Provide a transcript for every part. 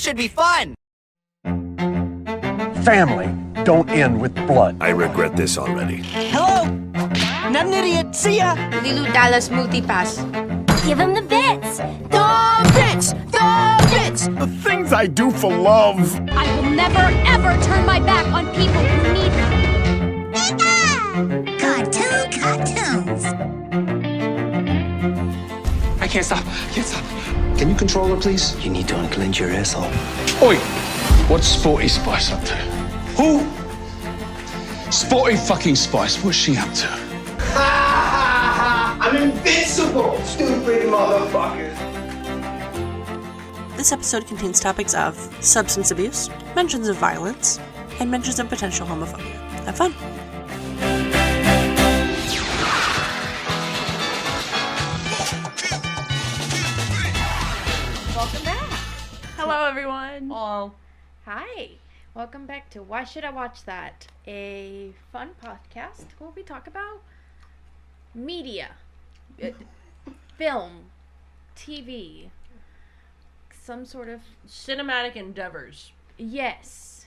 This should be fun! Family don't end with blood. I regret this already. Hello? Not an idiot. See ya! Lilu Dallas Multipass. Give him the bits! The bits! The bits! The things I do for love. I will never, ever turn my back on people who need me. Cartoons. I can't stop. Can you control her, please? You need to unclench your asshole. Oi! What's Sporty Spice up to? Who? Sporty fucking Spice. What's she up to? I'm invincible, stupid motherfucker. This episode contains topics of substance abuse, mentions of violence, and mentions of potential homophobia. Have fun. Welcome back. Hello, everyone. Well, hi. Welcome back to Why Should I Watch That? A fun podcast where we talk about media, film, TV, some sort of Cinematic endeavors. yes.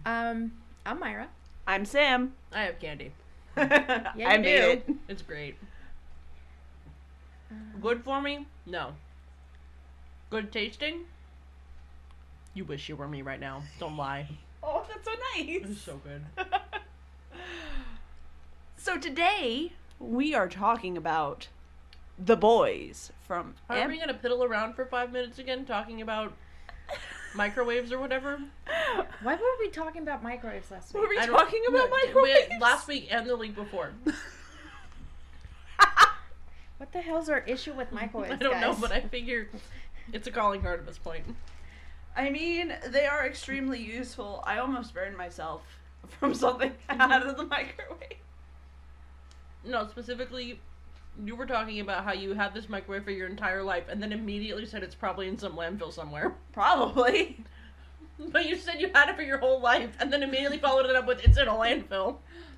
I'm Myra. I'm Sam. I have candy. Yeah, I you made do. it. It's great. Good for me? No. Good tasting? You wish you were me right now. Don't lie. Oh, that's so It's nice. so good. So today, we are talking about The Boys from... Are we gonna piddle around for 5 minutes again talking about microwaves or whatever? Why were we talking about microwaves last week? Were we I don't- talking about microwaves? Last week and the week before. What the hell's our issue with microwaves, I don't know, guys? but I figure it's a calling card at this point. I mean, they are extremely useful. I almost burned myself from something out of the microwave. No, specifically, you were talking about how you had this microwave for your entire life and then immediately said it's probably in some landfill somewhere. Probably. But you said you had it for your whole life and then immediately followed it up with it's in a landfill.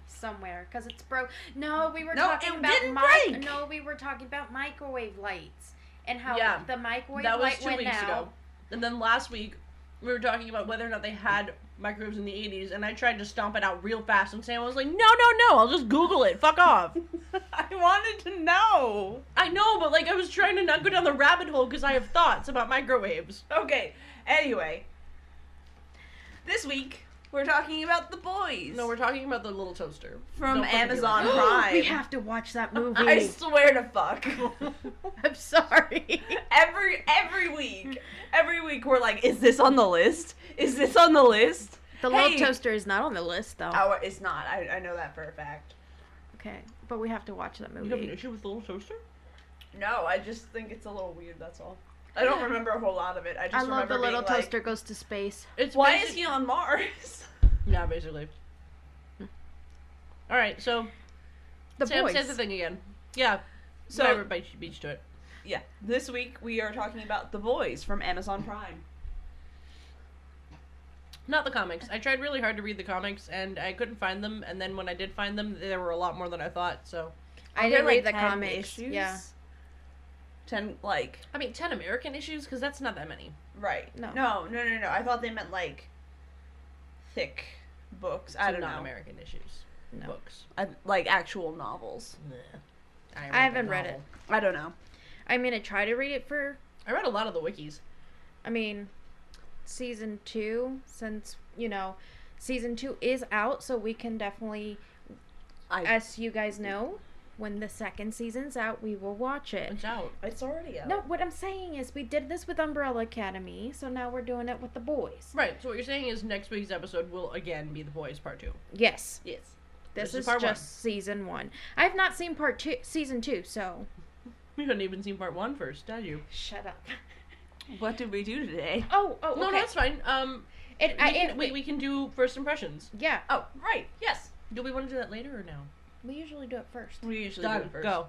Somewhere, because it's broke. No, we were No, talking it about didn't break. No, we were talking about microwave lights and how Yeah, the microwave That was light 2 went weeks out. ago. And then last week, we were talking about whether or not they had microwaves in the 80s, and I tried to stomp it out real fast, and Sam was like, no, I'll just Google it, fuck off. I wanted to know. I know, but like, I was trying to not go down the rabbit hole because I have thoughts about microwaves. Okay, anyway. This week, we're talking about The Boys. No, we're talking about the little toaster. from Don't fucking do Amazon it. Prime. We have to watch that movie. I swear to fuck. I'm sorry. Every week we're like, is this on the list? Is this on the list? The little toaster is not on the list, though. Oh, it's not. I know that for a fact. Okay, but we have to watch that You have an movie. issue with the little toaster? No, I just think it's a little weird, that's all. I don't remember a whole lot of it. I just I love remember the little being like, toaster goes to space. It's why is he on Mars? Yeah, basically. Alright, so, The Sam, Boys. say the thing again. Yeah, So- so everybody should beach to it. Yeah, this week we are talking about The Boys from Amazon Prime. Not the comics. I tried really hard to read the comics, and I couldn't find them, and then when I did find them, there were a lot more than I thought, so... I There didn't are, read like, the 10 comics. issues? Yeah. 10, like, I mean, 10 American issues, because that's not that many. right. No. No. I thought they meant, like, thick books. I So don't not know. American issues. No. Books. Like, actual novels. I haven't read it. I don't know. I'm gonna try to read it for, I read a lot of the wikis. I mean, season 2, since, season 2 is out, so we can definitely, as you guys know, when the second season's out, we will watch it. It's out. It's already out. No, what I'm saying is we did this with Umbrella Academy, so now we're doing it with The Boys. Right, so what you're saying is next week's episode will again be The Boys Part 2. Yes. Yes. This This is is part just season 1. I have not seen season 2, so You hadn't even seen Part 1 first, had you? shut up. What did we do today? Oh, No, okay. that's fine. We can do first impressions. Yeah. Oh, right. Yes. Do we want to do that later or now? We usually do it first. We usually do Done. it first. Go.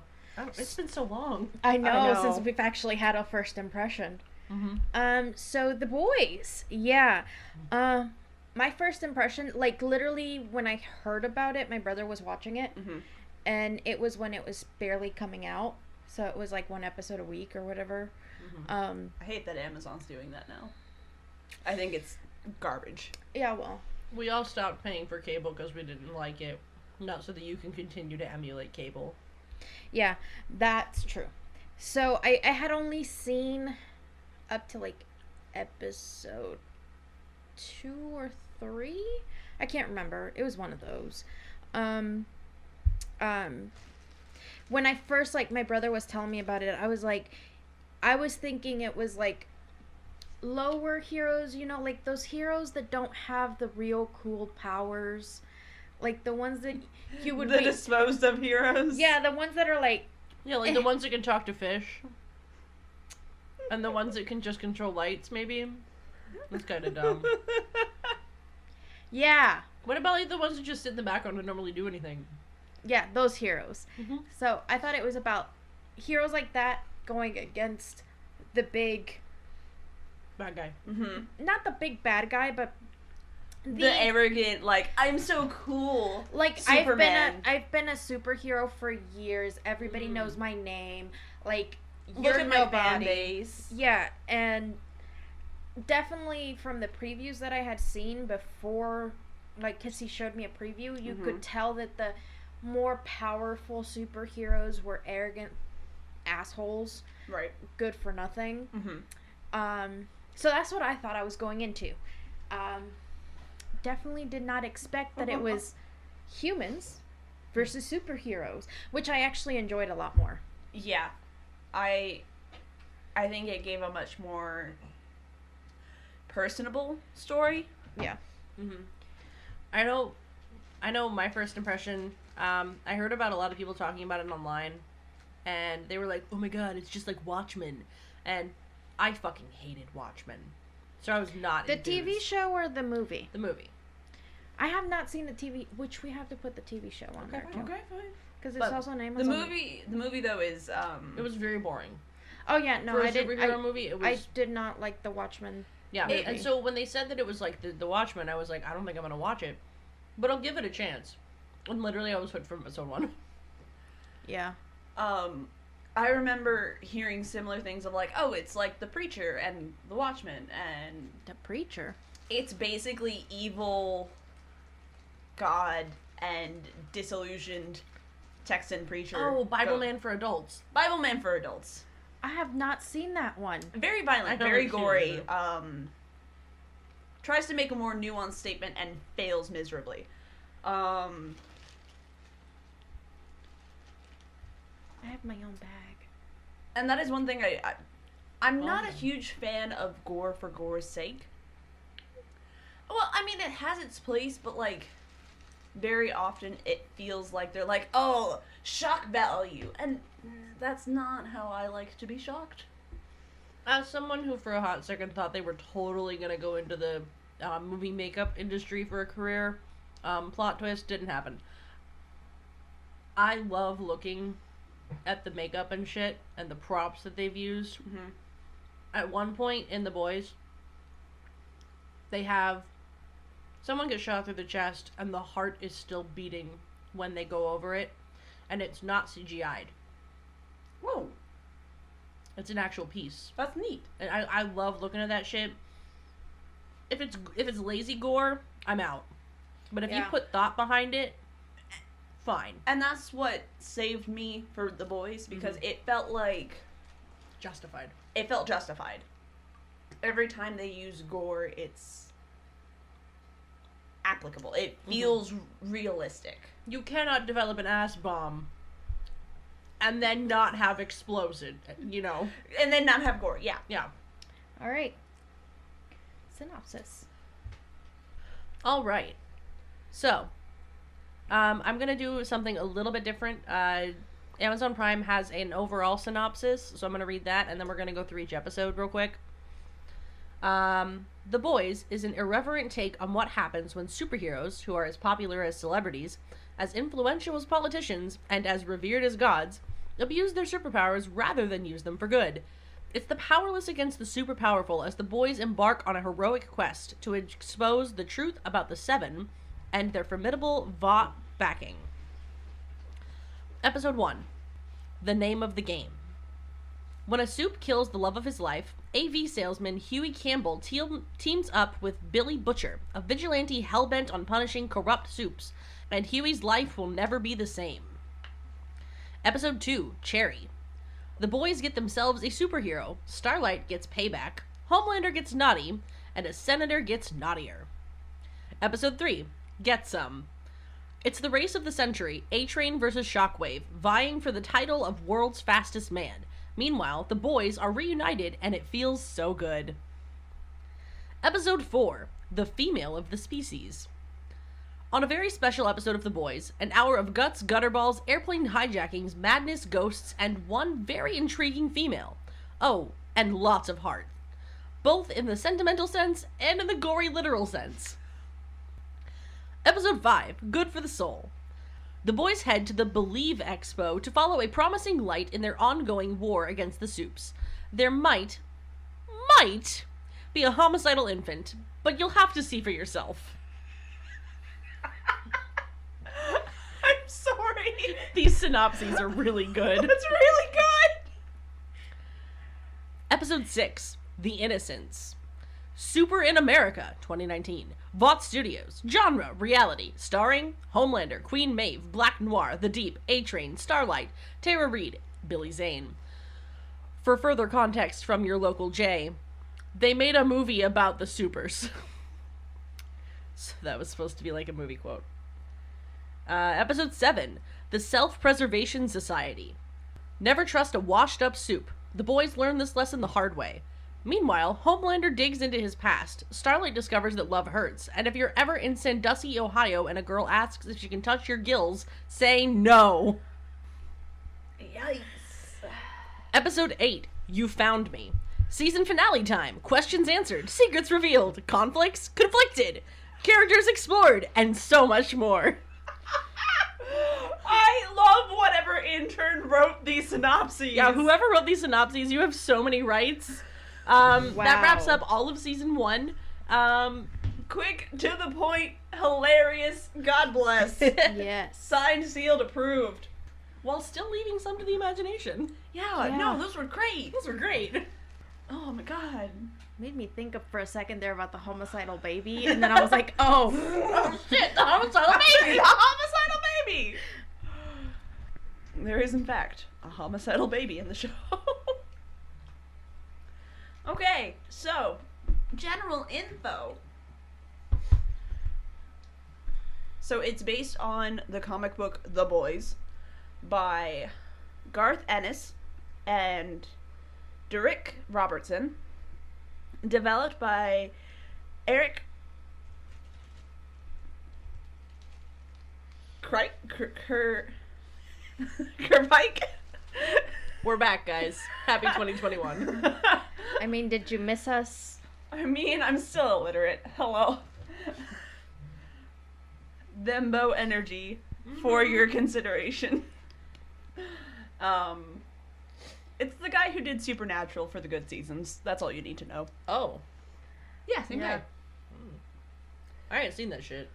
It's been so long. I know, know. since we've actually had a first impression. Mm-hmm. So The Boys. Yeah. My first impression, like, literally, when I heard about it, my brother was watching it. Mhm. And it was when it was barely coming out. So it was, like, one episode a week or whatever. I hate that Amazon's doing that now. I think it's garbage. Yeah, well, We all stopped paying for cable because we didn't like it. Not so that you can continue to emulate cable. yeah, that's true. So I had only seen up to like episode 2 or 3. I can't remember. It was one of those. When I first, like, my brother was telling me about it, I was thinking it was like lower heroes, you know, like those heroes that don't have the real cool powers, like the ones that you would The disposed of heroes. Yeah, the ones that are like, Yeah, like the ones that can talk to fish. And the ones that can just control lights, maybe. That's kind of dumb. yeah, What about like the ones that just sit in the background and don't really do anything? yeah, those heroes. So I thought it was about heroes like that going against the big, Bad guy. not the big bad guy, but The arrogant, like, I'm so cool. like Superman. I've been a superhero for years. Everybody knows my name. Like, Look you're at my fan nobody. base. Yeah, and definitely from the previews that I had seen before, like, because he showed me a preview, you could tell that the more powerful superheroes were arrogant assholes, Right. good for nothing. So that's what I thought I was going into. Definitely did not expect that it was humans versus superheroes, which I actually enjoyed a lot more. Yeah. I think it gave a much more personable story. Yeah. I know my first impression, I heard about a lot of people talking about it online, and they were like, oh my god, it's just like Watchmen, and I fucking hated Watchmen, so I was not The enthused. TV show or the movie? The movie. I have not seen the TV, which we have to put the TV show on there too, Okay, fine. because it's But also an The Amazon. movie though is It was very boring. Oh yeah, no, For a I didn't. superhero movie, it was... I did not like the Watchmen. Yeah, movie. and so when they said that it was like the Watchmen, I was like, I don't think I'm gonna watch it, but I'll give it a chance. And literally, I was hooked from episode 1. Yeah. I remember hearing similar things of like, oh, it's like The Preacher and The Watchmen, and The Preacher. it's basically evil God and disillusioned Texan preacher. Oh, Bible Man for adults. Bible Man for adults. I have not seen that one. Very I violent, don't very like to gory. either. Tries to make a more nuanced statement and fails miserably. I have my own bag. And that is one thing I'm not a huge fan of gore for gore's sake. Well, I mean, it has its place, but, like, very often it feels like they're like, oh, shock value. And that's not how I like to be shocked. As someone who for a hot second thought they were totally gonna go into the movie makeup industry for a career, plot twist, didn't happen. I love looking at the makeup and shit and the props that they've used. At one point in The Boys, they have someone get shot through the chest and the heart is still beating when they go over it, and it's not CGI'd. Whoa, It's an actual piece. that's neat. And I love looking at that shit. If it's lazy gore, I'm out. But if you Yeah. put thought behind it, fine. And that's what saved me for The Boys, because it felt like... Justified. It felt justified. Every time they use gore, it's applicable. It feels realistic. You cannot develop an ass bomb and then not have exploded, you know? And then not have gore, yeah. Yeah. All right. Synopsis. All right. So, I'm going to do something a little bit different. Amazon Prime has an overall synopsis, so I'm going to read that, and then we're going to go through each episode real quick. The Boys is an irreverent take on what happens when superheroes, who are as popular as celebrities, as influential as politicians, and as revered as gods, abuse their superpowers rather than use them for good. It's the powerless against the super powerful as the boys embark on a heroic quest to expose the truth about the Seven and their formidable Vought backing. Episode 1. The Name of the Game. When a soup kills the love of his life, AV salesman Huey Campbell teams up with Billy Butcher, a vigilante hell-bent on punishing corrupt soups, and Huey's life will never be the same. Episode 2, Cherry. The boys get themselves a superhero, Starlight gets payback, Homelander gets naughty, and a senator gets naughtier. Episode 3, Get Some. It's the race of the century, A-Train versus Shockwave, vying for the title of world's fastest man. Meanwhile, the boys are reunited and it feels so good. Episode 4, The Female of the Species. On a very special episode of The Boys, an hour of guts, gutterballs, airplane hijackings, madness, ghosts, and one very intriguing female. Oh, and lots of heart. Both in the sentimental sense and in the gory literal sense. Episode 5, Good for the Soul. The boys head to the Believe Expo to follow a promising light in their ongoing war against the soups. There might be a homicidal infant, but you'll have to see for yourself. I'm sorry. These synopses are really good. It's really good. Episode 6, The Innocents. Super in America, 2019. Vought Studios. Genre, reality. Starring Homelander, Queen Maeve, Black Noir, The Deep, A-Train, Starlight, Tara Reid, Billy Zane. For further context from your local J, they made a movie about the supers. So that was supposed to be like a movie quote. Episode 7, The Self-Preservation Society. Never trust a washed-up soup. The boys learn this lesson the hard way. Meanwhile, Homelander digs into his past. Starlight discovers that love hurts, and if you're ever in Sandusky, Ohio, and a girl asks if she can touch your gills, say no. Yikes. Episode 8, You Found Me. Season finale time. Questions answered, secrets revealed, conflicts conflicted, characters explored, and so much more. I love whatever intern wrote these synopses. Yeah, whoever wrote these synopses, you have so many rights. That wraps up all of season 1. Quick, to the point, hilarious, God bless. Yes. Signed, sealed, approved. While still leaving some to the imagination. Yeah, no, those were great. Those were great. Oh my god. Made me think of for a second there about the homicidal baby, and then I was like, oh Shit, the homicidal baby! A homicidal baby! There is, in fact, a homicidal baby in the show. Okay, so, general info. So it's based on the comic book The Boys by Garth Ennis and Derek Robertson. Developed by Eric Kerpike. We're back, guys. Happy 2021. I mean, did you miss us? I mean, I'm still illiterate. Hello. Thembo energy for your consideration. It's the guy who did Supernatural for the good seasons. That's all you need to know. Oh. Yeah, same guy. I ain't seen that shit.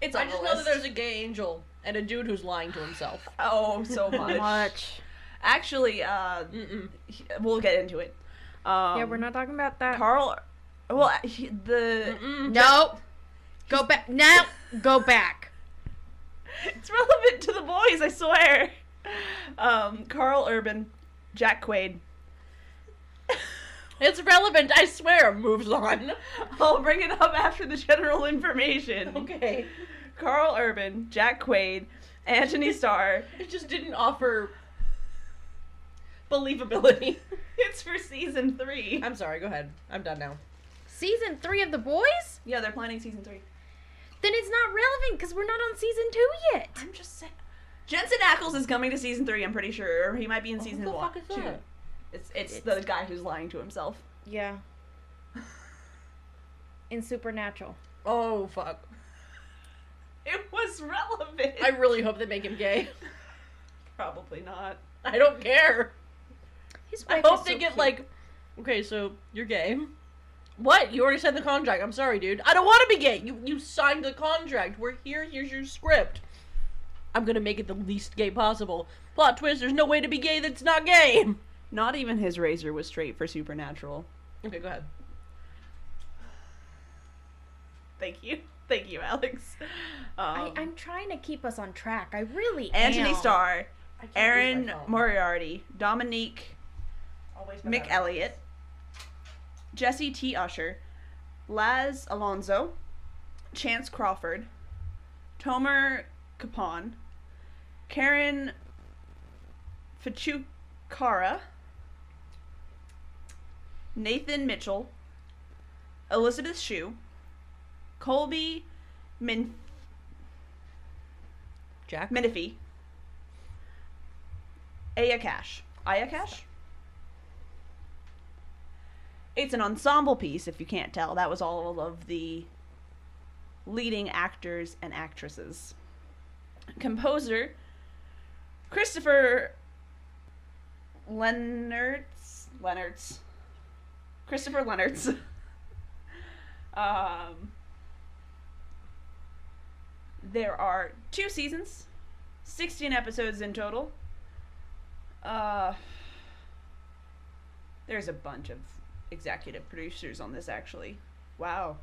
It's I on just the know list. that there's a gay angel and a dude who's lying to himself. Oh, so much. Actually, we'll get into it. Yeah, we're not talking about that. Carl. Well, Nope. Go back. No. Go back. It's relevant to The Boys, I swear. Carl Urban, Jack Quaid. It's relevant, I swear. Moves on. I'll bring it up after the general information. Okay. Carl Urban, Jack Quaid, Anthony Starr. It just didn't offer believability. It's for season 3. I'm sorry, go ahead. I'm done now. Season 3 of The Boys? Yeah, they're planning season 3. Then it's not relevant because we're not on season 2 yet. I'm just saying. Jensen Ackles is coming to season 3, I'm pretty sure. Or he might be in season 1. What the fuck is that? It's the guy who's lying to himself. Yeah. In Supernatural. Oh, fuck. It was relevant. I really hope they make him gay. Probably not. I don't care. His I wife hope is they so get cute. like, okay, so you're gay. What? You already signed the contract. I'm sorry, dude. I don't want to be gay. You signed the contract. We're here. Here's your script. I'm gonna make it the least gay possible. Plot twist, there's no way to be gay that's not gay. Not even his razor was straight for Supernatural. Okay, go ahead. Thank you. Thank you, Alex. I'm trying to keep us on track. I really Anthony am. Starr, I can't use Aaron my phone. Moriarty, Dominique I'll waste my Mick battery. Elliott, Jesse T. Usher, Laz Alonso, Chance Crawford, Tomer Capon, Karen Fichukara, Nathan Mitchell, Elizabeth Shue, Colby Jack? Menifee, Aya Cash. Aya Cash? It's an ensemble piece, if you can't tell. That was all of the leading actors and actresses. Composer, Christopher Leonards. Christopher Leonards. There are 2 seasons, 16 episodes in total. There's a bunch of executive producers on this, actually. Wow.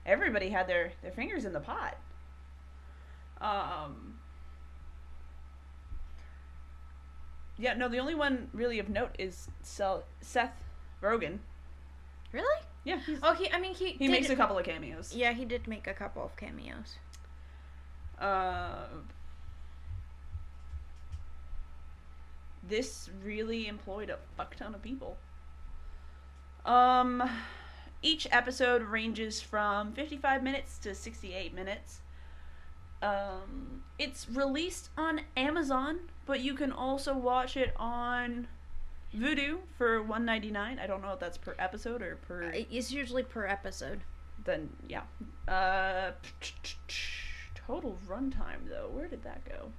Everybody had their fingers in the pot. Yeah, no, the only one really of note is Seth Rogen. Really? Yeah, Oh, he he makes a couple of cameos. Yeah, he did make a couple of cameos. This really employed a fuck ton of people. Each episode ranges from 55 minutes to 68 minutes. It's released on Amazon, but you can also watch it on Vudu for $1.99. I don't know if that's per episode or per... It's usually per episode. Then, yeah. Total runtime, though. Where did that go?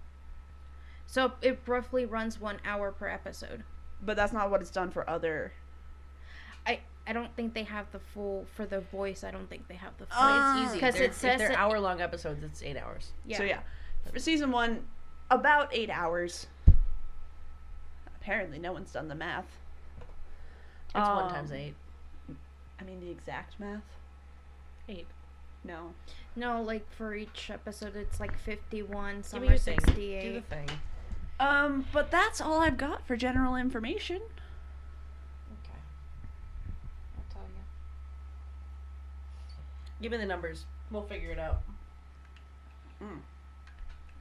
So it roughly runs 1 hour per episode. But that's not what it's done for other... I don't think they have the full... For the voice, I don't think they have the full... It's easy. 'cause They're, it says if they're it- hour-long episodes, it's 8 hours. Yeah. So, yeah. For season 1, about 8 hours. Apparently, no one's done the math. It's 1 times 8. I mean, the exact math? 8. No. No, like for each episode, it's like 51, Give some me are your thing. 68. Do the thing. But that's all I've got for general information. Okay. I'll tell you. Give me the numbers. We'll figure it out.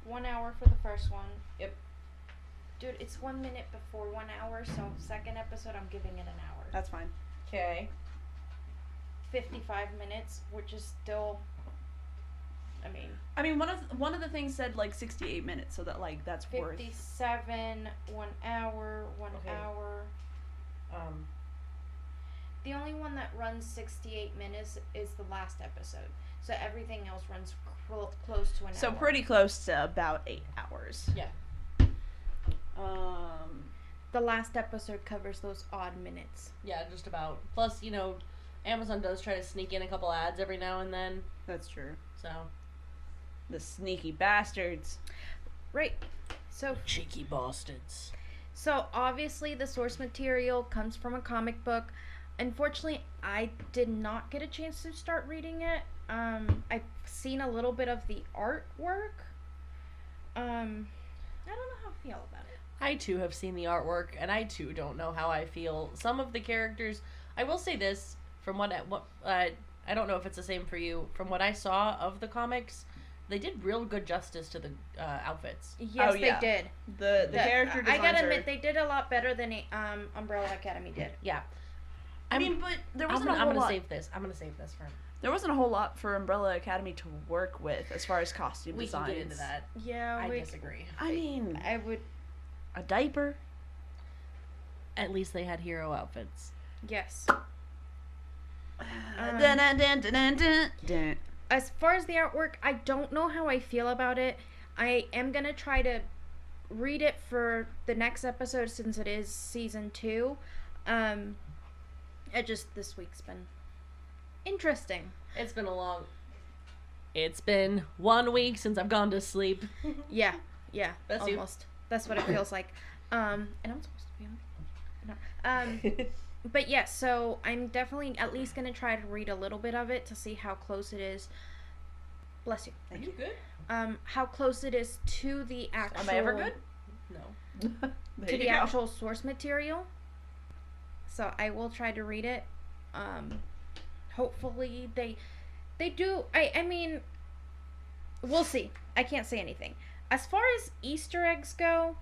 1 hour for the first one. Yep. Dude, it's 1 minute before 1 hour, so second episode, I'm giving it an hour. That's fine. Okay. 55 minutes, which is still... I mean, one of the things said like 68 minutes, so that like that's worth. 57, 1 hour, 1 Okay. hour. The only one that runs 68 minutes is the last episode. So everything else runs close to an hour. So pretty close to about 8 hours. Yeah. The last episode covers those odd minutes. Yeah, just about. Plus, you know, Amazon does try to sneak in a couple ads every now and then. That's true. So. The sneaky bastards. Right. So Cheeky bastards. So obviously the source material comes from a comic book. Unfortunately, I did not get a chance to start reading it. I've seen a little bit of the artwork. I don't know how I feel about it. I too have seen the artwork, and I too don't know how I feel. Some of the characters, I will say this, from what I don't know if it's the same for you. From what I saw of the comics, they did real good justice to the outfits. Yes, yeah. they did. The character designs I gotta are... admit, they did a lot better than Umbrella Academy did. Yeah. I mean, but there wasn't I'm a whole gonna lot. save this. I'm gonna save this for. There wasn't a whole lot for Umbrella Academy to work with as far as costume We designs. can get into that. Yeah, I disagree. I mean, I would. a diaper. At least they had hero outfits. Yes. Dun, dun, dun, dun, dun, dun, dun. As far as the artwork, I don't know how I feel about it. I am gonna try to read it for the next episode since it is season 2. This week's been interesting. It's been 1 week since I've gone to sleep. Yeah, That's you. almost. That's what it feels like. And I'm supposed to be on. No. But yeah, so I'm definitely at least gonna try to read a little bit of it to see how close it is. Bless you. Thank you. Good. How close it is to the actual. Am I ever good? No. To the actual source material. So I will try to read it. Hopefully they do. I mean, we'll see. I can't say anything. As far as Easter eggs go,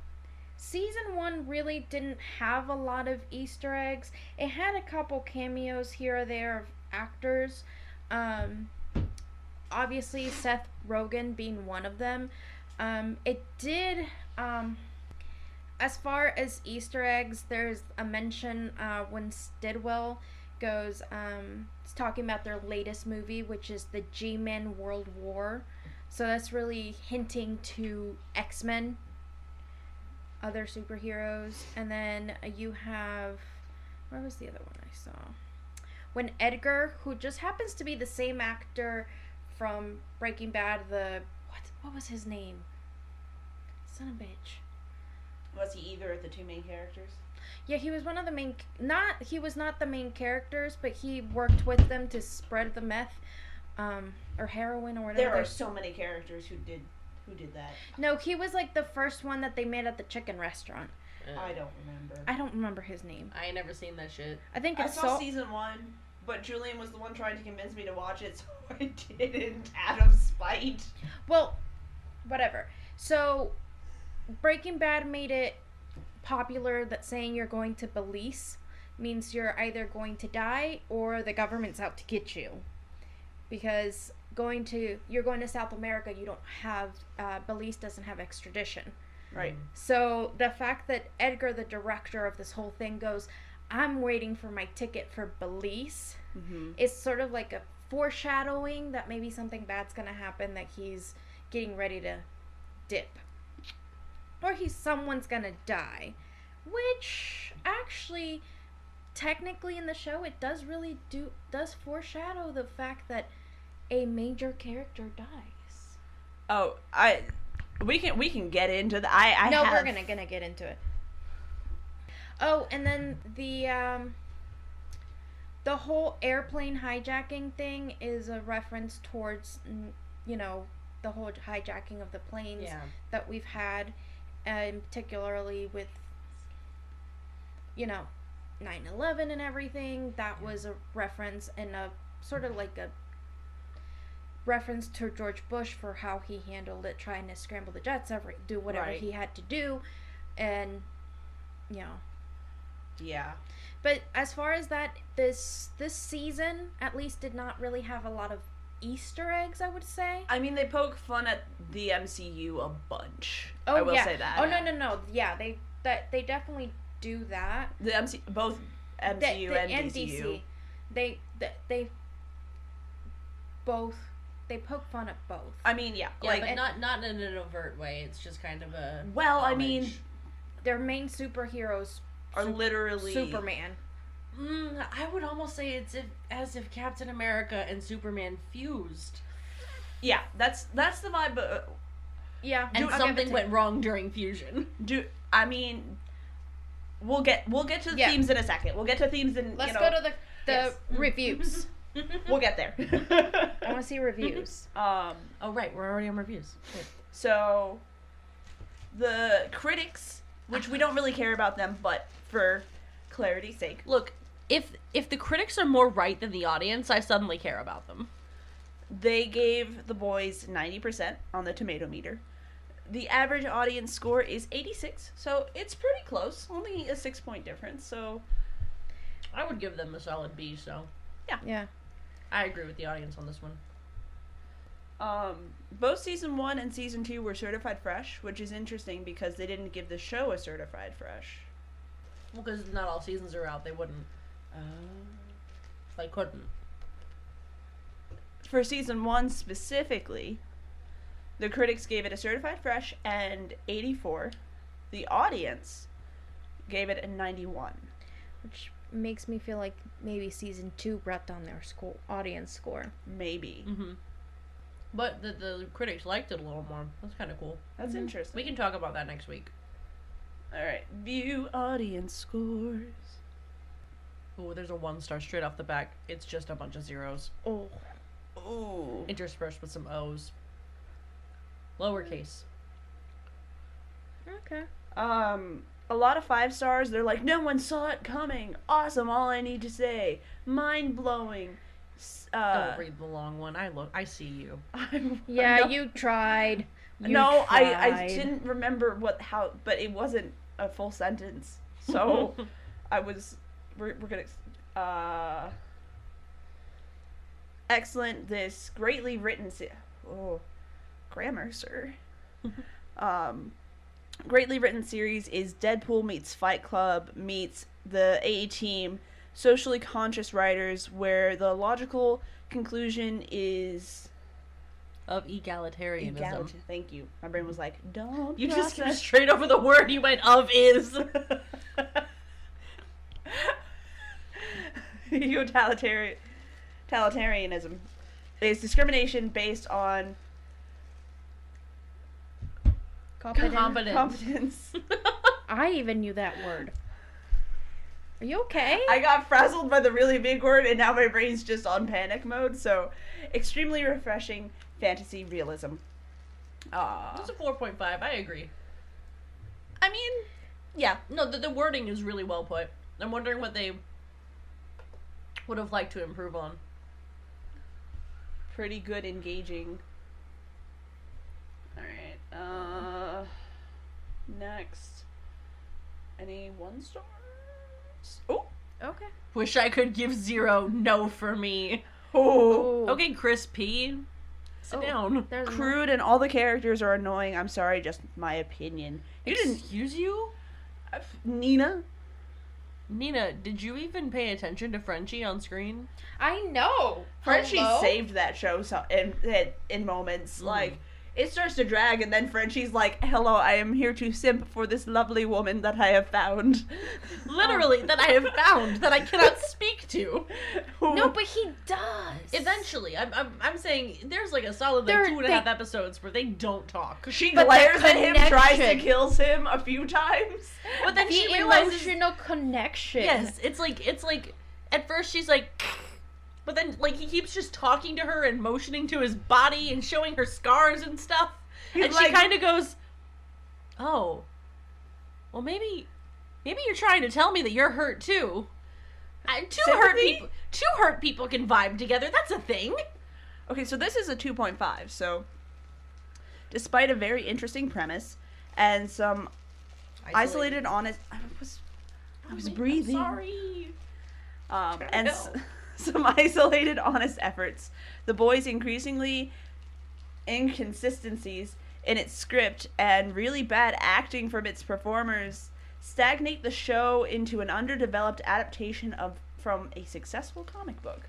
season 1 really didn't have a lot of Easter eggs. It had a couple cameos here or there of actors. Obviously Seth Rogen being one of them. It did, as far as Easter eggs, there's a mention when Stidwell goes, it's talking about their latest movie, which is the G-Men World War. So that's really hinting to X-Men, other superheroes. And then you have, where was the other one I saw? When Edgar, who just happens to be the same actor from Breaking Bad, what was his name? Son of a bitch. Was he either of the two main characters? Yeah, he was one of the main. He was not the main characters, but he worked with them to spread the meth, or heroin, or whatever. There are so many characters who did that. No, he was like the first one that they made at the chicken restaurant. I don't remember. I don't remember his name. I ain't never seen that shit. I think I it's saw season 1, but Julian was the one trying to convince me to watch it, so I didn't, out of spite. Well, whatever. So, Breaking Bad made it popular that saying you're going to Belize means you're either going to die or the government's out to get you. Because you're going to South America, you don't have, Belize doesn't have extradition. Right. So the fact that Edgar, the director of this whole thing, goes, I'm waiting for my ticket for Belize, is sort of like a foreshadowing that maybe something bad's going to happen, that he's getting ready to dip. Or someone's going to die. Which, actually, technically in the show, it does foreshadow the fact that a major character dies. Oh, we can get into that. We're gonna get into it. Oh, and then the whole airplane hijacking thing is a reference towards, the whole hijacking of the planes that we've had, particularly with, 9/11 and everything. That was a reference, and a sort of like a reference to George Bush for how he handled it, trying to scramble the jets, do whatever he had to do, and yeah. But as far as that, this season at least did not really have a lot of Easter eggs, I would say. I mean, they poke fun at the MCU a bunch. Oh, I will say that. Oh no, yeah, they definitely do that. Both MCU and DCU. They both. They poke fun at both. I mean, yeah, but not in an overt way. It's just kind of a. Well, homage. I mean, their main superheroes are literally Superman. I would almost say it's as if Captain America and Superman fused. Yeah, that's the vibe. Yeah, and something went wrong during fusion. I mean, we'll get to the themes in a second. We'll get to themes in. Let's go to the reviews. We'll get there. I want to see reviews. Oh right, we're already on reviews. Good. So, the critics, which we don't really care about them, but for clarity's sake, look, if the critics are more right than the audience, I suddenly care about them. They gave The Boys 90% on the tomato meter. The average audience score is 86, so it's pretty close. Only a 6-point difference. So, I would give them a solid B. So, yeah. I agree with the audience on this one. Both season 1 and season 2 were certified fresh, which is interesting because they didn't give the show a certified fresh. Well, because not all seasons are out, they wouldn't. They couldn't. For season 1 specifically, the critics gave it a certified fresh and 84. The audience gave it a 91. Which makes me feel like maybe season 2 brought down their audience score. Maybe. Mm-hmm. But the critics liked it a little more. That's kind of cool. That's interesting. We can talk about that next week. Alright, view audience scores. Oh, there's a 1-star straight off the back. It's just a bunch of zeros. Oh. Ooh. Interspersed with some O's. Lowercase. Okay. A lot of 5 stars. They're like, no one saw it coming. Awesome. All I need to say. Mind blowing. Don't read the long one. I see you. Yeah, you tried. I didn't remember but it wasn't a full sentence. So we're gonna excellent. This greatly written grammar, sir. Greatly written series is Deadpool meets Fight Club meets the A-Team, socially conscious writers, where the logical conclusion is of egalitarianism. Thank you. My brain was like, don't. You just skipped straight over the word you went of is. Totalitarianism is discrimination based on competence. I even knew that word. Are you okay? I got frazzled by the really big word, and now my brain's just on panic mode. So, extremely refreshing fantasy realism. That's a 4.5. I agree. I mean, yeah. No, the wording is really well put. I'm wondering what they would have liked to improve on. Pretty good, engaging. Alright, next. Any 1 stars? Oh! Okay. Wish I could give 0. No for me. Oh! Okay, Chris P. Sit down. Crude and all the characters are annoying. I'm sorry, just my opinion. Excuse you? Nina, did you even pay attention to Frenchie on screen? I know. Frenchie Hello? saved that show in moments. Like, it starts to drag, and then Frenchie's like, hello, I am here to simp for this lovely woman that I have found. Literally, that I have found, that I cannot speak to. No, but he does. Eventually. I'm saying there's like a solid 2.5 episodes where they don't talk. She But glares the at him, tries to connection. kill him a few times. But then The she realizes... emotional connection. Yes, it's like, at first she's like... But then, like, he keeps just talking to her and motioning to his body and showing her scars and stuff. And she kind of goes, oh, well, maybe you're trying to tell me that you're hurt, too. Two hurt people can vibe together. That's a thing. Okay, so this is a 2.5. So, despite a very interesting premise and some isolated honest... I was breathing. I'm sorry. And some isolated, honest efforts. The boys' increasingly inconsistencies in its script and really bad acting from its performers stagnate the show into an underdeveloped adaptation from a successful comic book.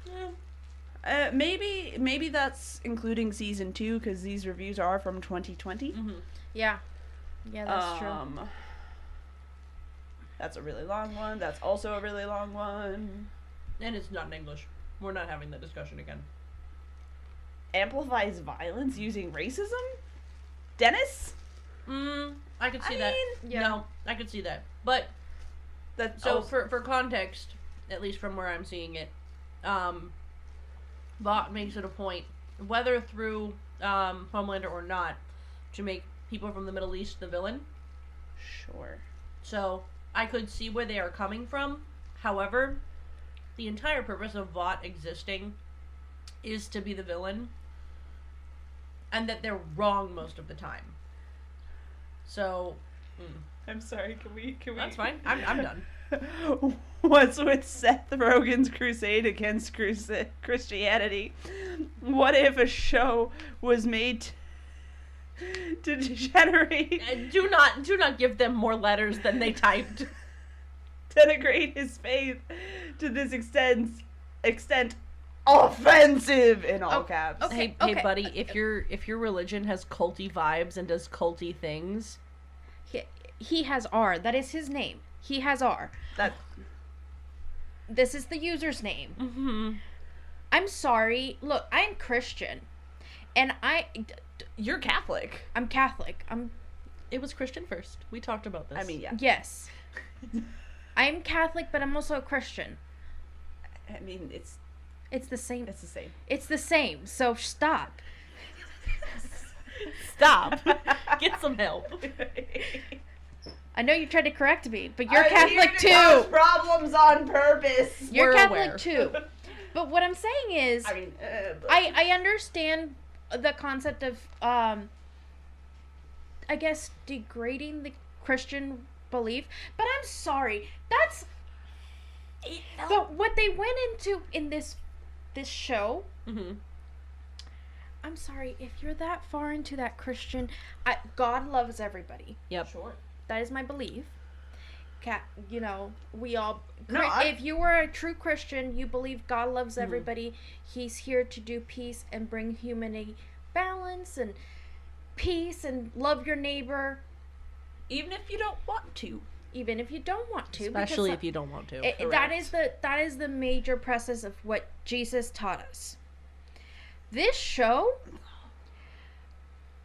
Yeah. Maybe that's including season 2, because these reviews are from 2020. Mm-hmm. Yeah, that's true. That's a really long one. That's also a really long one. And it's not in English. We're not having that discussion again. Amplifies violence using racism? Dennis? I could see that. Yeah. No, I could see that. But, for context, at least from where I'm seeing it, Vought makes it a point, whether through Homelander or not, to make people from the Middle East the villain. Sure. So, I could see where they are coming from. However, the entire purpose of Vought existing is to be the villain, and that they're wrong most of the time. So, I'm sorry, can we... That's fine. I'm done. What's with Seth Rogen's crusade against Christianity? What if a show was made to degenerate... Do not give them more letters than they typed. Denigrate his faith to this extent offensive in all caps. Okay, hey buddy, if your religion has culty vibes and does culty things, he has R. That is his name. He has R. This is the user's name. Mm-hmm. I'm sorry. Look, I'm Christian, and You're Catholic. I'm Catholic. I'm It was Christian first. We talked about this. I mean, yeah. Yes. I'm Catholic, but I'm also a Christian. I mean, it's the same. the same. It's the same. So stop. Stop. Get some help. I know you tried to correct me, but you're I'm Catholic here to cause too. problems on purpose. You're We're Catholic aware. too. But what I'm saying is, I mean, I understand the concept of, I guess, degrading the Christian belief, but I'm sorry, that's, but what they went into in this show, I'm sorry, if you're that far into that Christian, God loves everybody. Yep. sure. That is my belief. You know, we all. No, if you were a true Christian, you believe God loves everybody. He's here to do peace and bring humanity balance and peace and love your neighbor. Even if you don't want to. Even if you don't want to. Especially if you don't want to. That is the major process of what Jesus taught us. This show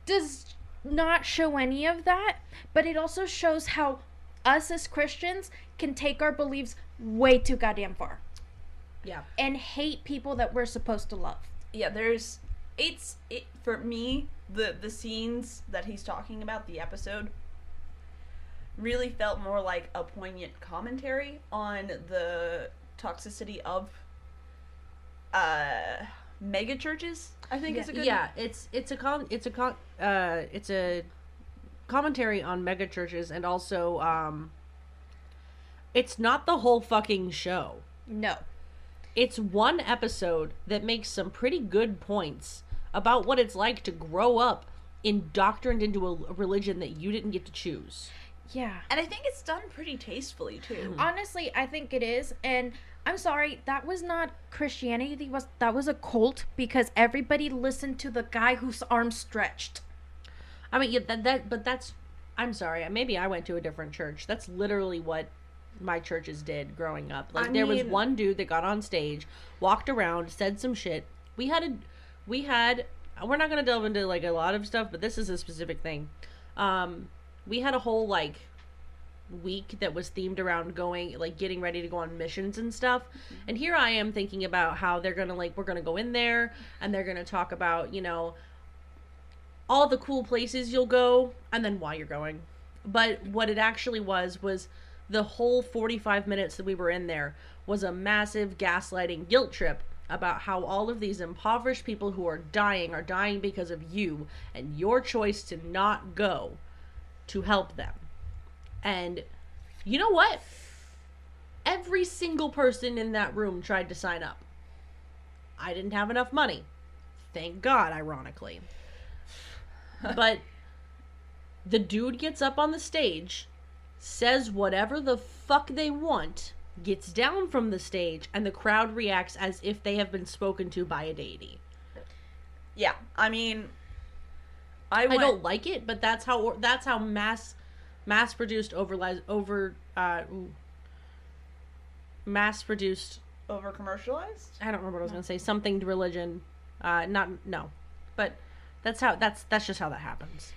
does not show any of that, but it also shows how us as Christians can take our beliefs way too goddamn far. Yeah. And hate people that we're supposed to love. Yeah, for me, the scenes that he's talking about, the episode, really felt more like a poignant commentary on the toxicity of mega churches. I think is a good. Yeah, it's a commentary on mega churches, and also it's not the whole fucking show. No. It's one episode that makes some pretty good points about what it's like to grow up indoctrined into a religion that you didn't get to choose. Yeah. And I think it's done pretty tastefully too. Honestly, I think it is, and I'm sorry, that was not Christianity. That was a cult because everybody listened to the guy whose arms stretched. I mean, yeah, but that's. I'm sorry. Maybe I went to a different church. That's literally what my churches did growing up. Like, there was one dude that got on stage, walked around, said some shit. We had. We're not gonna delve into like a lot of stuff, but this is a specific thing. We had a whole like week that was themed around getting ready to go on missions and stuff. And here I am thinking about how they're gonna we're gonna go in there and they're gonna talk about, all the cool places you'll go and then why you're going. But what it actually was the whole 45 minutes that we were in there was a massive gaslighting guilt trip about how all of these impoverished people who are dying because of you and your choice to not go to help them. And you know what? Every single person in that room tried to sign up. I didn't have enough money. Thank God, ironically. But the dude gets up on the stage, says whatever the fuck they want, gets down from the stage, and the crowd reacts as if they have been spoken to by a deity. Yeah, I mean, I don't like it, but that's how mass-produced mass-produced over commercialized. I don't remember what I was gonna say. Something to religion, but that's just how that happens.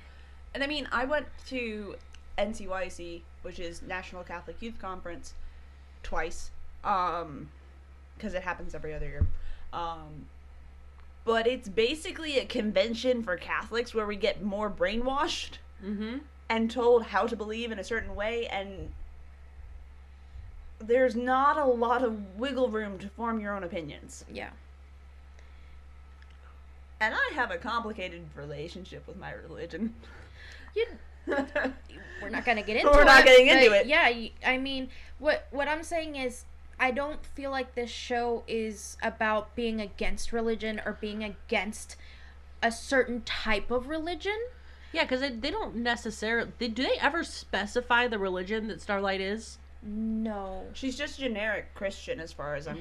And I mean, I went to NCYC, which is National Catholic Youth Conference, twice, because it happens every other year. But it's basically a convention for Catholics where we get more brainwashed and told how to believe in a certain way, and there's not a lot of wiggle room to form your own opinions. Yeah. And I have a complicated relationship with my religion. We're not gonna get into We're not getting into it. Yeah, I mean, what I'm saying is, I don't feel like this show is about being against religion or being against a certain type of religion. Yeah, because they don't necessarily... Do they ever specify the religion that Starlight is? No. She's just generic Christian as far as I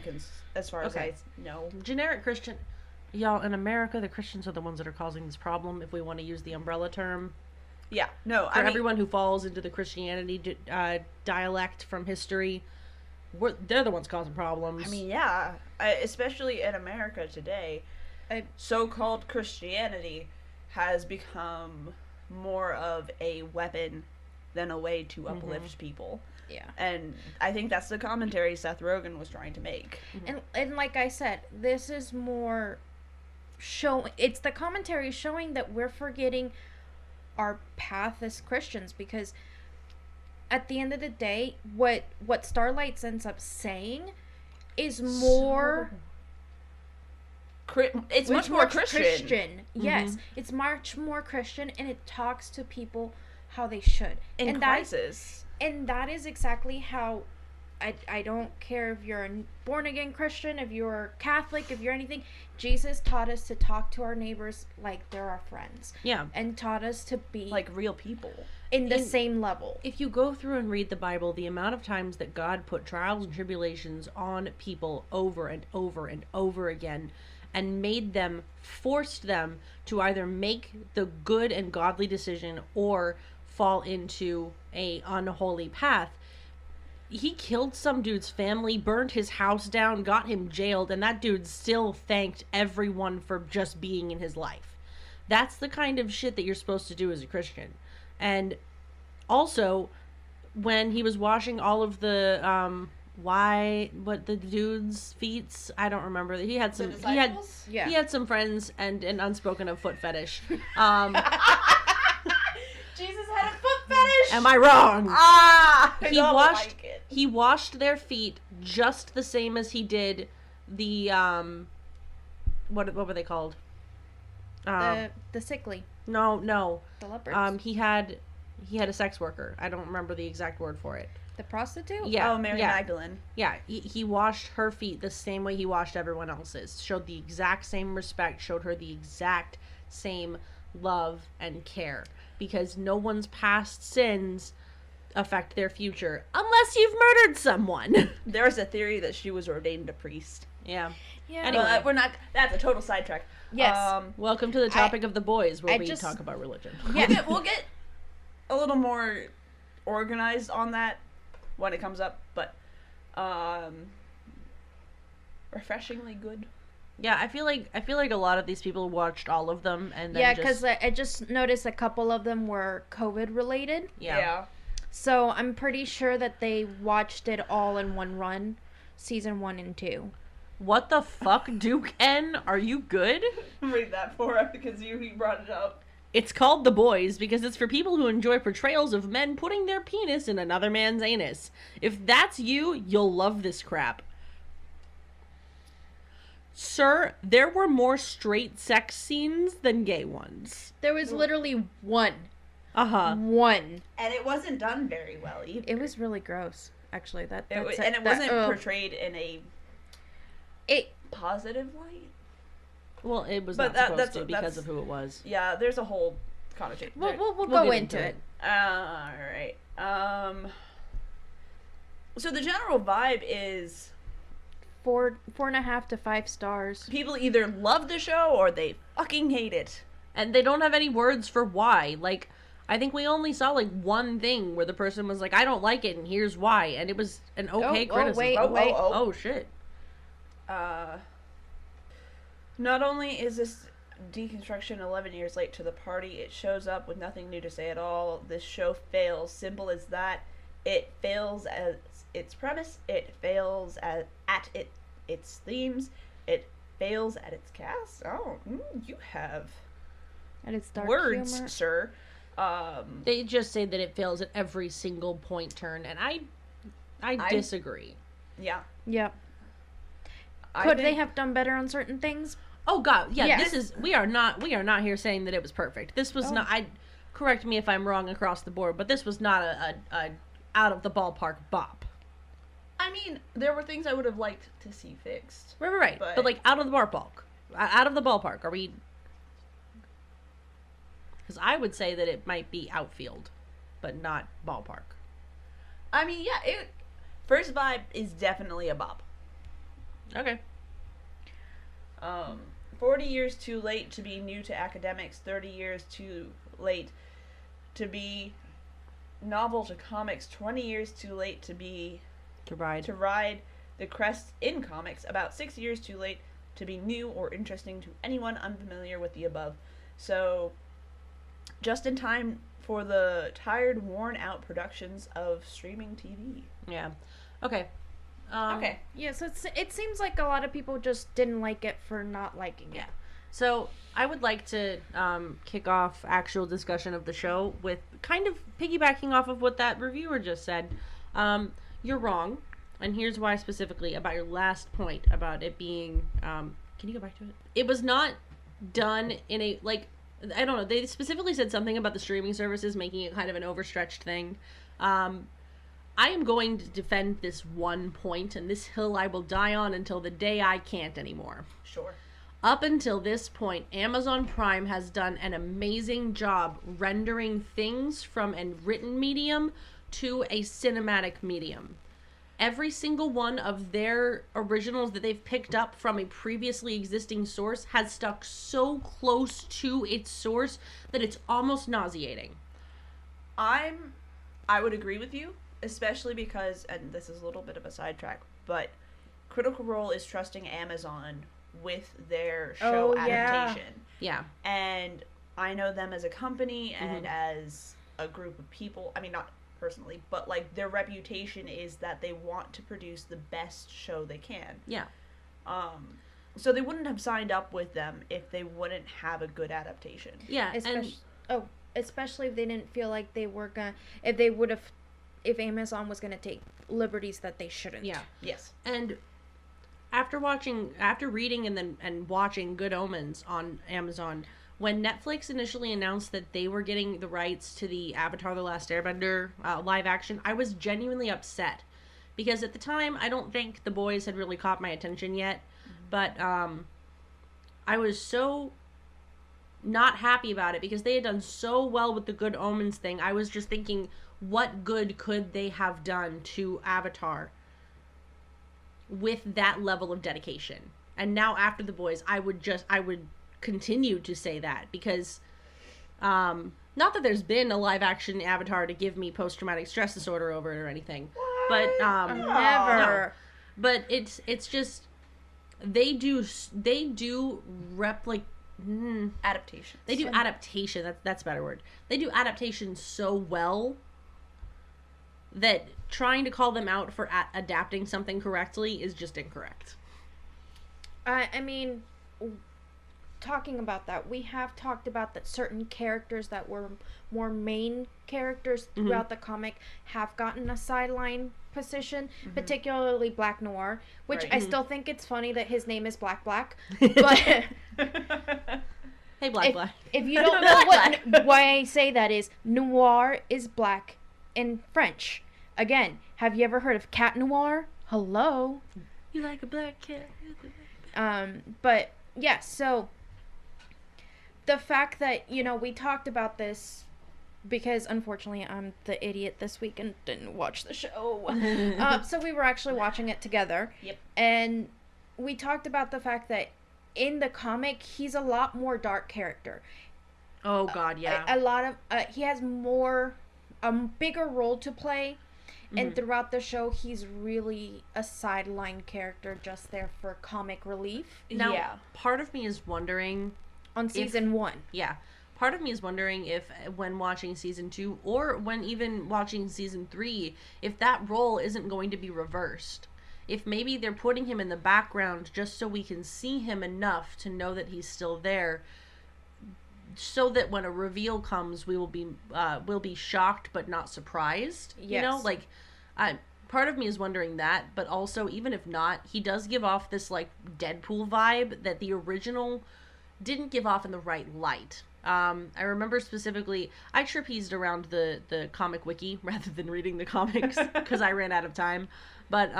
know. Generic Christian. Y'all, in America, the Christians are the ones that are causing this problem, if we want to use the umbrella term. Yeah, no, For everyone who falls into the Christianity dialect from history, they're the ones causing problems. I mean, yeah, especially in America today, so-called Christianity has become more of a weapon than a way to uplift people. Yeah. And I think that's the commentary Seth Rogen was trying to make. And like I said, this is more it's the commentary showing that we're forgetting our path as Christians, because at the end of the day, what Starlight ends up saying is more it's much more Christian. Yes, it's much more Christian, and it talks to people how they should. In crisis. And that is exactly how I don't care if you're a born again Christian, if you're Catholic, if you're anything. Jesus taught us to talk to our neighbors like they're our friends. Yeah. And taught us to be like real people. In the same level. If you go through and read the Bible, the amount of times that God put trials and tribulations on people over and over and over again, and forced them to either make the good and godly decision or fall into a unholy path. He killed some dude's family, burned his house down, got him jailed, and that dude still thanked everyone for just being in his life. That's the kind of shit that you're supposed to do as a Christian. And also, when he was washing all of the the dude's feet, I don't remember. He had some he had some friends and an unspoken of foot fetish. Jesus had a foot fetish. Am I wrong? He washed their feet just the same as he did the what were they called? The sickly. No. The leopards. He had a sex worker. I don't remember the exact word for it. The prostitute? Yeah. Oh, Mary Magdalene. Yeah, he washed her feet the same way he washed everyone else's. Showed the exact same respect, showed her the exact same love and care. Because no one's past sins affect their future. Unless you've murdered someone. There's a theory that she was ordained a priest. Yeah. Anyway, that's a total sidetrack. Yes. Welcome to the topic of the boys, where we talk about religion. Yeah. We'll get a little more organized on that when it comes up, but refreshingly good. Yeah, I feel like a lot of these people watched all of them, and then because I just noticed a couple of them were COVID related. Yeah. So I'm pretty sure that they watched it all in one run, season 1 and 2. What the fuck, Duke N? Are you good? Read that for us because you brought it up. It's called The Boys because it's for people who enjoy portrayals of men putting their penis in another man's anus. If that's you, you'll love this crap. Sir, there were more straight sex scenes than gay ones. There was literally one. One. And it wasn't done very well either. It was really gross, actually. It wasn't portrayed in a positive light. Well, it was not supposed to because of who it was. Yeah, there's a whole connotation. We'll go into it. All right. So the general vibe is 4.5 to 5 stars. People either love the show or they fucking hate it, and they don't have any words for why. Like, I think we only saw like one thing where the person was like, "I don't like it, and here's why," and it was an okay criticism. Wait. Oh shit. Not only is this deconstruction 11 years late to the party, it shows up with nothing new to say at all. This show fails. Simple as that. It fails as its premise. It fails at its themes. It fails at its cast. Oh, you have at its dark words, humor. Sir. They just say that it fails at every single point turn, and I disagree. Yeah. Yep. Could they have done better on certain things? Oh God, yeah. Yes. We are not here saying that it was perfect. This was not. Correct me if I'm wrong across the board, but this was not a out of the ballpark bop. I mean, there were things I would have liked to see fixed. Right. But like out of the ballpark. Are we? Because I would say that it might be outfield, but not ballpark. I mean, yeah. First vibe is definitely a bop. Okay. 40 years too late to be new to academics, 30 years too late to be novel to comics, 20 years too late to ride the crest in comics, about 6 years too late to be new or interesting to anyone unfamiliar with the above. So just in time for the tired, worn-out productions of streaming TV. Yeah. Okay. Okay. Yeah, so it seems like a lot of people just didn't like it for not liking it. Yeah. So I would like to kick off actual discussion of the show with kind of piggybacking off of what that reviewer just said. You're wrong, and here's why specifically about your last point about it being. Can you go back to it? It was not done in a like. I don't know. They specifically said something about the streaming services making it kind of an overstretched thing. I am going to defend this one point, and this hill I will die on until the day I can't anymore. Sure. Up until this point, Amazon Prime has done an amazing job rendering things from a written medium to a cinematic medium. Every single one of their originals that they've picked up from a previously existing source has stuck so close to its source that it's almost nauseating. I would agree with you, especially because, and this is a little bit of a sidetrack, but Critical Role is trusting Amazon with their show adaptation. Yeah. And I know them as a company and as a group of people. I mean, not personally, but like their reputation is that they want to produce the best show they can. Yeah. So they wouldn't have signed up with them if they wouldn't have a good adaptation. Yeah. Especially if they didn't feel like they were gonna, if Amazon was gonna take liberties that they shouldn't. Yeah. Yes. And after reading and watching Good Omens on Amazon, when Netflix initially announced that they were getting the rights to the Avatar: The Last Airbender live action, I was genuinely upset. Because at the time, I don't think The Boys had really caught my attention yet. But I was so not happy about it because they had done so well with the Good Omens thing. I was just thinking, what good could they have done to Avatar with that level of dedication? And now after The Boys, I would continue to say that because not that there's been a live action Avatar to give me post-traumatic stress disorder over it or anything. What? But Never. No. But it's just they do Adaptation. They do adaptation. That's a better word. They do adaptation so well that trying to call them out for adapting something correctly is just incorrect. I mean, talking about that, we have talked about that certain characters that were more main characters throughout the comic have gotten a sideline position, particularly Black Noir, which I still think it's funny that his name is Black, but hey, Black. If you don't know why I say that is, noir is black in French. Again, have you ever heard of Cat Noir? Hello? You like a black cat? But yeah, so the fact that, we talked about this because unfortunately I'm the idiot this week and didn't watch the show. So we were actually watching it together. Yep. And we talked about the fact that in the comic, he's a lot more dark character. Oh God, yeah. A lot of, he has a bigger role to play. And throughout the show, he's really a sideline character just there for comic relief. Now, part of me is wondering... On season 1. Yeah. Part of me is wondering if, when watching season 2, or when even watching season 3, if that role isn't going to be reversed. If maybe they're putting him in the background just so we can see him enough to know that he's still there, so that when a reveal comes, we'll be shocked but not surprised. Yes. Part of me is wondering that, but also, even if not, he does give off this like Deadpool vibe that the original didn't give off in the right light. I remember specifically, I trapezed around the comic wiki rather than reading the comics because I ran out of time. But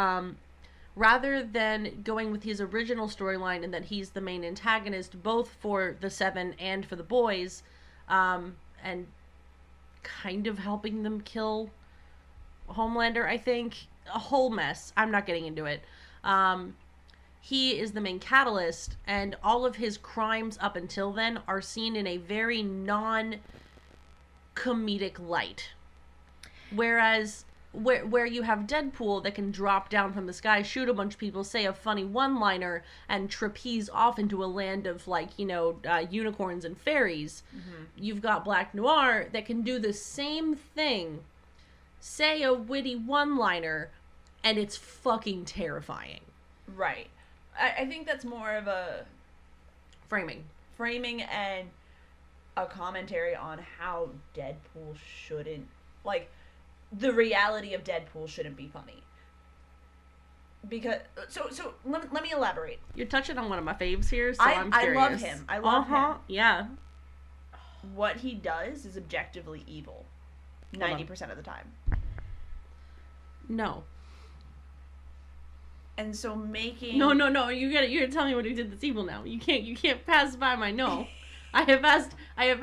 rather than going with his original storyline and that he's the main antagonist both for the Seven and for the Boys, and kind of helping them kill Homelander, I think. A whole mess. I'm not getting into it. He is the main catalyst, and all of his crimes up until then are seen in a very non-comedic light. Whereas where you have Deadpool that can drop down from the sky, shoot a bunch of people, say a funny one-liner, and trapeze off into a land of, like, unicorns and fairies. You've got Black Noir that can do the same thing, say a witty one-liner, and it's fucking terrifying. Right. I think that's more of a Framing and a commentary on how Deadpool shouldn't, like, the reality of Deadpool shouldn't be funny. Because so let me elaborate. You're touching on one of my faves here, so I'm curious. I love him. I love him. Yeah. What he does is objectively evil. 90% of the time. No. And so making No, you gotta tell me what he did that's evil now. You can't pass by my no.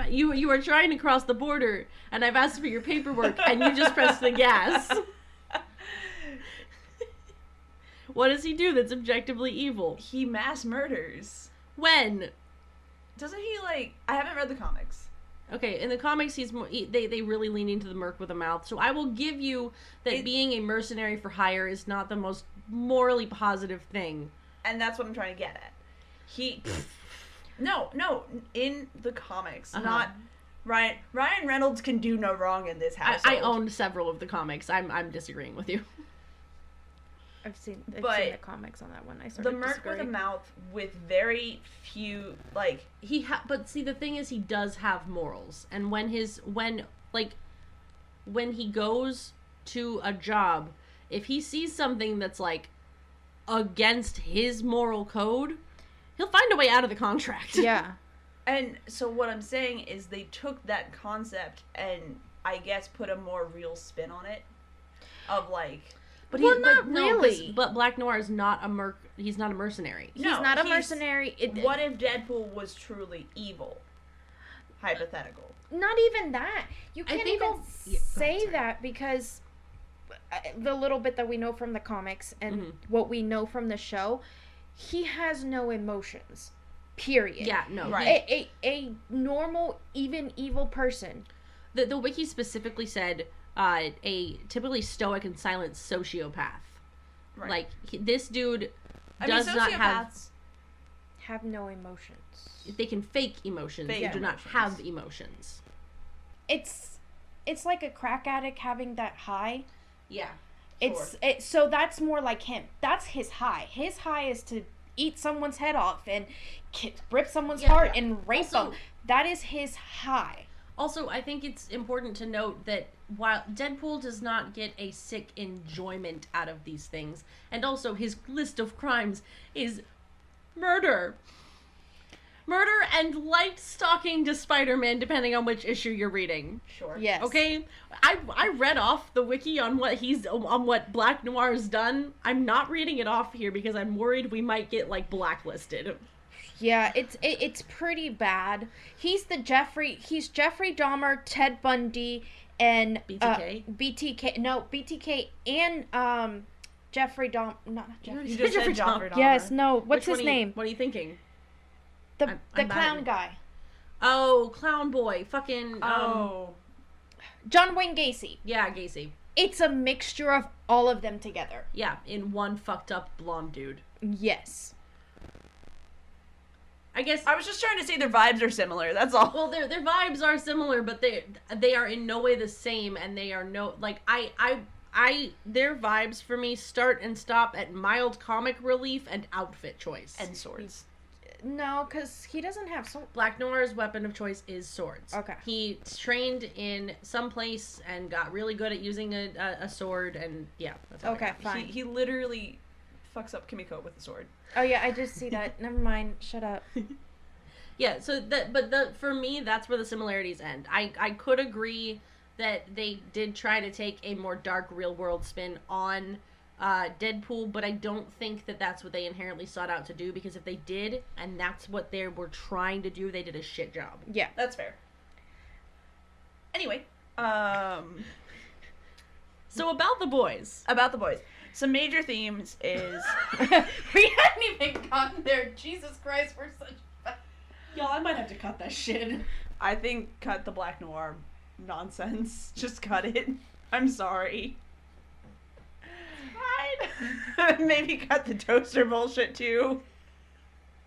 You are trying to cross the border, and I've asked for your paperwork, and you just pressed the gas. What does he do that's objectively evil? He mass murders. When? Doesn't he, like... I haven't read the comics. Okay, in the comics, they really lean into the merc with a mouth, so I will give you that being a mercenary for hire is not the most morally positive thing. And that's what I'm trying to get at. No, in the comics, not... Ryan Reynolds can do no wrong in this household. I owned several of the comics. I'm disagreeing with you. I've seen the comics on that one. I sort the of merc disagree. with a mouth with very few, like... But see, the thing is, he does have morals. And when he goes to a job, if he sees something that's, like, against his moral code, he'll find a way out of the contract. Yeah. And so what I'm saying is they took that concept and, I guess, put a more real spin on it. Of, like... But not really. But Black Noir is not a merc. He's not a mercenary. He's not a mercenary. What if Deadpool was truly evil? Hypothetical. Not even that. You can't even say that because the little bit that we know from the comics and what we know from the show, he has no emotions. Period. Yeah, no. Right. A normal, even evil person. The wiki specifically said a typically stoic and silent sociopath. Right. Like, this dude does not have no emotions. They can fake emotions. They do not have emotions. It's like a crack addict having that high. Yeah. So that's more like him. That's his high. His high is to eat someone's head off and rip someone's heart and rape them. That is his high. Also, I think it's important to note that while Deadpool does not get a sick enjoyment out of these things, and also his list of crimes is murder. Murder and light stalking to Spider-Man, depending on which issue you're reading. Sure. Yes. Okay? I read off the wiki on what Black Noir's done. I'm not reading it off here because I'm worried we might get, like, blacklisted. Yeah, it's pretty bad. He's Jeffrey Dahmer, Ted Bundy, and BTK. BTK and Jeffrey Dahmer. Not Jeffrey. You just said Jeffrey Dahmer. Yes, no. What's his name? What are you thinking? The clown guy. Oh, clown boy. Fucking John Wayne Gacy. Yeah, Gacy. It's a mixture of all of them together. Yeah, in one fucked up blonde dude. Yes. I guess I was just trying to say their vibes are similar. That's all. Well, their vibes are similar, but they are in no way the same, and they are their vibes for me start and stop at mild comic relief and outfit choice and swords. No, because he doesn't have swords. Black Noir's weapon of choice is swords. Okay. He trained in some place and got really good at using a sword, and yeah. That's all okay, fine. He literally fucks up Kimiko with the sword. Oh yeah, I just see that. Never mind. Shut up. Yeah, so for me, that's where the similarities end. I could agree that they did try to take a more dark real world spin on Deadpool, but I don't think that that's what they inherently sought out to do, because if they did, and that's what they were trying to do, they did a shit job. Yeah. That's fair. Anyway, so about the boys. Some major themes is... We hadn't even gotten there. Jesus Christ, we're such... Y'all, I might have to cut that shit. I think cut the Black Noir nonsense. Just cut it. I'm sorry. Maybe cut the toaster bullshit too.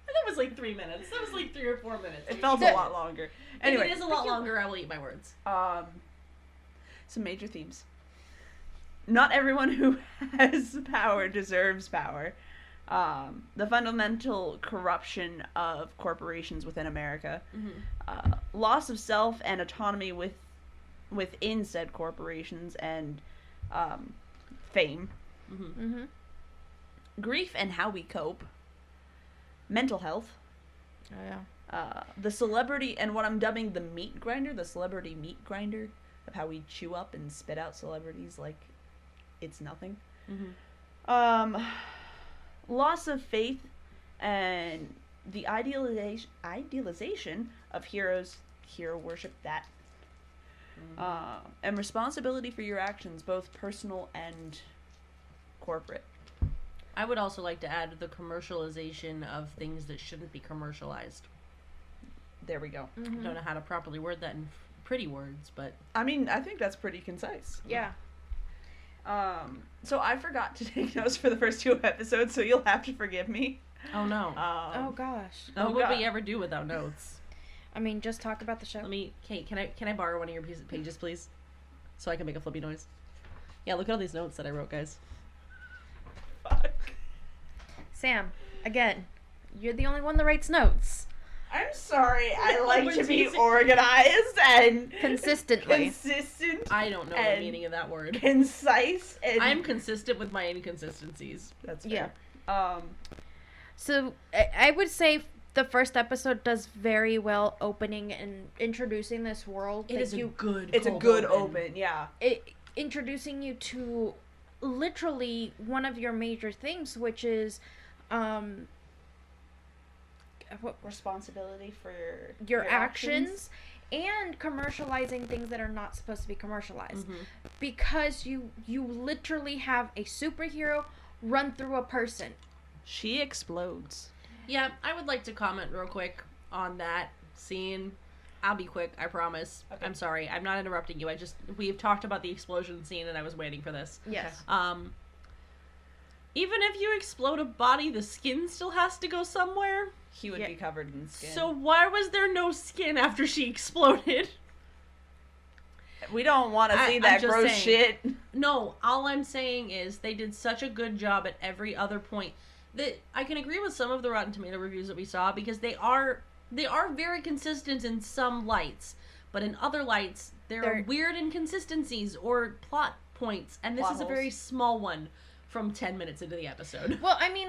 That was like 3 minutes. That was like 3 or 4 minutes. It felt a lot longer. Anyway, if it is a lot longer, I will eat my words. Some major themes. Not everyone who has power deserves power. The fundamental corruption of corporations within America. Loss of self and autonomy within said corporations, and fame. Grief and how we cope. Mental health. Oh yeah. The celebrity, and what I'm dubbing the meat grinder, the celebrity meat grinder, of how we chew up and spit out celebrities like it's nothing. Loss of faith and the idealization of heroes, hero worship, that. And responsibility for your actions, both personal and corporate. I would also like to add the commercialization of things that shouldn't be commercialized. There we go. I don't know how to properly word that in pretty words, but... I mean, I think that's pretty concise. Yeah. So I forgot to take notes for the first 2 episodes, so you'll have to forgive me. Oh no. Oh gosh. What would we ever do without notes? I mean, just talk about the show. Kate, can I borrow one of your pages, please? So I can make a flippy noise. Yeah, look at all these notes that I wrote, guys. Fuck. Sam, again, you're the only one that writes notes. I'm sorry, I like to be organized and consistent. I don't know the meaning of that word. Concise and... I'm consistent with my inconsistencies. That's fair. Yeah. So, I would say the first episode does very well opening and introducing this world. It's a good open, yeah. Introducing you to literally one of your major things, which is responsibility for your actions and commercializing things that are not supposed to be commercialized. Because you literally have a superhero run through a person. She explodes. Yeah, I would like to comment real quick on that scene. I'll be quick, I promise. Okay. I'm sorry, I'm not interrupting you. We've talked about the explosion scene and I was waiting for this. Yes. Even if you explode a body, the skin still has to go somewhere. He would be covered in skin. So why was there no skin after she exploded? We don't want to see that gross shit. No, all I'm saying is they did such a good job at every other point that I can agree with some of the Rotten Tomato reviews that we saw, because they are very consistent in some lights, but in other lights there are weird inconsistencies or plot points, and this is a very small one from 10 minutes into the episode. Well, I mean,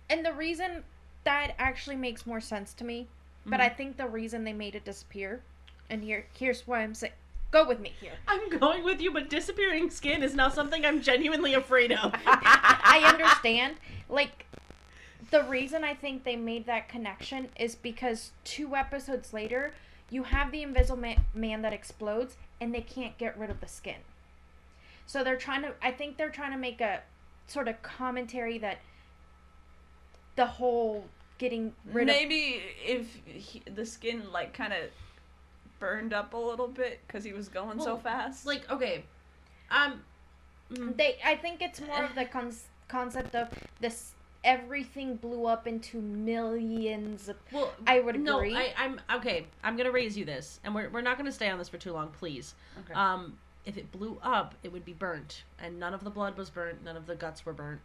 and the reason that actually makes more sense to me, but I think the reason they made it disappear, and here's why I'm saying, go with me here. I'm going with you, but disappearing skin is now something I'm genuinely afraid of. I understand. The reason I think they made that connection is because 2 episodes later, you have the Invisible Man that explodes, and they can't get rid of the skin. So I think they're trying to make a sort of commentary that the whole getting rid of... Maybe if the skin, kind of burned up a little bit because he was going so fast. Okay. I think it's more of the concept of this... Everything blew up into millions. Well, I would agree. No, I'm okay. I'm gonna raise you this, and we're not gonna stay on this for too long, please. Okay. If it blew up, it would be burnt, and none of the blood was burnt. None of the guts were burnt.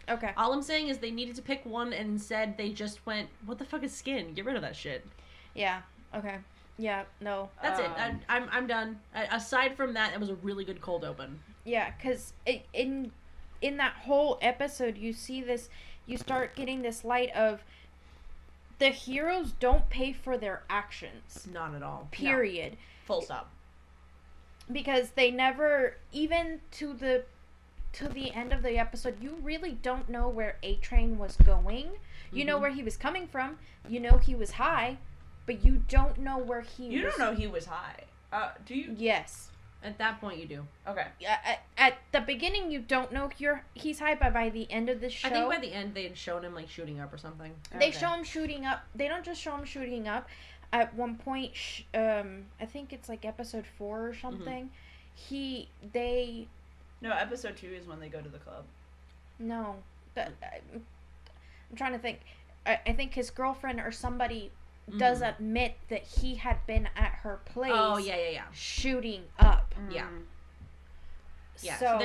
Okay. All I'm saying is they needed to pick one, and instead they just went, "What the fuck is skin? Get rid of that shit." Yeah. Okay. Yeah. No. That's it. I'm done. Aside from that, it was a really good cold open. Yeah, because in that whole episode, you start getting this light of the heroes don't pay for their actions. Not at all. Period. No. Full stop. Because they never, even to the end of the episode, you really don't know where A-Train was going. You know where he was coming from. You know he was high, but you don't know where he was. You don't know he was high. Do you? Yes. At that point, you do. Okay. At the beginning, you don't know he's high, but by the end of the show... I think by the end, they had shown him, shooting up or something. They show him shooting up. They don't just show him shooting up. At one point, I think it's episode 4 or something, No, episode 2 is when they go to the club. No. I'm trying to think. I think his girlfriend or somebody does admit that he had been at her place. Oh, yeah. Shooting up. Yeah. Yeah. So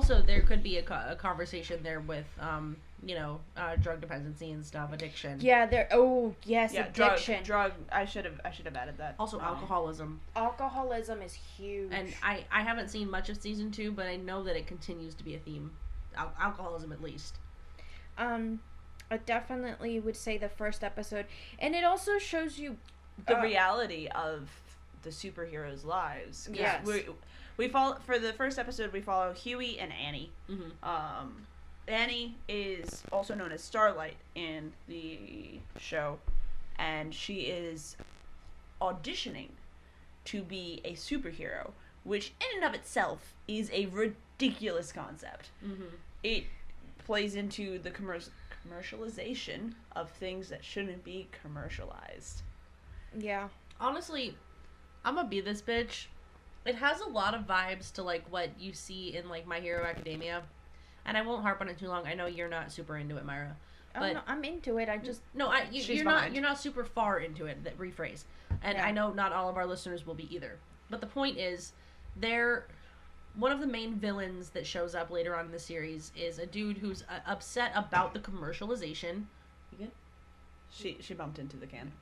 So there could be a conversation there with, drug dependency and stuff, addiction. Yeah, addiction. Drug. I should have added that. Also alcoholism. Alcoholism is huge. And I haven't seen much of season 2, but I know that it continues to be a theme. Alcoholism, at least. I definitely would say the first episode, and it also shows you the reality of the superheroes' lives. Yes. We follow, for the first episode, we follow Huey and Annie. Mm-hmm. Annie is also known as Starlight in the show, and she is auditioning to be a superhero, which in and of itself is a ridiculous concept. Mm-hmm. It plays into the commercialization of things that shouldn't be commercialized. Yeah. Honestly, I'm gonna be this bitch. It has a lot of vibes to, like, what you see in, like, My Hero Academia. And I won't harp on it too long. I know you're not super into it, Myra. But no, I'm into it. I just... No, you're not super far into it. That rephrase. And I know not all of our listeners will be either. But the point is, one of the main villains that shows up later on in the series is a dude who's upset about the commercialization. You good? She bumped into the can.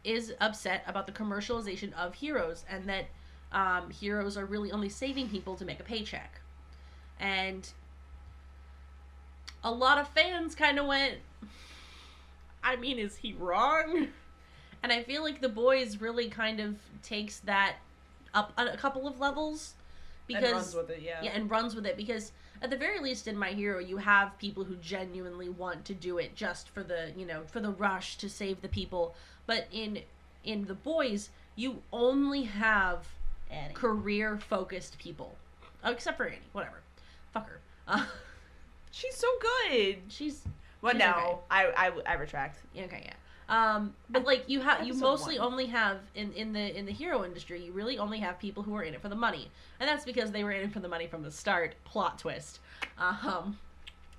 Is upset about the commercialization of heroes, and that heroes are really only saving people to make a paycheck. And a lot of fans kind of went, I mean, is he wrong? And I feel like The Boys really kind of takes that up a couple of levels. Because, and runs with it, yeah. Yeah, and runs with it, because at the very least in My Hero, you have people who genuinely want to do it just for the, for the rush to save the people. But in The Boys, you only have career-focused people. Except for Annie, whatever. Fuck her. She's so good. She's no, okay. I retract. Okay, yeah. But like you mostly only have in the hero industry, you really only have people who are in it for the money, and that's because they were in it for the money from the start. Plot twist.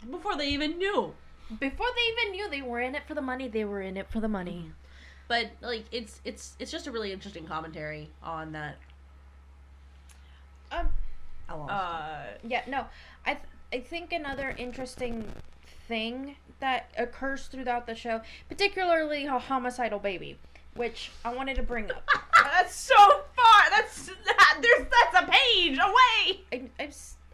Before they even knew. Before they even knew they were in it for the money, they were in it for the money. But like it's just a really interesting commentary on that. Yeah, no, I think another interesting thing that occurs throughout the show, particularly a homicidal baby, which I wanted to bring up. That's so far. That's a page away.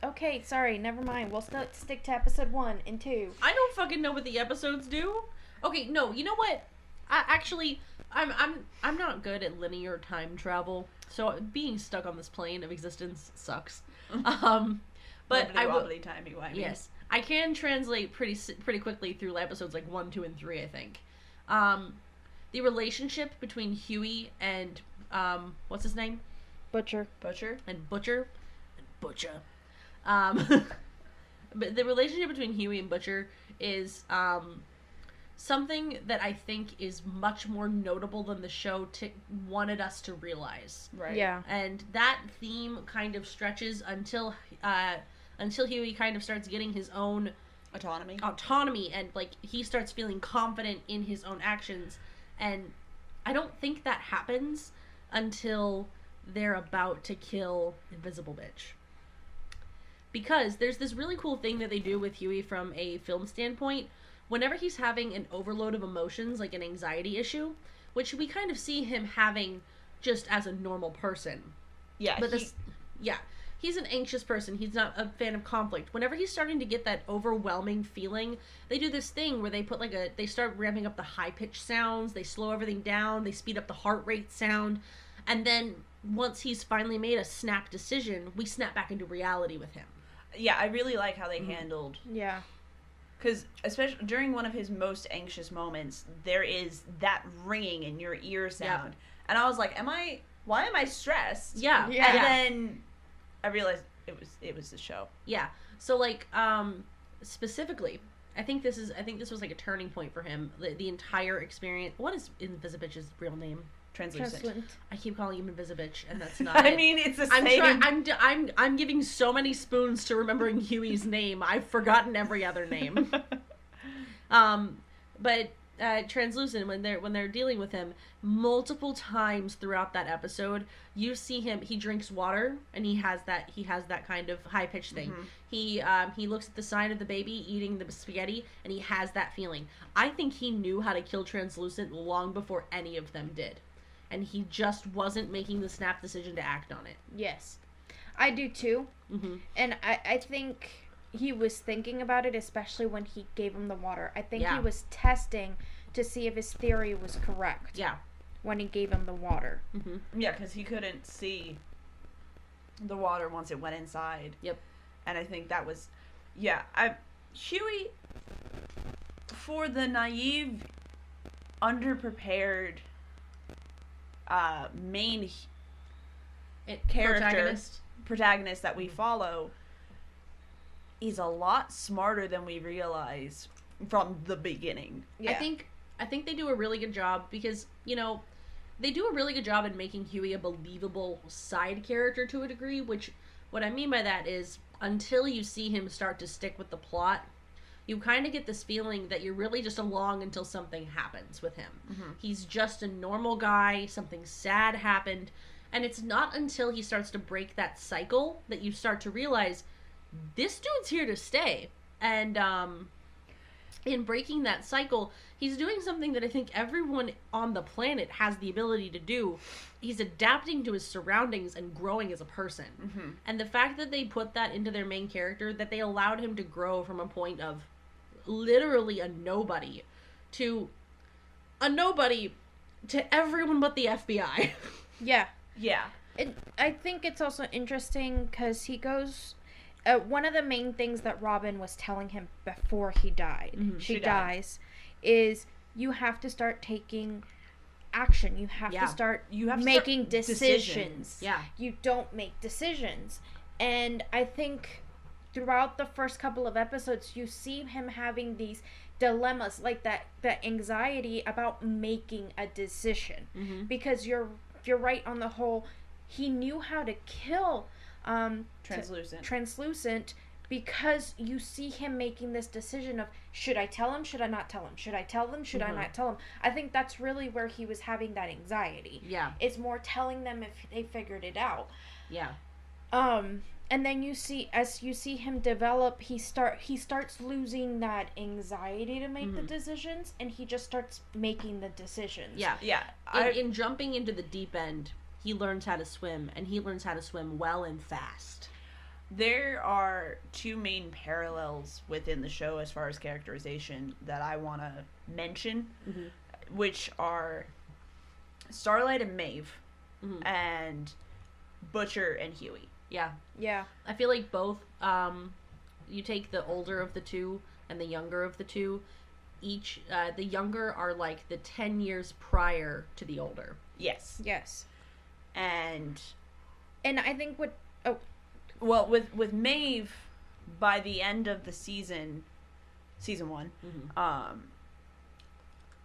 Okay, sorry, never mind. We'll stick to episode 1 and 2. I don't fucking know what the episodes do. Okay, no, you know what? I'm not good at linear time travel, so being stuck on this plane of existence sucks. But wobbly timey-wimey. Yes, I can translate pretty quickly through episodes like 1, 2, and 3. I think the relationship between Huey and what's his name? Butcher. And Butcher. But the relationship between Huey and Butcher is something that I think is much more notable than the show wanted us to realize. Right. Yeah. And that theme kind of stretches until Huey kind of starts getting his own autonomy, and like he starts feeling confident in his own actions. And I don't think that happens until they're about to kill Invisible Bitch. Because there's this really cool thing that they do with Huey from a film standpoint. Whenever he's having an overload of emotions, like an anxiety issue, which we kind of see him having just as a normal person. Yeah. But he's an anxious person. He's not a fan of conflict. Whenever he's starting to get that overwhelming feeling, they do this thing where they put they start ramping up the high-pitched sounds, they slow everything down, they speed up the heart rate sound, and then once he's finally made a snap decision, we snap back into reality with him. Yeah, I really like how they handled... Yeah. Because especially during one of his most anxious moments, there is that ringing in your ear sound. Yeah. And I was like, why am I stressed? Yeah. And then I realized it was the show. Yeah. So like specifically, I think this was like a turning point for him. The entire experience. What is Invisibich's real name? Translucent. I keep calling him Invisibitch, and that's not I it. mean, it's the I'm same. I'm giving so many spoons to remembering Huey's name. I've forgotten every other name. But Translucent, when they're dealing with him, multiple times throughout that episode, you see him. He drinks water, and he has that kind of high pitched thing. Mm-hmm. He looks at the side of the baby eating the spaghetti, and he has that feeling. I think he knew how to kill Translucent long before any of them did, and he just wasn't making the snap decision to act on it. Yes, I do too. Mm-hmm. And I think he was thinking about it, especially when he gave him the water. I think he was testing to see if his theory was correct. Yeah. When he gave him the water. Mm-hmm. Yeah, because he couldn't see the water once it went inside. Yep. And I think that was, Huey, for the naive, underprepared, main protagonist that we follow, is a lot smarter than we realize from the beginning. Yeah. I think they do a really good job because, they do a really good job in making Huey a believable side character to a degree, which what I mean by that is until you see him start to stick with the plot, you kind of get this feeling that you're really just along until something happens with him. Mm-hmm. He's just a normal guy, something sad happened, and it's not until he starts to break that cycle that you start to realize this dude's here to stay. And in breaking that cycle, he's doing something that I think everyone on the planet has the ability to do. He's adapting to his surroundings and growing as a person. Mm-hmm. And the fact that they put that into their main character, that they allowed him to grow from a point of literally a nobody to everyone but the FBI. Yeah. Yeah. I think it's also interesting because he goes... one of the main things that Robin was telling him before he died, she dies, is you have to start taking action. You have to start making decisions. Yeah. You don't make decisions. And I think throughout the first couple of episodes, you see him having these dilemmas, like that anxiety about making a decision. Mm-hmm. Because you're right on the whole, he knew how to kill Translucent because you see him making this decision of, should I tell him, should I not tell him, should I tell them, should I not tell him. I think that's really where he was having that anxiety. Yeah. It's more telling them if they figured it out. Yeah. And then you see him develop, he starts losing that anxiety to make the decisions, and he just starts making the decisions. Yeah. Yeah. In jumping into the deep end, he learns how to swim, and he learns how to swim well and fast. There are two main parallels within the show as far as characterization that I want to mention, which are Starlight and Maeve, and Butcher and Huey. Yeah. Yeah. I feel like both, you take the older of the two and the younger of the two, each, the younger are like the 10 years prior to the older. Yes. Yes. And I think with Maeve, by the end of the season 1,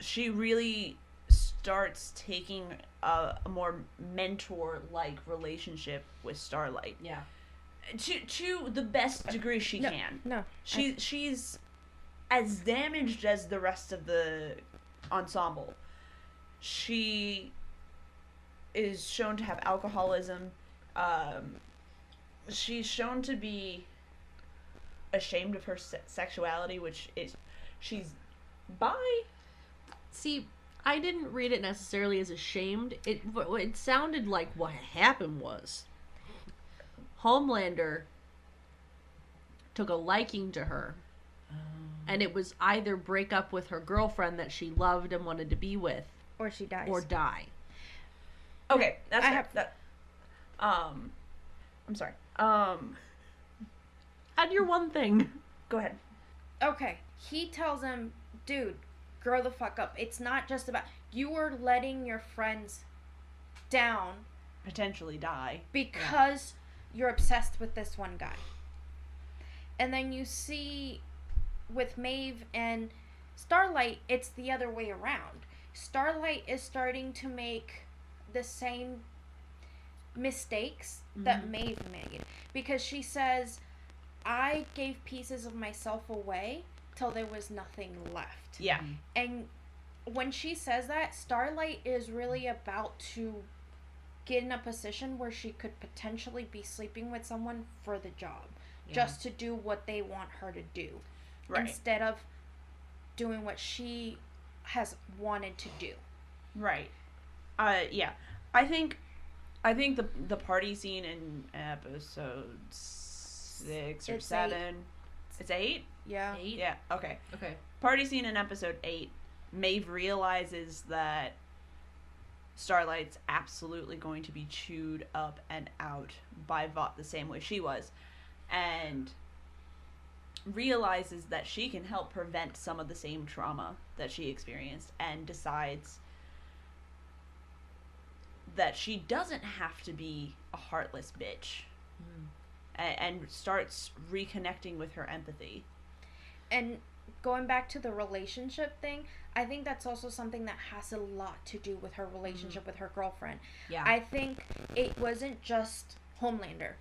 she really starts taking a more mentor-like relationship with Starlight. Yeah. To the best degree she can. No. She's as damaged as the rest of the ensemble. She is shown to have alcoholism. She's shown to be ashamed of her sexuality, which is she's bi. See, I didn't read it necessarily as ashamed. It sounded like what happened was Homelander took a liking to her, and it was either break up with her girlfriend that she loved and wanted to be with, or she dies, or die. Okay, I'm sorry. Add your one thing. Go ahead. Okay, he tells him, dude, grow the fuck up. It's not just about, you are letting your friends down. Potentially die. Because you're obsessed with this one guy. And then you see with Maeve and Starlight, it's the other way around. Starlight is starting to make the same mistakes that Maeve made, because she says, I gave pieces of myself away till there was nothing left. Yeah. And when she says that, Starlight is really about to get in a position where she could potentially be sleeping with someone for the job, just to do what they want her to do, instead of doing what she has wanted to do. Right. Yeah. I think the party scene in episode 6 or 7. It's 8? Yeah. 8? Yeah. Okay. Okay. Party scene in episode 8. Maeve realizes that Starlight's absolutely going to be chewed up and out by Vought the same way she was, and realizes that she can help prevent some of the same trauma that she experienced, and decides that she doesn't have to be a heartless bitch, and starts reconnecting with her empathy. And going back to the relationship thing, I think that's also something that has a lot to do with her relationship with her girlfriend. Yeah. I think it wasn't just Homelander.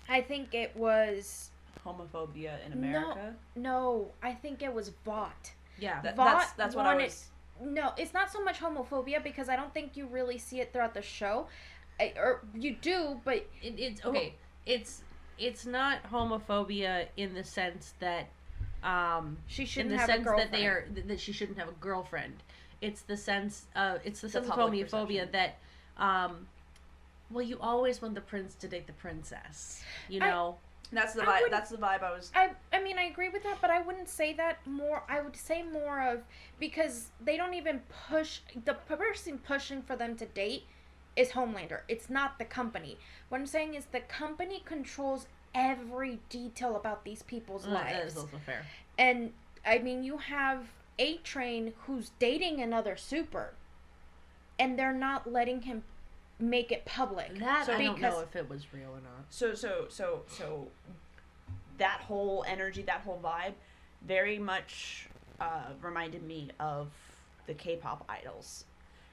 I think it was Homophobia in America? No, I think it was Vought. Yeah. That's what I was... No, it's not so much homophobia, because I don't think you really see it throughout the show. Or you do, but... It's okay. It's not homophobia in the sense that she shouldn't in the have sense a girlfriend. that she shouldn't have a girlfriend. It's the sense of public homophobia that well, you always want the prince to date the princess, you know. That's the vibe. That's the vibe I was. I mean, I agree with that, but I wouldn't say that more. I would say more of, because they don't even push, the person pushing for them to date is Homelander. It's not the company. What I'm saying is the company controls every detail about these people's lives. That is also fair. And I mean, you have A-Train who's dating another super, and they're not letting him make it public. That I don't know if it was real or not. So that whole energy, that whole vibe, very much reminded me of the K-pop idols.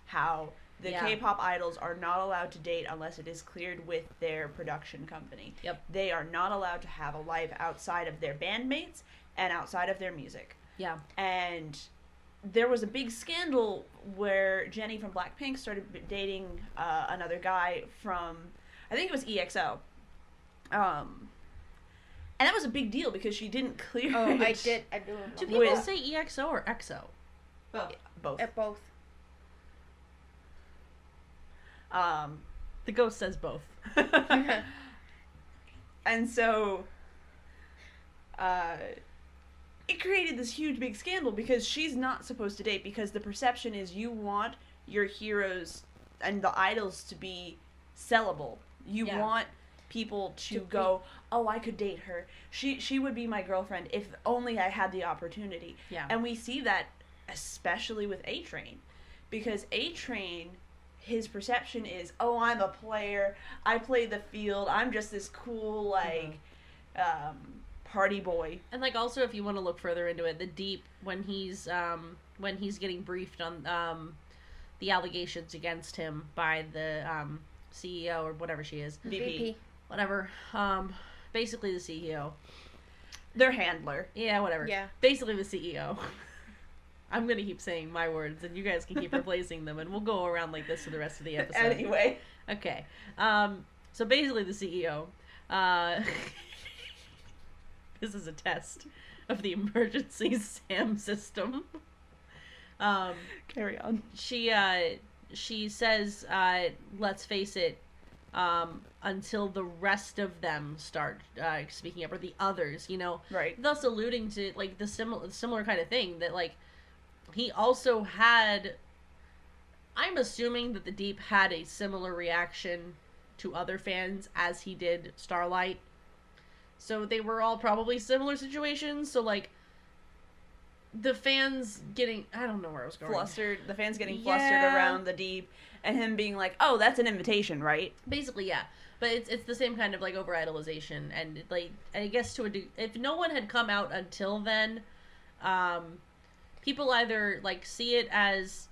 How the K-pop idols are not allowed to date unless it is cleared with their production company. Yep. They are not allowed to have a life outside of their bandmates and outside of their music. Yeah. And there was a big scandal where Jennie from Blackpink started dating another guy from, I think it was EXO. And that was a big deal because she didn't clear it. I do remember. Do people say EXO or EXO? Both. Both. The ghost says both. And so it created this huge big scandal because she's not supposed to date, because the perception is you want your heroes and the idols to be sellable. You want people to go, oh, I could date her. She would be my girlfriend if only I had the opportunity. Yeah. And we see that especially with A-Train, because A-Train, his perception is, oh, I'm a player, I play the field, I'm just this cool, like, party boy. And, like, also, if you want to look further into it, the Deep, when he's getting briefed on the allegations against him by the CEO or whatever she is. VP. Whatever. Basically the CEO. Their handler. Yeah, whatever. Yeah. Basically the CEO. I'm going to keep saying my words, and you guys can keep replacing them, and we'll go around like this for the rest of the episode. Anyway. Okay. So basically the CEO, this is a test of the emergency SAM system. Carry on. She says, let's face it, until the rest of them start speaking up, or the others, you know, right? Thus alluding to like the similar kind of thing that like he also had. I'm assuming that the Deep had a similar reaction to other fans as he did Starlight, so they were all probably similar situations. So like the fans getting, I don't know where I was going. Flustered. The fans getting flustered around the Deep, and him being like, "Oh, that's an invitation, right?" Basically, yeah. But it's the same kind of like over idolization, and like I guess if no one had come out until then, people either like see it as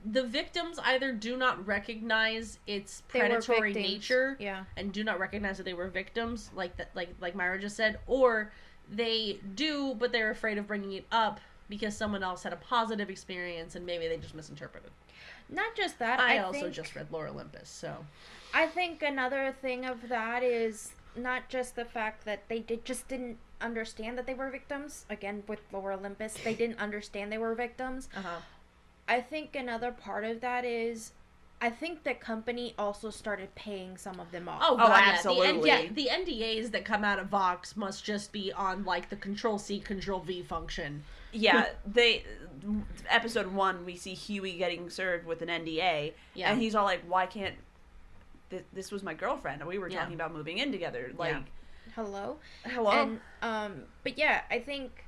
the victims either do not recognize its They were predatory victims. nature, Yeah. and do not recognize that they were victims, like Myra just said, or they do, but they're afraid of bringing it up because someone else had a positive experience and maybe they just misinterpreted. Not just that. I I also think, just read Lore Olympus, so I think another thing of that is not just the fact that they just didn't understand that they were victims. Again, with Lore Olympus, they didn't understand they were victims. I think another part of that is, I think the company also started paying some of them off. Oh, God, yeah. absolutely. The NDAs that come out of Vox must just be on, like, the Control-C, Control-V function. Yeah, episode 1, we see Huey getting served with an NDA, and he's all like, why can't, this was my girlfriend, and we were talking about moving in together, like... Hello? Hello? And, but yeah, I think,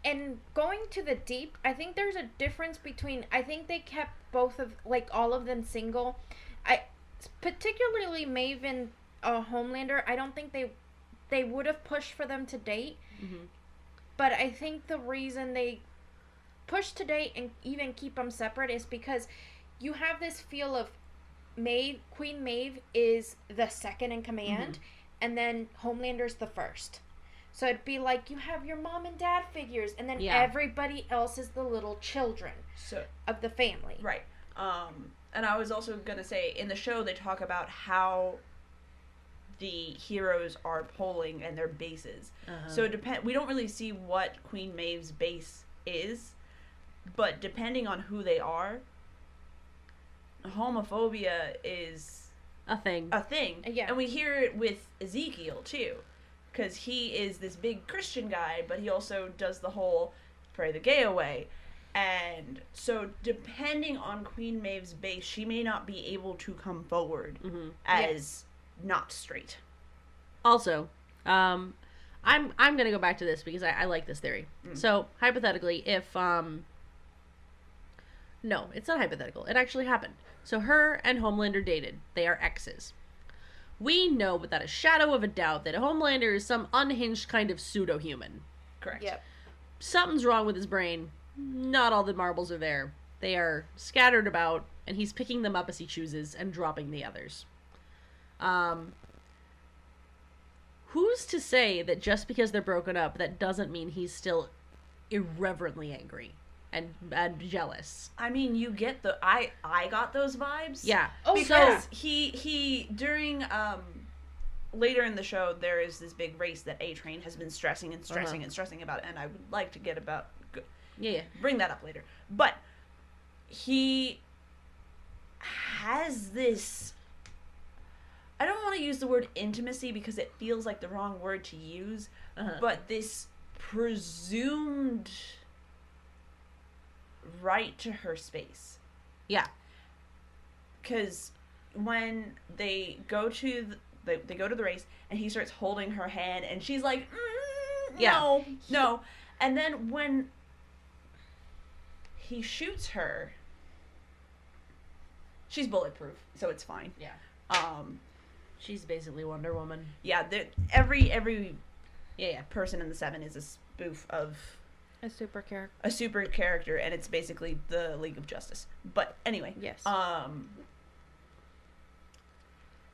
and going to the deep, I think there's a difference between, I think they kept both of, like, all of them single. Particularly Maeve and Homelander, I don't think they would have pushed for them to date. But I think the reason they push to date and even keep them separate is because you have this feel of Queen Maeve is the second in command, and then Homelander's the first. So it'd be like you have your mom and dad figures, and then everybody else is the little children of the family. Right. And I was also going to say, in the show, they talk about how the heroes are polling and their bases. So we don't really see what Queen Maeve's base is, but depending on who they are, homophobia is a thing. Yeah. And we hear it with Ezekiel too, because he is this big Christian guy, but he also does the whole pray the gay away. And so depending on Queen Maeve's base, she may not be able to come forward as not straight. Also, I'm gonna go back to this because I like this theory. So hypothetically, if no, it's not hypothetical. It actually happened. So her and Homelander dated. They are exes. We know without a shadow of a doubt that Homelander is some unhinged kind of pseudo-human. Correct. Yep. Something's wrong with his brain. Not all the marbles are there. They are scattered about, and he's picking them up as he chooses and dropping the others. Who's to say that just because they're broken up, that doesn't mean he's still irreverently angry and jealous? I mean, you get I got those vibes. Yeah. Oh, because he during later in the show, there is this big race that A-Train has been stressing and stressing about, and I would like to get about bring that up later. But he has this, I don't want to use the word intimacy because it feels like the wrong word to use, but this presumed right to her space. Yeah. Because when they go to they go to the race and he starts holding her hand and she's like, no. And then when he shoots her, she's bulletproof, so it's fine. Yeah. She's basically Wonder Woman. Yeah, every person in the Seven is a spoof of A super character. a super character, and it's basically the League of Justice. But anyway, Yes.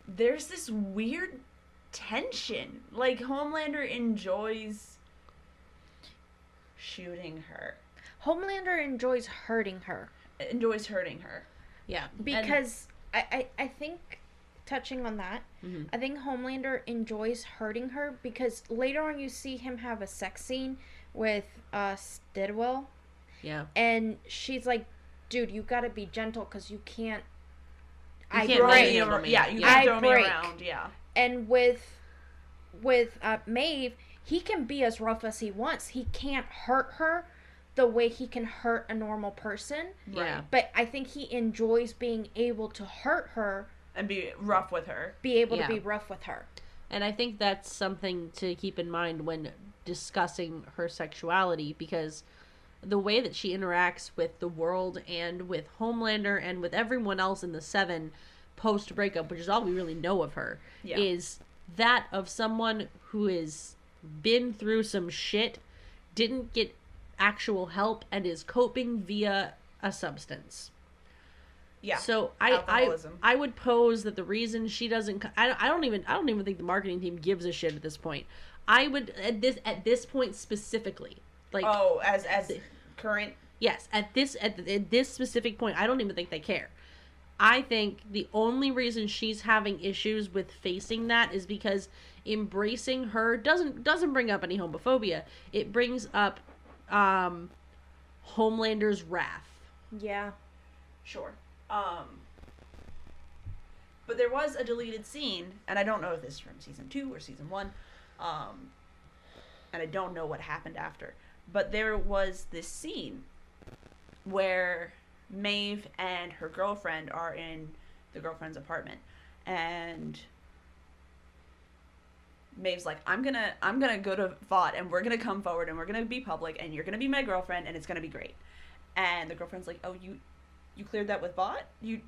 There's this weird tension. Like, Homelander enjoys shooting her. Homelander enjoys hurting her. Yeah. Because I think, touching on that, I think Homelander enjoys hurting her because later on you see him have a sex scene with Stidwell. Yeah. And she's like, dude, you gotta be gentle because you can't... You can't manhandle me. Yeah, you can't throw me break. around, yeah. And with Maeve, he can be as rough as he wants. He can't hurt her the way he can hurt a normal person. Yeah. But I think he enjoys being able to hurt her. And be rough with her. Be able to be rough with her. And I think that's something to keep in mind when discussing her sexuality, because the way that she interacts with the world and with Homelander and with everyone else in the Seven post-breakup, which is all we really know of her, is that of someone who has been through some shit, didn't get actual help, and is coping via a substance. Yeah. So Alcoholism. I would pose that the reason she doesn't, I don't even think the marketing team gives a shit at this point. I would at this point specifically, like, oh, as current. Yes, at this specific point, I don't even think they care. I think the only reason she's having issues with facing that is because embracing her doesn't bring up any homophobia. It brings up Homelander's wrath. Yeah. Sure. But there was a deleted scene, and I don't know if this is from season 2 or season 1, and I don't know what happened after. But there was this scene where Maeve and her girlfriend are in the girlfriend's apartment, and Maeve's like, I'm gonna go to Vought, and we're gonna come forward, and we're gonna be public, and you're gonna be my girlfriend, and it's gonna be great. And the girlfriend's like, oh, you cleared that with Vought? You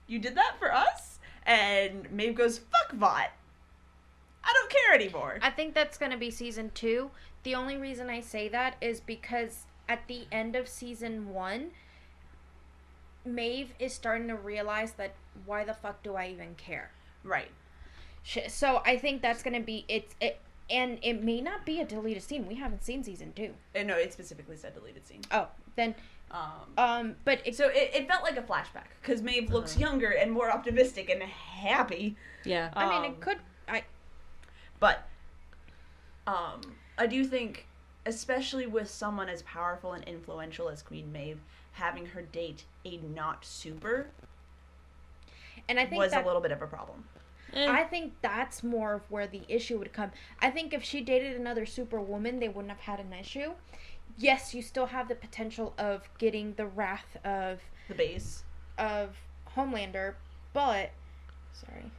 did that for us? And Maeve goes, fuck Vought. I don't care anymore. I think that's going to be season 2. The only reason I say that is because at the end of season 1, Maeve is starting to realize that why the fuck do I even care? Right. So I think that's going to be and it may not be a deleted scene. We haven't seen season 2. No, it specifically said deleted scene. Oh, then but so it felt like a flashback because Maeve looks younger and more optimistic and happy. Yeah. I mean, it could But I do think, especially with someone as powerful and influential as Queen Maeve, having her date a not super and I think was a little bit of a problem. I think that's more of where the issue would come. I think if she dated another superwoman, they wouldn't have had an issue. Yes, you still have the potential of getting the wrath of the base of Homelander, but sorry.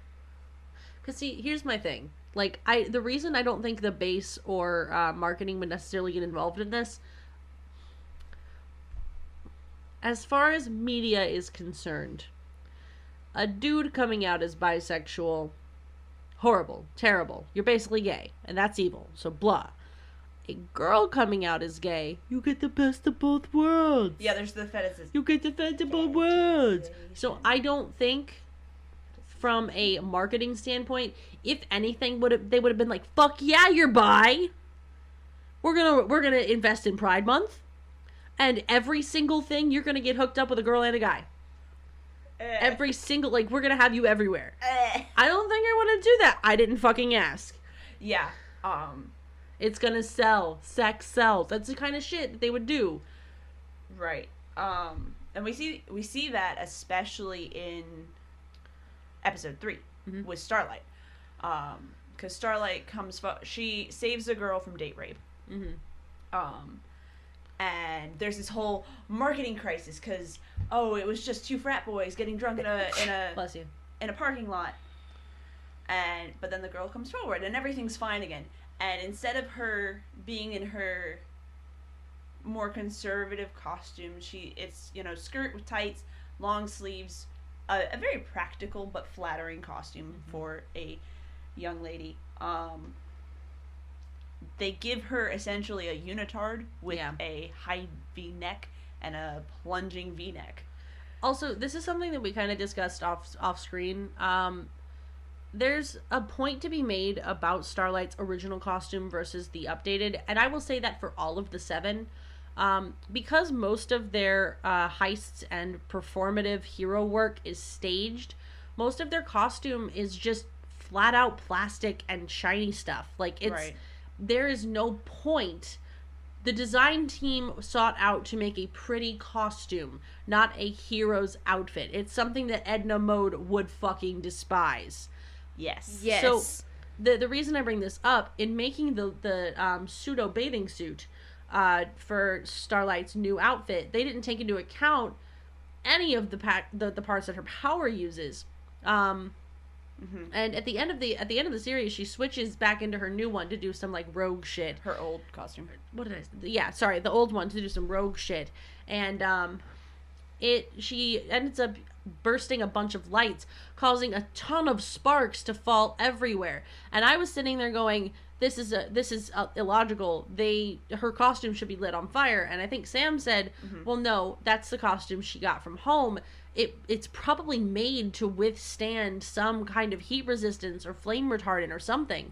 Because see, here's my thing. Like, the reason I don't think the base or marketing would necessarily get involved in this, as far as media is concerned, a dude coming out as bisexual, horrible, terrible. You're basically gay, and that's evil, so blah. A girl coming out as gay, you get the best of both worlds. Yeah, there's the fetishes. You get the best of both worlds. So I don't think, from a marketing standpoint, if anything, they would have been like, fuck yeah, you're bi. We're gonna invest in Pride Month, and every single thing you're gonna get hooked up with a girl and a guy. Every single, like, we're gonna have you everywhere. I don't think I want to do that. I didn't fucking ask. Yeah. It's gonna sell. Sex sells. That's the kind of shit that they would do. Right. And we see that especially in episode 3 with Starlight. Because Starlight she saves a girl from date rape. And there's this whole marketing crisis because, oh, it was just 2 frat boys getting drunk in a Bless you. in a parking lot. But then the girl comes forward and everything's fine again. And instead of her being in her more conservative costume, it's skirt with tights, long sleeves, a very practical but flattering costume for a young lady. They give her essentially a unitard with a high V-neck and a plunging V-neck. Also, this is something that we kind of discussed off screen. There's a point to be made about Starlight's original costume versus the updated, and I will say that for all of the 7, because most of their heists and performative hero work is staged, most of their costume is just flat out plastic and shiny stuff. Like, there is no point. The design team sought out to make a pretty costume, not a hero's outfit. It's something that Edna Mode would fucking despise. Yes. So the reason I bring this up, in making the pseudo bathing suit for Starlight's new outfit, they didn't take into account any of the parts that her power uses. And at the end of the series, she switches back into her new one to do some like rogue shit. Her old costume. What did I say? Yeah, sorry, the old one to do some rogue shit. And she ends up bursting a bunch of lights, causing a ton of sparks to fall everywhere. And I was sitting there going, this is illogical. Her costume should be lit on fire. And I think Sam said, well, no, that's the costume she got from home. It's probably made to withstand some kind of heat resistance or flame retardant or something,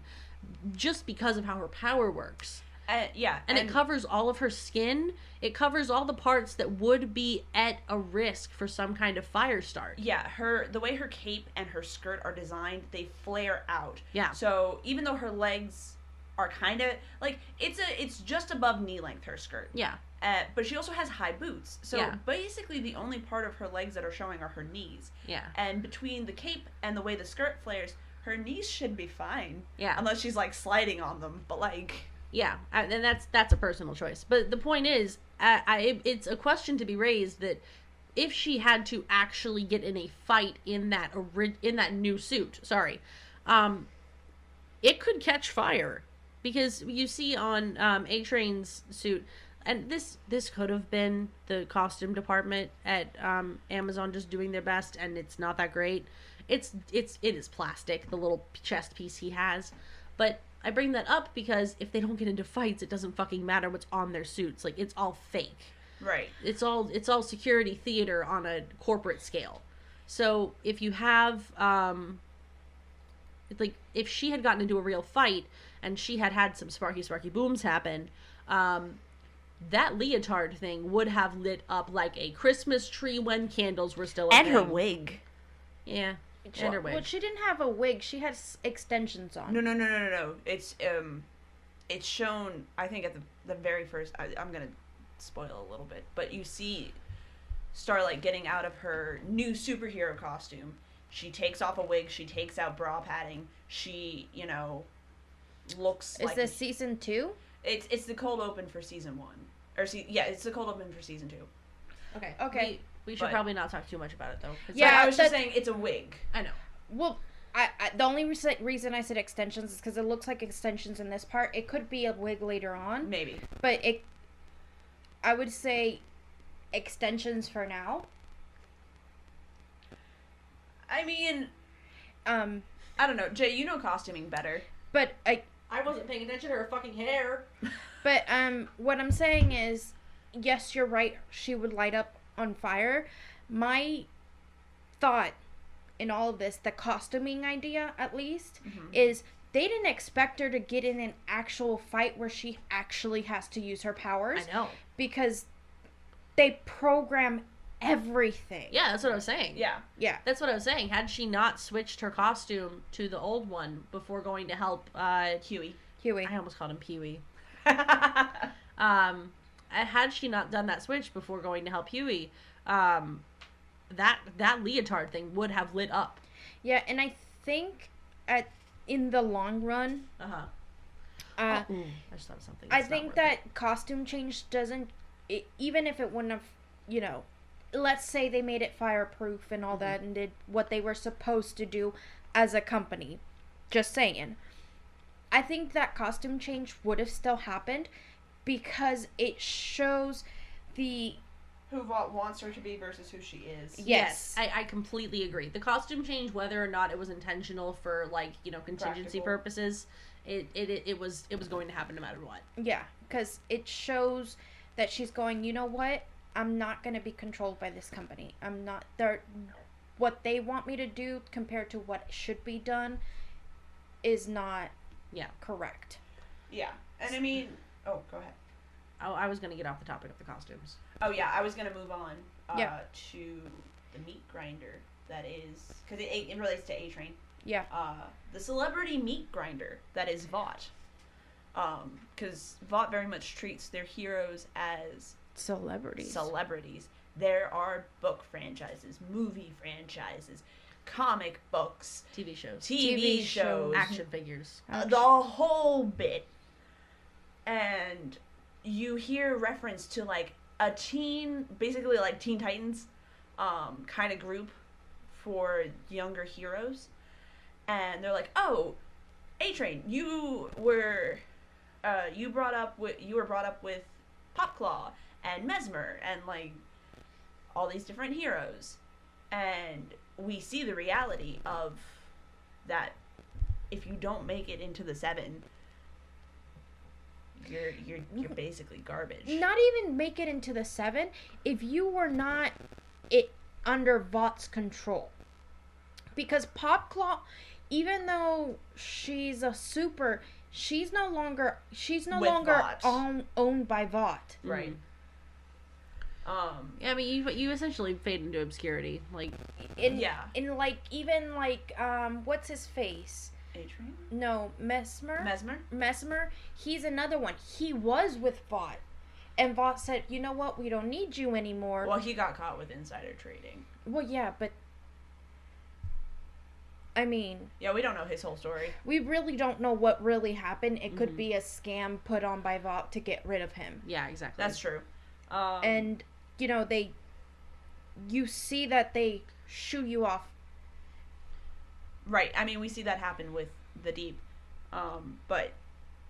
just because of how her power works. And it covers all of her skin. It covers all the parts that would be at a risk for some kind of fire start. Yeah, the way her cape and her skirt are designed, they flare out. Yeah. So even though her legs are kind of like it's just above knee length, her skirt. Yeah. But she also has high boots. So basically the only part of her legs that are showing are her knees. Yeah. And between the cape and the way the skirt flares, her knees should be fine. Yeah. Unless she's like sliding on them, but like. Yeah, and that's a personal choice. But the point is, it's a question to be raised that if she had to actually get in a fight in that new suit, it could catch fire, because you see on A-Train's suit, and this could have been the costume department at Amazon just doing their best, and it's not that great. It is plastic, the little chest piece he has, but I bring that up because if they don't get into fights, it doesn't fucking matter what's on their suits. Like, it's all fake. Right. It's all security theater on a corporate scale. So if you have, if she had gotten into a real fight and she had some sparky booms happen, that leotard thing would have lit up like a Christmas tree when candles were still a And thing. her wig. Yeah. And her wig. Well, she didn't have a wig. She had extensions on. No. It's shown, I think, at the very first. I'm gonna spoil a little bit, but you see Starlight getting out of her new superhero costume. She takes off a wig. She takes out bra padding. She, looks. Is this season 2? It's the cold open for season 1, it's the cold open for season 2. Okay. We should probably not talk too much about it, though. Yeah, I was just saying it's a wig. I know. Well, I the only reason I said extensions is because it looks like extensions in this part. It could be a wig later on. Maybe. But I would say extensions for now. I mean, I don't know. Jay, you know costuming better. But I wasn't paying attention to her fucking hair. But what I'm saying is, yes, you're right. She would light up on fire. My thought in all of this, the costuming idea at least, is they didn't expect her to get in an actual fight where she actually has to use her powers. I know. Because they program everything. Yeah, that's what I was saying. Yeah. That's what I was saying. Had she not switched her costume to the old one before going to help Huey. I almost called him Pee-wee. Had she not done that switch before going to help Huey, that leotard thing would have lit up. Yeah, and I think in the long run, I just thought of something. I think that costume change doesn't, even if it wouldn't have, let's say they made it fireproof and all that and did what they were supposed to do as a company. Just saying. I think that costume change would have still happened because it shows who Vought wants her to be versus who she is. Yes, I completely agree. The costume change, whether or not it was intentional for contingency purposes, it was going to happen no matter what. Yeah, because it shows that she's going, you know what? I'm not going to be controlled by this company. I'm not there. What they want me to do compared to what should be done is not correct. Yeah, and I mean, go ahead. I was going to get off the topic of the costumes. Oh, yeah, I was going to move on to the meat grinder that is, because it relates to A-Train. Yeah. The celebrity meat grinder that is Vought. Because Vought very much treats their heroes as celebrities. There are book franchises, movie franchises, comic books, TV shows, action figures, the whole bit. And you hear reference to a basically like Teen Titans kind of group for younger heroes, and they're like, oh, A-Train, you were brought up with Popclaw and Mesmer and all these different heroes, and we see the reality of that. If you don't make it into the 7, you're basically garbage. Not even make it into the 7 if you were not under Vought's control. Because Popclaw, even though she's a super, she's no longer Vought. owned by Vought. Right. Yeah, I mean, you essentially fade into obscurity. Like, In even what's his face? Adrian? No, Mesmer. Mesmer? He's another one. He was with Vought. And Vought said, you know what, we don't need you anymore. Well, he got caught with insider trading. Well, yeah, but I mean... Yeah, we don't know his whole story. We really don't know what really happened. It could be a scam put on by Vought to get rid of him. Yeah, exactly. That's true. And, you see that they shoo you off. Right. I mean, we see that happen with the Deep. But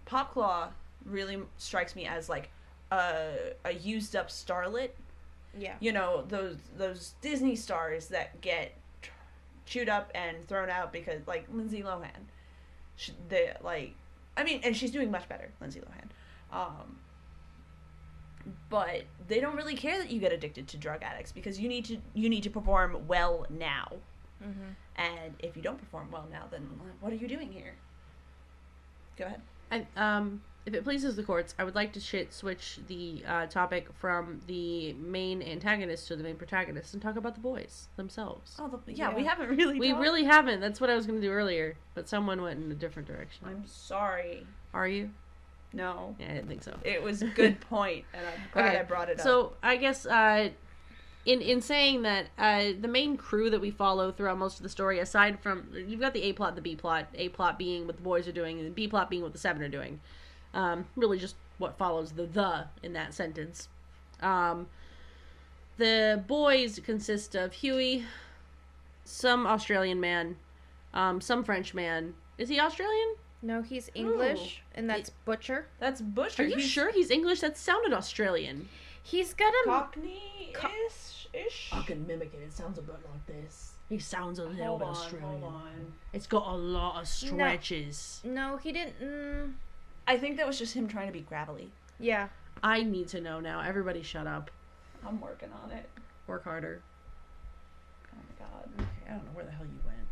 Popclaw really strikes me as, like, a used-up starlet. Yeah. You know, those Disney stars that get chewed up and thrown out because, like, Lindsay Lohan. And she's doing much better, Lindsay Lohan. But they don't really care that you get addicted to drug addicts because you need to perform well now. Mm-hmm. And if you don't perform well now, then what are you doing here? Go ahead. If it pleases the courts, I would like to switch the topic from the main antagonist to the main protagonist and talk about the boys themselves. Oh, yeah, we haven't really. We really haven't. That's what I was going to do earlier, but someone went in a different direction. I'm sorry. Are you? No. Yeah, I didn't think so. It was a good point, and I'm glad I brought it up. So I guess in saying that, the main crew that we follow throughout most of the story, aside from you've got the A plot and the B plot. A plot being what the boys are doing, and the B plot being what the 7 are doing. Really just what follows the in that sentence. The boys consist of Huey, some Australian man, some French man. Is he Australian? No, he's English, and that's Butcher. That's Butcher. Are you sure he's English? That sounded Australian. He's got a... Cockney-ish? I can mimic it. It sounds a bit like this. He sounds a little bit Australian. Hold on. It's got a lot of stretches. No, he didn't... I think that was just him trying to be gravelly. Yeah. I need to know now. Everybody shut up. I'm working on it. Work harder. Oh my god. Okay, I don't know where the hell you went.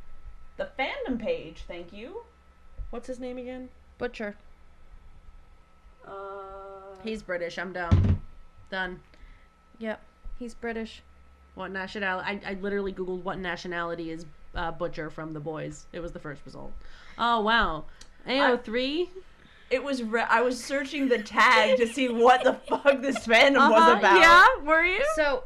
The fandom page, thank you. What's his name again? Butcher. He's British. I'm dumb. Done. Yep. He's British. What nationality? I literally Googled what nationality is Butcher from The Boys. It was the first result. Oh, wow. AO3? It was I was searching the tag to see what the fuck this fandom was about. Yeah, were you? So,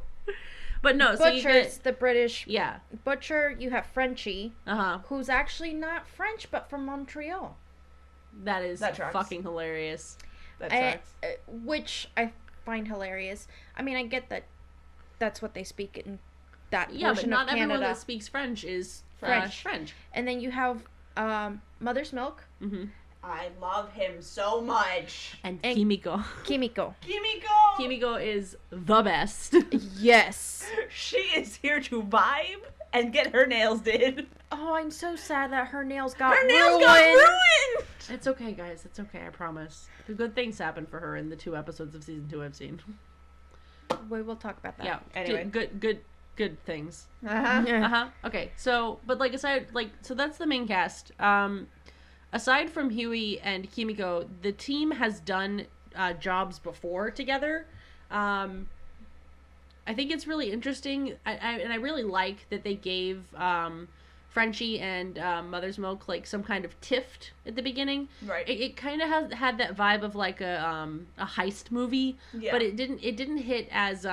but no, so you Butcher's get... the British. Yeah. Butcher, you have Frenchie, Uh-huh. who's actually not French, but from Montreal. That tracks. fucking hilarious. That tracks. Which I find hilarious. I mean, I get that that's what they speak in that Yeah, but portion not of Canada. everyone that speaks French is French. French. And then you have Mother's Milk. Mm-hmm. I love him so much. And And- Kimiko. Kimiko. Kimiko is the best. Yes. She is here to vibe and get her nails did. Oh, I'm so sad that her nails got Her ruined. nails got ruined! It's okay, guys. It's okay. I promise. The good things happen for her in the 2 episodes of season 2 I've seen. We will talk about that. Yeah. Anyway. Good things. Uh-huh. Okay. So, but so that's the main cast. Aside from Huey and Kimiko, the team has done jobs before together. I think it's really interesting, and I really like that they gave Frenchie and Mother's Milk like some kind of tiff at the beginning. Right. It kind of had that vibe of like a heist movie, Yeah. but it didn't hit as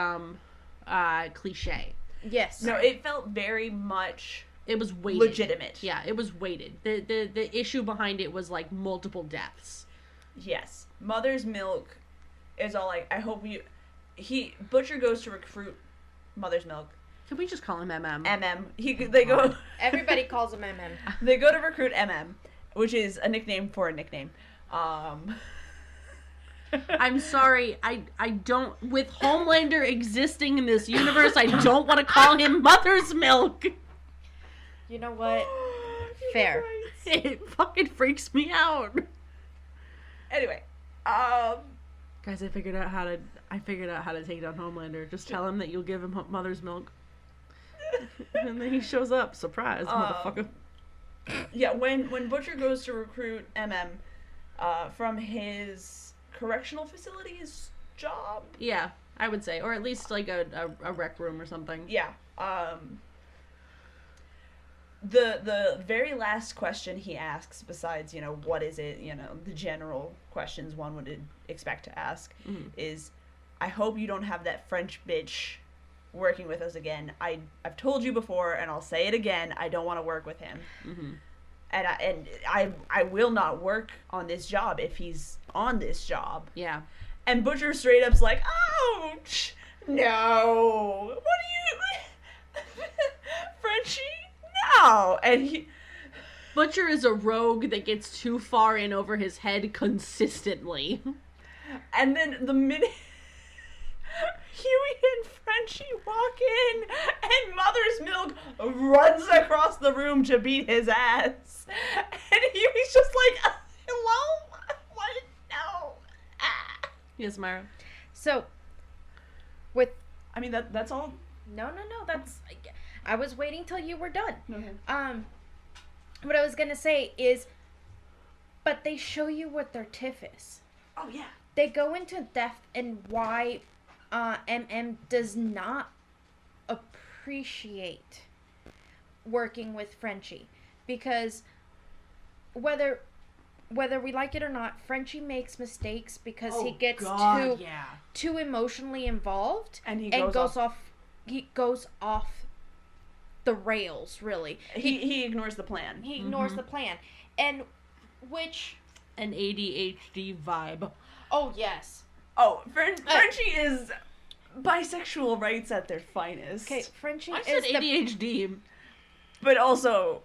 cliche. Yes. No, it felt very much It was weighted. legitimate. Yeah, it was weighted. The issue behind it was like multiple deaths. Yes. Mother's Milk is all like, I hope you... Butcher goes to recruit Mother's Milk. Can we just call him MM? They go... Everybody calls him MM. They go to recruit MM, which is a nickname for a nickname. I'm sorry, I don't... With Homelander existing in this universe, I don't want to call him Mother's Milk. You know what? Fair. It fucking freaks me out. Anyway, Guys, I figured out how to take down Homelander. Just tell him that you'll give him mother's milk. And then he shows up. Surprise, motherfucker. Yeah, when Butcher goes to recruit from his correctional facility's job. Yeah, I would say. Or at least like a rec room or something. Yeah. The very last question he asks, besides, what is it, the general questions one would expect to ask, is, I hope you don't have that French bitch working with us again. I've told you before, and I'll say it again, I don't want to work with him. Mm-hmm. And I will not work on this job if he's on this job. Yeah. And Butcher straight up's like, ouch! No! What do you... Frenchie? No! And Butcher is a rogue that gets too far in over his head consistently. And then the minute Huey and Frenchie walk in, and Mother's Milk runs across the room to beat his ass. And Huey's just like, hello? What? No. Ah. Yes, Myra. So, with... I mean, that's all? No, that's... I was waiting till you were done. Okay. What I was gonna say is, but they show you what their tiff is. Oh, yeah. They go into depth and why MM does not appreciate working with Frenchie. Because whether we like it or not, Frenchie makes mistakes because he gets too emotionally involved and he goes off the rails, really. He ignores the plan. He ignores the plan. And which... An ADHD vibe. Oh, yes. Oh, Frenchie is bisexual rights at their finest. Okay, Frenchie I is said ADHD. But also...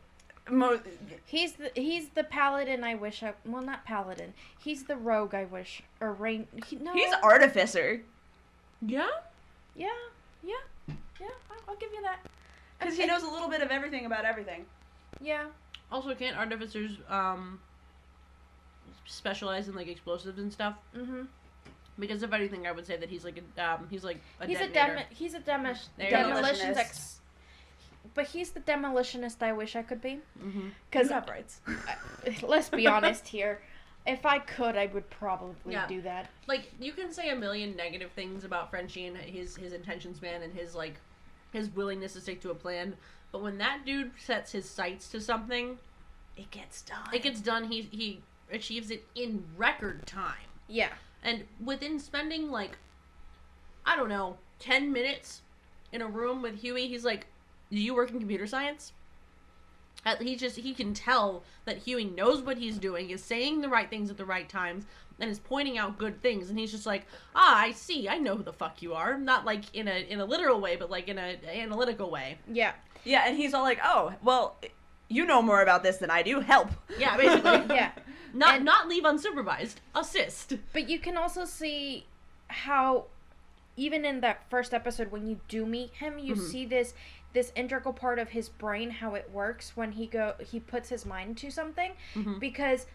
He's the paladin I wish I... Well, not paladin. He's the rogue I wish... Or rain... He's artificer. Yeah? Yeah. I'll give you that. Because he knows a little bit of everything about everything. Yeah. Also, can't artificers specialize in like explosives and stuff? Mm-hmm. Because if anything, I would say that he's like a he's detonator. a demolitionist. But he's the demolitionist I wish I could be. Because uprights. Let's be honest here. If I could, I would probably do that. Like, you can say a million negative things about Frenchie and his intention span and his willingness to stick to a plan, but when that dude sets his sights to something, it gets done. It gets done. He achieves it in record time. Yeah. And within spending, like, I don't know, 10 minutes in a room with Huey, he's like, do you work in computer science? He can tell that Huey knows what he's doing, is saying the right things at the right times, and is pointing out good things, and he's just like, I see, I know who the fuck you are. Not like in a literal way, but like in a analytical way. Yeah. Yeah, and he's all like, oh, well, you know more about this than I do, help. Yeah, basically. Yeah. Not leave unsupervised. Assist. But you can also see how, even in that first episode, when you do meet him, you see this integral part of his brain, how it works when he puts his mind to something, because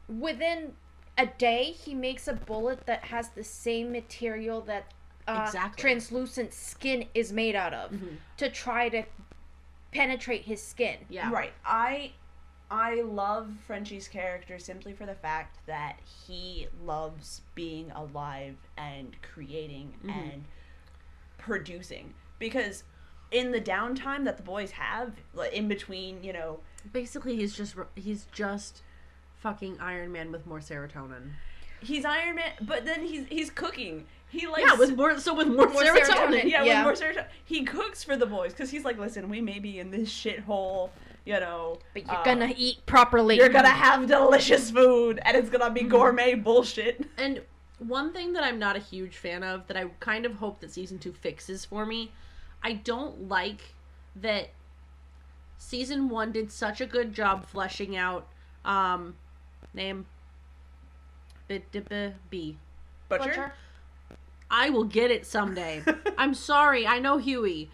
within a day he makes a bullet that has the same material that translucent skin is made out of to try to penetrate his skin. Yeah. Right. I love Frenchie's character simply for the fact that he loves being alive and creating and producing, because in the downtime that the boys have, like, in between, basically he's just fucking Iron Man with more serotonin. He's Iron Man, but then he's cooking. He likes with more serotonin. Yeah, with more serotonin. He cooks for the boys because he's like, listen, we may be in this shithole, but you're gonna eat properly. You're gonna have delicious food, and it's gonna be gourmet bullshit. And one thing that I'm not a huge fan of, that I kind of hope that season 2 fixes for me, I don't like that season 1 did such a good job fleshing out name B. Butcher? I will get it someday. I'm sorry, I know Huey.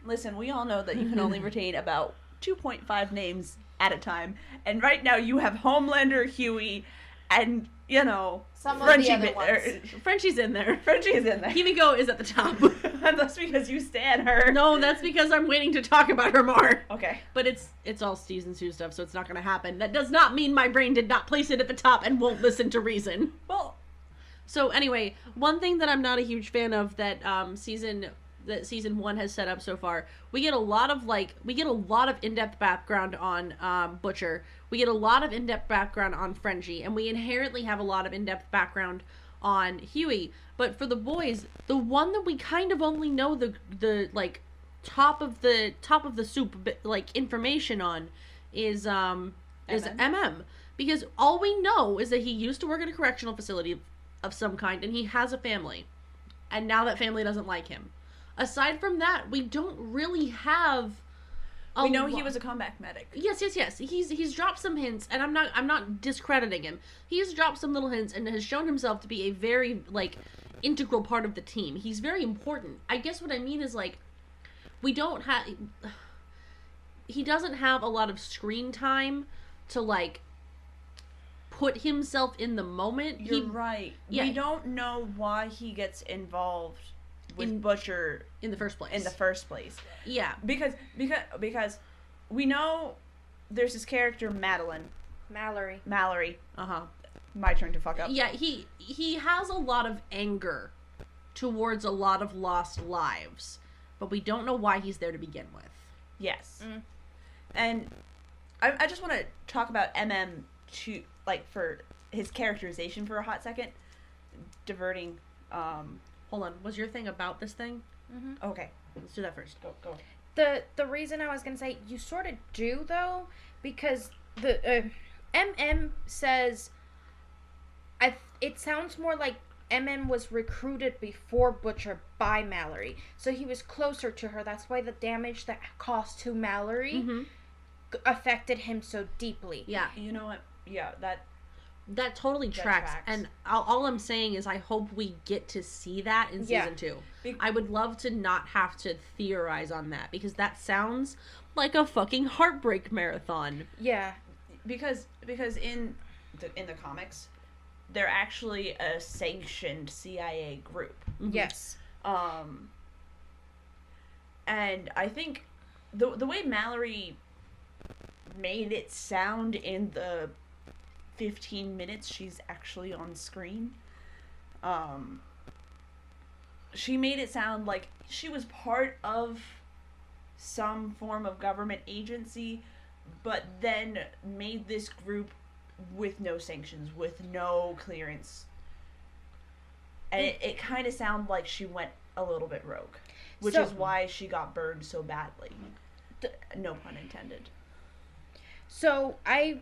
Listen, we all know that you can only retain about 2.5 names at a time, and right now you have Homelander, Huey, And, you know, Some of the other ones. Frenchie's in there. Frenchie is in there. Himiko is at the top. And that's because you stan her. No, that's because I'm waiting to talk about her more. Okay. But it's all season 2 stuff, so it's not going to happen. That does not mean my brain did not place it at the top and won't listen to reason. Well, so anyway, one thing that I'm not a huge fan of that season 1 has set up so far, we get a lot of in-depth background on Butcher. We get a lot of in-depth background on Frenchie, and we inherently have a lot of in-depth background on Huey. But for the boys, the one that we kind of only know the like top of the soup like information on is MM. Because all we know is that he used to work at a correctional facility of some kind, and he has a family. And now that family doesn't like him. Aside from that, we don't really have. We know he was a combat medic. Yes. He's dropped some hints, and I'm not discrediting him. He's dropped some little hints and has shown himself to be a very like integral part of the team. He's very important. I guess what I mean is like we don't have. He doesn't have a lot of screen time to like put himself in the moment. You're right. Yeah. We don't know why he gets involved with Butcher in the first place. Yeah. Because we know there's this character Mallory. Uh-huh. My turn to fuck up. Yeah, he has a lot of anger towards a lot of lost lives, but we don't know why he's there to begin with. Yes. And I just want to talk about MM to like for his characterization for a hot second. Diverting Hold on, was your thing about this thing? Okay. Let's do that first. Go. The reason I was gonna say you sort of do though, because the MM says it sounds more like MM was recruited before Butcher by Mallory, so he was closer to her. That's why the damage that caused to Mallory affected him so deeply. Yeah. You know what? Yeah, that totally tracks. And all I'm saying is I hope we get to see that in season 2. I would love to not have to theorize on that, because that sounds like a fucking heartbreak marathon. Yeah. Because in the comics, they're actually a sanctioned CIA group. Yes. And I think the way Mallory made it sound in the 15 minutes she's actually on screen, she made it sound like she was part of some form of government agency, but then made this group with no sanctions, with no clearance. And it kind of sounded like she went a little bit rogue, which is why she got burned so badly. No pun intended. So I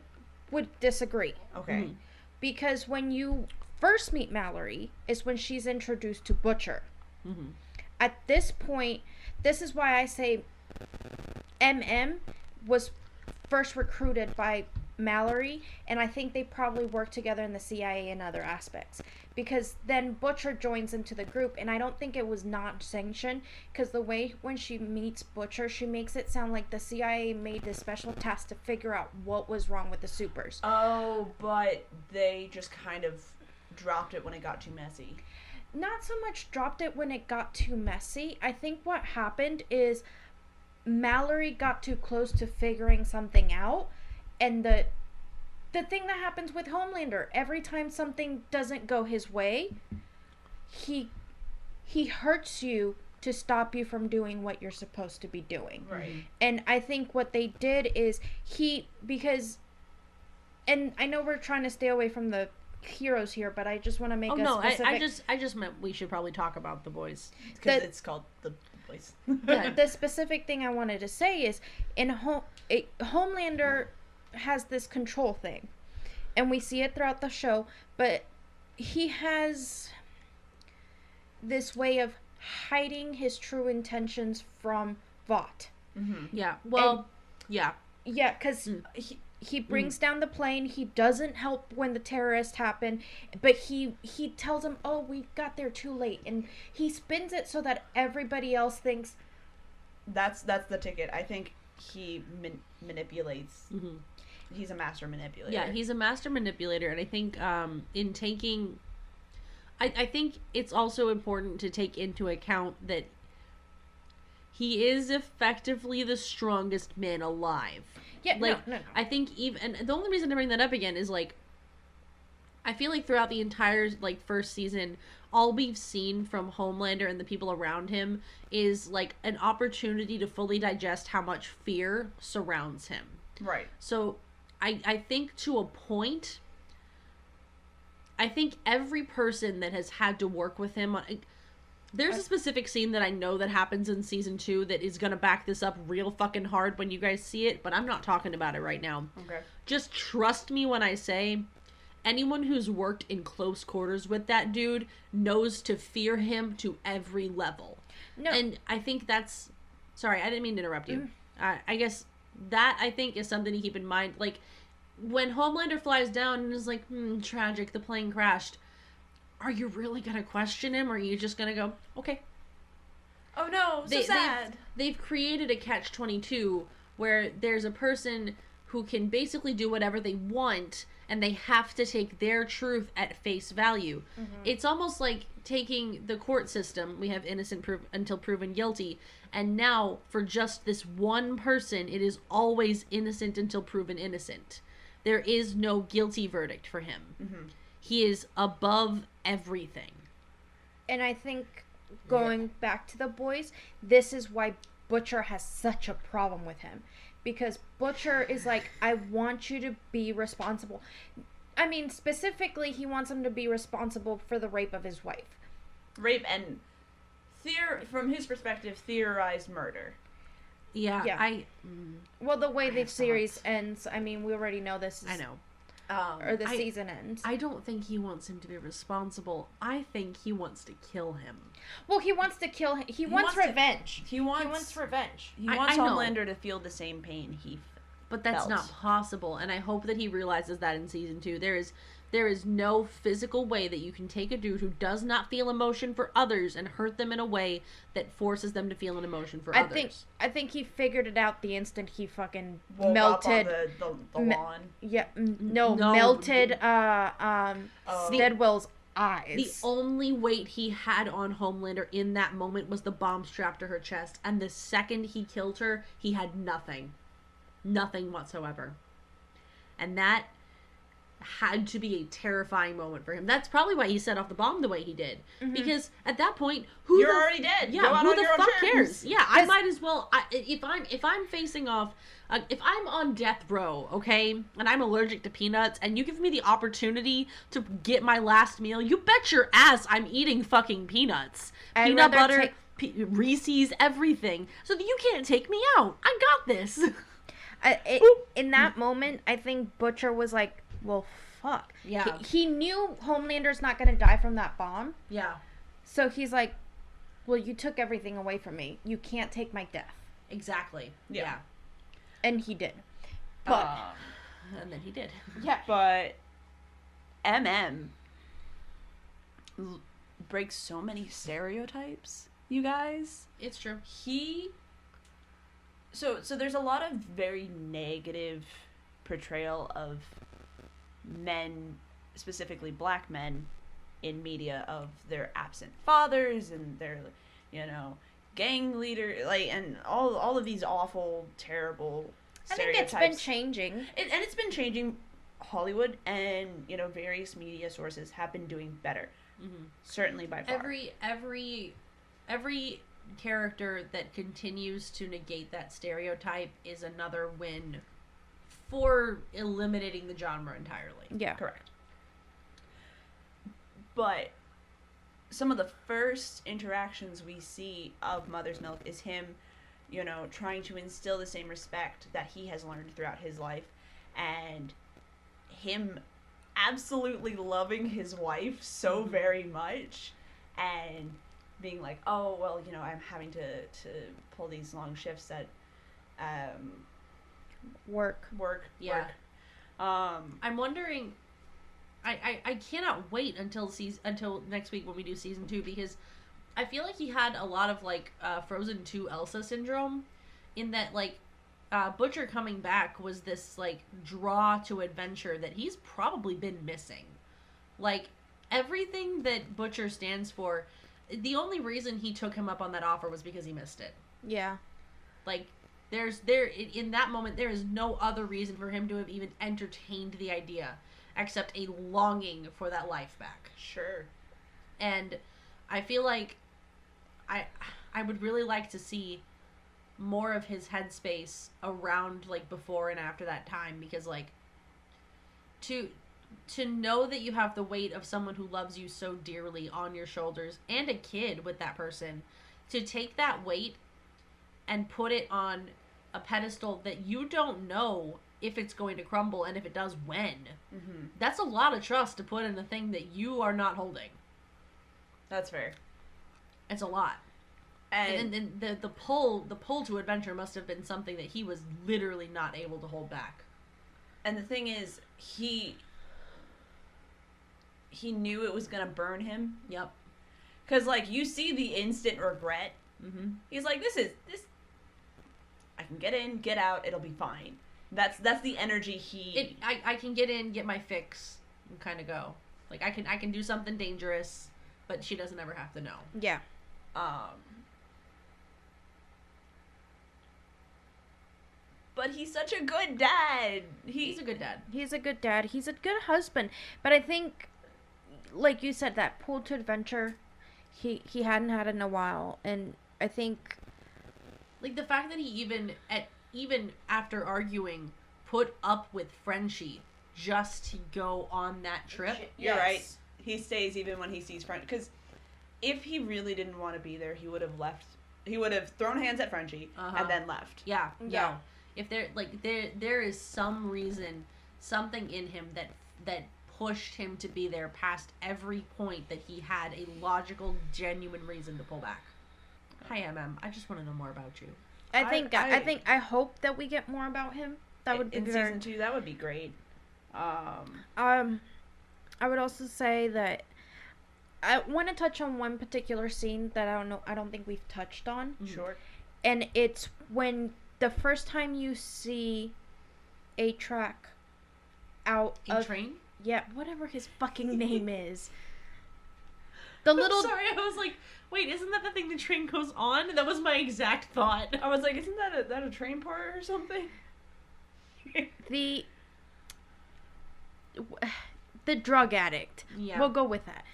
would disagree. Okay. Because when you first meet Mallory is when she's introduced to Butcher. At this point, this is why I say MM was first recruited by Mallory, and I think they probably work together in the CIA and other aspects, because then Butcher joins into the group, and I don't think it was not sanctioned, because the way when she meets Butcher, she makes it sound like the CIA made this special task to figure out what was wrong with the supers. Oh, but they just kind of dropped it when it got too messy. Not so much dropped it when it got too messy. I think what happened is Mallory got too close to figuring something out, and the thing that happens with Homelander, every time something doesn't go his way, he hurts you to stop you from doing what you're supposed to be doing. Right. And I think what they did is and I know we're trying to stay away from the heroes here, but I just want to make specific... I just meant we should probably talk about the boys. Because it's called the boys. the specific thing I wanted to say is Homelander has this control thing, and we see it throughout the show, but he has this way of hiding his true intentions from Vought. Yeah. Well, yeah, because he brings down the plane. He doesn't help when the terrorists happen, but he tells him, "Oh, we got there too late," and he spins it so that everybody else thinks that's the ticket. I think he manipulates. he's a master manipulator. Yeah, he's a master manipulator, and I think in taking, I think it's also important to take into account that he is effectively the strongest man alive. Yeah, like, no. I think even, and the only reason to bring that up again is, like, I feel like throughout the entire, like, first season, all we've seen from Homelander and the people around him is, like, an opportunity to fully digest how much fear surrounds him. Right. So, I think to a point, I think every person that has had to work with him on... There's a specific scene that I know that happens in season 2 that is gonna back this up real fucking hard when you guys see it, but I'm not talking about it right now. Okay. Just trust me when I say, anyone who's worked in close quarters with that dude knows to fear him to every level. No. And I think that's... Sorry, I didn't mean to interrupt you. I guess that, I think, is something to keep in mind. Like, when Homelander flies down and is like, tragic, the plane crashed, are you really gonna question him, or are you just gonna go, okay? Oh no, so sad. They've created a catch-22 where there's a person who can basically do whatever they want, and they have to take their truth at face value. It's almost like taking the court system. We have innocent until proven guilty, and now for just this one person, it is always innocent until proven innocent. There is no guilty verdict for him. He is above everything. And I think, going back to the boys, this is why Butcher has such a problem with him. Because Butcher is like, I want you to be responsible. I mean, specifically, he wants him to be responsible for the rape of his wife. Rape and, from his perspective, theorized murder. Yeah. Well, the way the series ends, I mean, we already know this is... I know. Or the season ends. I don't think he wants him to be responsible. I think he wants to kill him. Well, he wants to kill him. He wants revenge. He wants revenge. He wants I know. Homelander to feel the same pain he But that's felt. not possible, and I hope that he realizes that in season 2. There is no physical way that you can take a dude who does not feel emotion for others and hurt them in a way that forces them to feel an emotion for others. I think he figured it out the instant he fucking woke melted up on the lawn. Melted Steadwell's eyes. The only weight he had on Homelander in that moment was the bomb strapped to her chest, and the second he killed her, he had nothing. Nothing whatsoever. And that had to be a terrifying moment for him. That's probably why he set off the bomb the way he did. Because at that point, You're already dead. Yeah, Go out who on the your own fuck terms. cares? Yeah, I might as well. If I'm facing off, if I'm on death row, okay, and I'm allergic to peanuts, and you give me the opportunity to get my last meal, you bet your ass I'm eating fucking peanuts. Peanut butter, Reese's, everything. So that you can't take me out. I got this. In that moment, I think Butcher was like, well, fuck. Yeah. He knew Homelander's not going to die from that bomb. Yeah. So he's like, well, you took everything away from me. You can't take my death. Exactly. Yeah. And he did. But... and then he did. Yeah. But breaks so many stereotypes, you guys. It's true. So there's a lot of very negative portrayal of men, specifically black men, in media of their absent fathers and their, gang leader, and all of these awful, terrible stereotypes. I think it's been changing. And it's been changing. Hollywood and, various media sources have been doing better. Certainly by far. Every character that continues to negate that stereotype is another win for eliminating the genre entirely. Yeah. Correct. But some of the first interactions we see of Mother's Milk is him, trying to instill the same respect that he has learned throughout his life, and him absolutely loving his wife so very much, and being like, oh, well, I'm having to pull these long shifts at work. Yeah. I'm wondering, I cannot wait until next week when we do season 2, because I feel like he had a lot of Frozen 2 Elsa syndrome, in that Butcher coming back was this, like, draw to adventure that he's probably been missing. Like, everything that Butcher stands for, the only reason he took him up on that offer was because he missed it. Yeah. Like, in that moment, there is no other reason for him to have even entertained the idea except a longing for that life back. Sure. And I feel like I would really like to see more of his headspace around, like, before and after that time, because, like, to know that you have the weight of someone who loves you so dearly on your shoulders, and a kid with that person, to take that weight and put it on a pedestal that you don't know if it's going to crumble, and if it does, when. Mm-hmm. That's a lot of trust to put in the thing that you are not holding. That's fair. It's a lot. And the pull to adventure must have been something that he was literally not able to hold back. And the thing is, he knew it was gonna burn him. Yep. Because, like, you see the instant regret. Mm-hmm. He's like, this. I can get in, get out, it'll be fine. That's the energy I can get in, get my fix, and kind of go. Like, I can do something dangerous, but she doesn't ever have to know. Yeah. But he's such a good dad. He's a good dad. He's a good dad. He's a good husband. But I think, like you said, that pull to adventure, he hadn't had in a while. And I think, like, the fact that he even after arguing, put up with Frenchie just to go on that trip. You're right. He stays even when he sees Frenchie. Because if he really didn't want to be there, he would have left. He would have thrown hands at Frenchie and then left. Yeah. No. If there is some reason, something in him that pushed him to be there past every point that he had a logical, genuine reason to pull back. Hi, I just want to know more about you. I hope that we get more about him. That would be in season 2. That would be great. I would also say that I want to touch on one particular scene that I don't think we've touched on. Sure. And it's when the first time you see A-Track out of train? Yeah, whatever his fucking name is. The little. I'm sorry, I was like, wait, isn't that the thing the train goes on? That was my exact thought. I was like, isn't that a train part or something? The drug addict. Yeah. We'll go with that.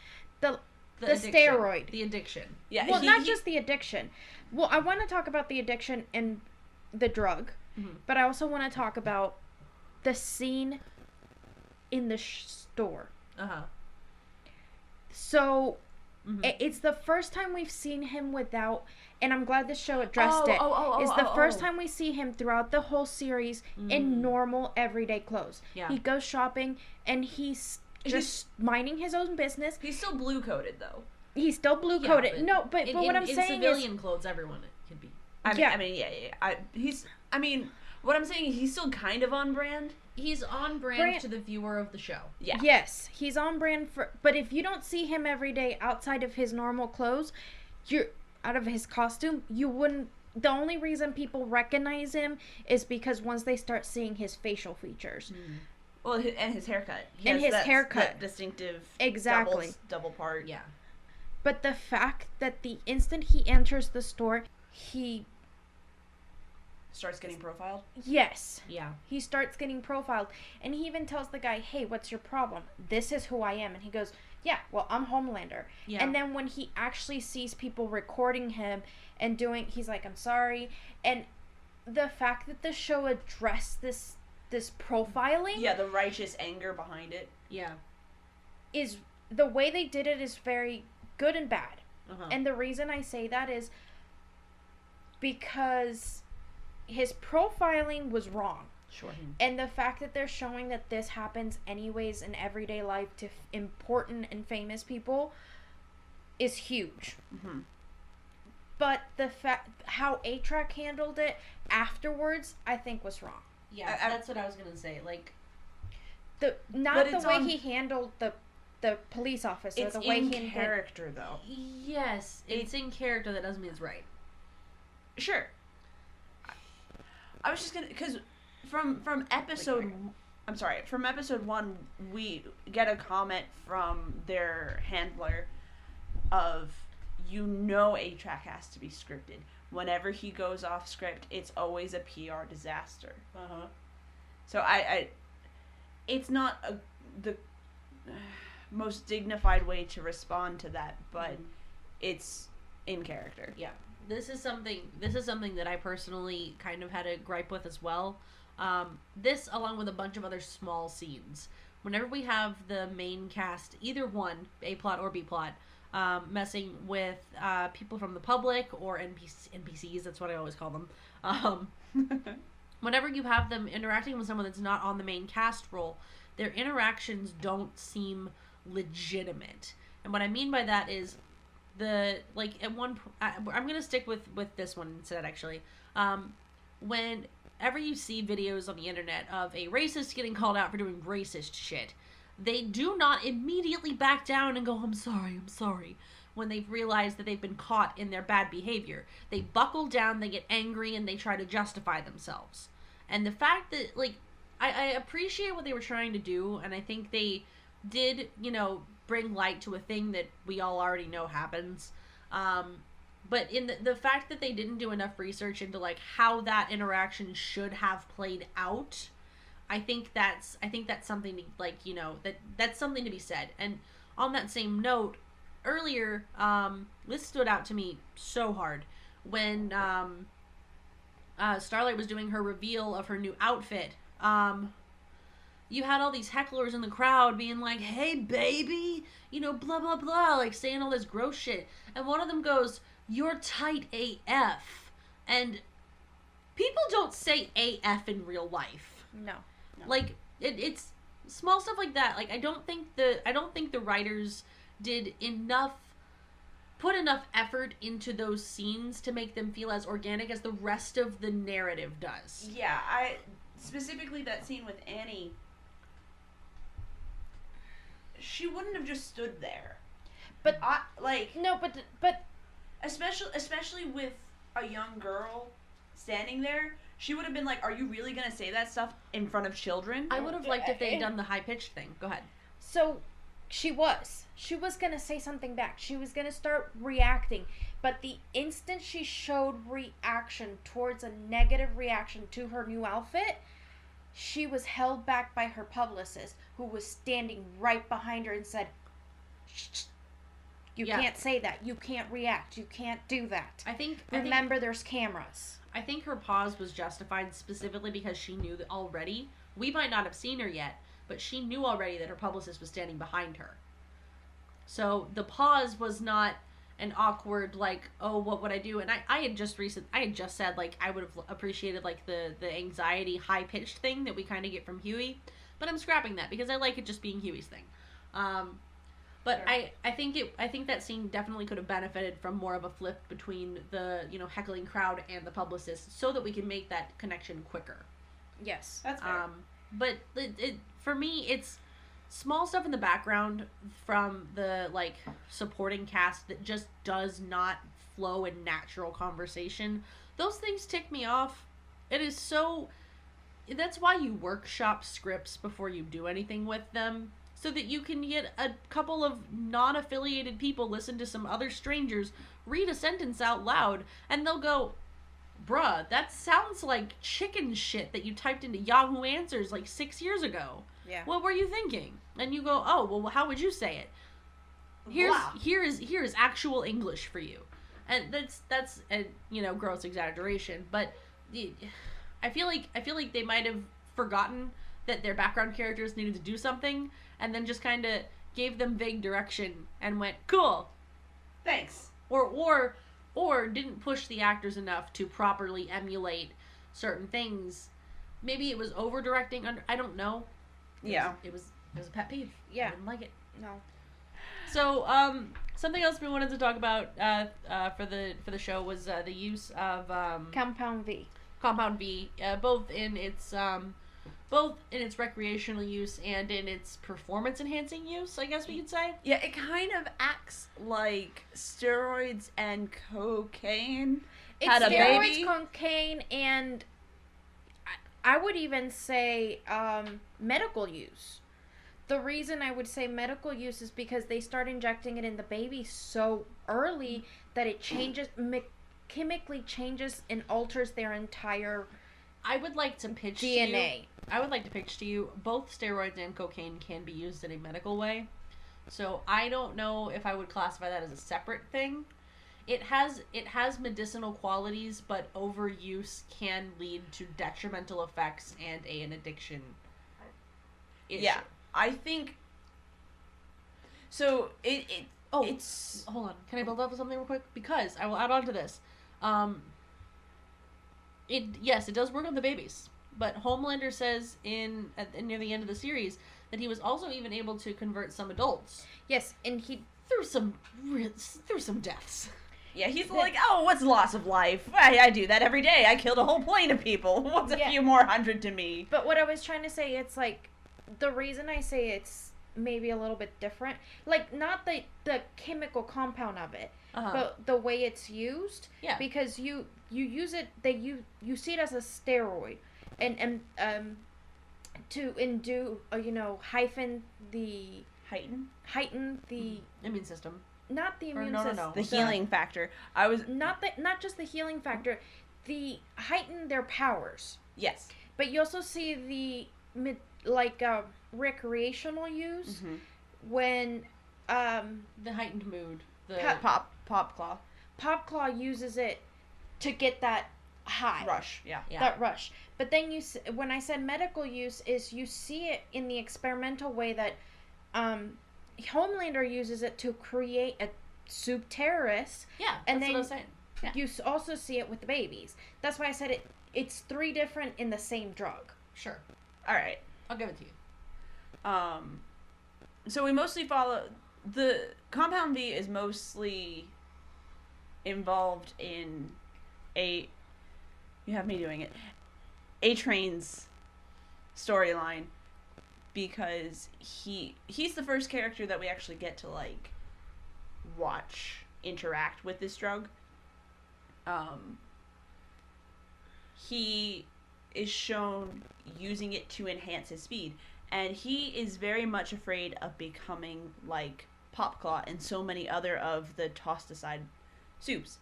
The addiction. steroid. The addiction. Yeah. Well, not just the addiction. Well, I want to talk about the addiction and the drug, but I also want to talk about the scene in the store. Uh-huh. So, it's the first time we've seen him without, and I'm glad this show addressed it. It's the first time we see him throughout the whole series in normal, everyday clothes. Yeah. He goes shopping, and he's just minding his own business. He's still blue-coated, though. He's still blue-coated. Yeah, but what I'm saying is... In civilian clothes, everyone could be. What I'm saying is he's still kind of on brand. He's on brand to the viewer of the show. Yeah. Yes, he's on brand for... But if you don't see him every day outside of his normal clothes, out of his costume, you wouldn't... The only reason people recognize him is because once they start seeing his facial features. Well, and his haircut. Haircut. That distinctive... Exactly. Double part. Yeah. But the fact that the instant he enters the store, he... starts getting profiled? Yes. Yeah. He starts getting profiled. And he even tells the guy, hey, what's your problem? This is who I am. And he goes, yeah, well, I'm Homelander. Yeah. And then when he actually sees people recording him and he's like, I'm sorry. And the fact that the show addressed this profiling... Yeah, the righteous anger behind it. Yeah. Is... The way they did it is very good and bad. And the reason I say that is because... his profiling was wrong. Sure. And the fact that they're showing that this happens anyways in everyday life to important and famous people is huge. But the fact how A-Track handled it afterwards, I think was wrong. Yeah, that's what I was gonna say. Like, the way he handled the police officer. It's the way in he character, though. Yes, it's in character. That doesn't mean it's right. Sure. I was just gonna, because from episode, from episode 1, we get a comment from their handler of, A-Track has to be scripted. Whenever he goes off script, it's always a PR disaster. So it's not the most dignified way to respond to that, but it's in character. Yeah. This is something that I personally kind of had a gripe with as well. This, along with a bunch of other small scenes. Whenever we have the main cast, either one, A plot or B plot, messing with people from the public or NPCs, that's what I always call them. Whenever you have them interacting with someone that's not on the main cast role, their interactions don't seem legitimate. And what I mean by that is I'm gonna stick with this one instead, actually. Whenever you see videos on the internet of a racist getting called out for doing racist shit, they do not immediately back down and go, I'm sorry, when they've realized that they've been caught in their bad behavior. They buckle down, they get angry, and they try to justify themselves. And the fact that, I appreciate what they were trying to do, and I think they did, bring light to a thing that we all already know happens. But in the fact that they didn't do enough research into, how that interaction should have played out, I think that's something to, that's something to be said. And on that same note, earlier, this stood out to me so hard when Starlight was doing her reveal of her new outfit. You had all these hecklers in the crowd being like, hey baby, blah blah blah, saying all this gross shit, and one of them goes, you're tight AF. And people don't say AF in real life. No. It's small stuff like that. I don't think the writers put enough effort into those scenes to make them feel as organic as the rest of the narrative does. Yeah, specifically that scene with Annie, she wouldn't have just stood there. But especially with a young girl standing there, she would have been like, are you really gonna say that stuff in front of children? I would have liked if they had done the high-pitched thing. Go ahead. So, she was gonna say something back. She was gonna start reacting. But the instant she showed reaction towards a negative reaction to her new outfit, she was held back by her publicist, who was standing right behind her and said, shh, you can't say that. You can't react. You can't do that. Remember, there's cameras. I think her pause was justified specifically because she knew that already. We might not have seen her yet, but she knew already that her publicist was standing behind her. So the pause was not an awkward, oh, what would I do? And I had just said, I would have appreciated, the anxiety, high-pitched thing that we kind of get from Huey. But I'm scrapping that because I like it just being Huey's thing. But sure. I think that scene definitely could have benefited from more of a flip between the, heckling crowd and the publicist so that we can make that connection quicker. Yes. That's fair. But for me, it's small stuff in the background from the, supporting cast that just does not flow in natural conversation. Those things tick me off. It is so... That's why you workshop scripts before you do anything with them, so that you can get a couple of non-affiliated people listen to some other strangers read a sentence out loud, and they'll go, bruh, that sounds like chicken shit that you typed into Yahoo Answers 6 years ago. Yeah. What were you thinking? And you go, oh, well, how would you say it? Here is actual English for you. And that's a, gross exaggeration, but I feel like they might have forgotten that their background characters needed to do something, and then just kind of gave them vague direction and went, cool, thanks. Or didn't push the actors enough to properly emulate certain things. Maybe it was over directing. I don't know. It was a pet peeve. Yeah, I didn't like it. No. So something else we wanted to talk about for the show was the use of Compound V. Compound V, both in its recreational use and in its performance enhancing use, I guess we could say. Yeah, it kind of acts like steroids and cocaine It's had a steroids, baby. cocaine, and I would even say medical use. The reason I would say medical use is because they start injecting it in the baby so early that it changes, chemically changes and alters their entire I would like to pitch DNA. To you, I would like to pitch to you, both steroids and cocaine can be used in a medical way. So I don't know if I would classify that as a separate thing. It has medicinal qualities, but overuse can lead to detrimental effects and an addiction issue. Yeah, I think. So it's hold on. Can I build up with something real quick? Because I will add on to this. It does work on the babies, but Homelander says near the end of the series that he was also even able to convert some adults. Yes, and he through some deaths. Yeah, he's like, oh, what's loss of life? I do that every day. I killed a whole plane of people. What's a few more hundred to me? But what I was trying to say, it's like, the reason I say it's maybe a little bit different, like, not the chemical compound of it, but the way it's used. Yeah. Because you use it, you see it as a steroid, and to heighten the immune system. Not the immune system. The healing factor. Not just the healing factor, the heighten their powers. Yes. But you also see the recreational use when the heightened mood. The Pop Claw uses it to get that high rush. Yeah. That rush. But then when I said medical use, is you see it in the experimental way that Homelander uses it to create a soup terrorist. Yeah, and that's then what I was saying. Yeah. You also see it with the babies. That's why I said it's 3 different in the same drug. Sure. All right. I'll give it to you. So we mostly follow the Compound V is mostly involved in you have me doing it. A-Train's storyline. Because he's the first character that we actually get to, like, watch interact with this drug. He is shown using it to enhance his speed. And he is very much afraid of becoming like Pop Claw and so many other of the tossed aside soups.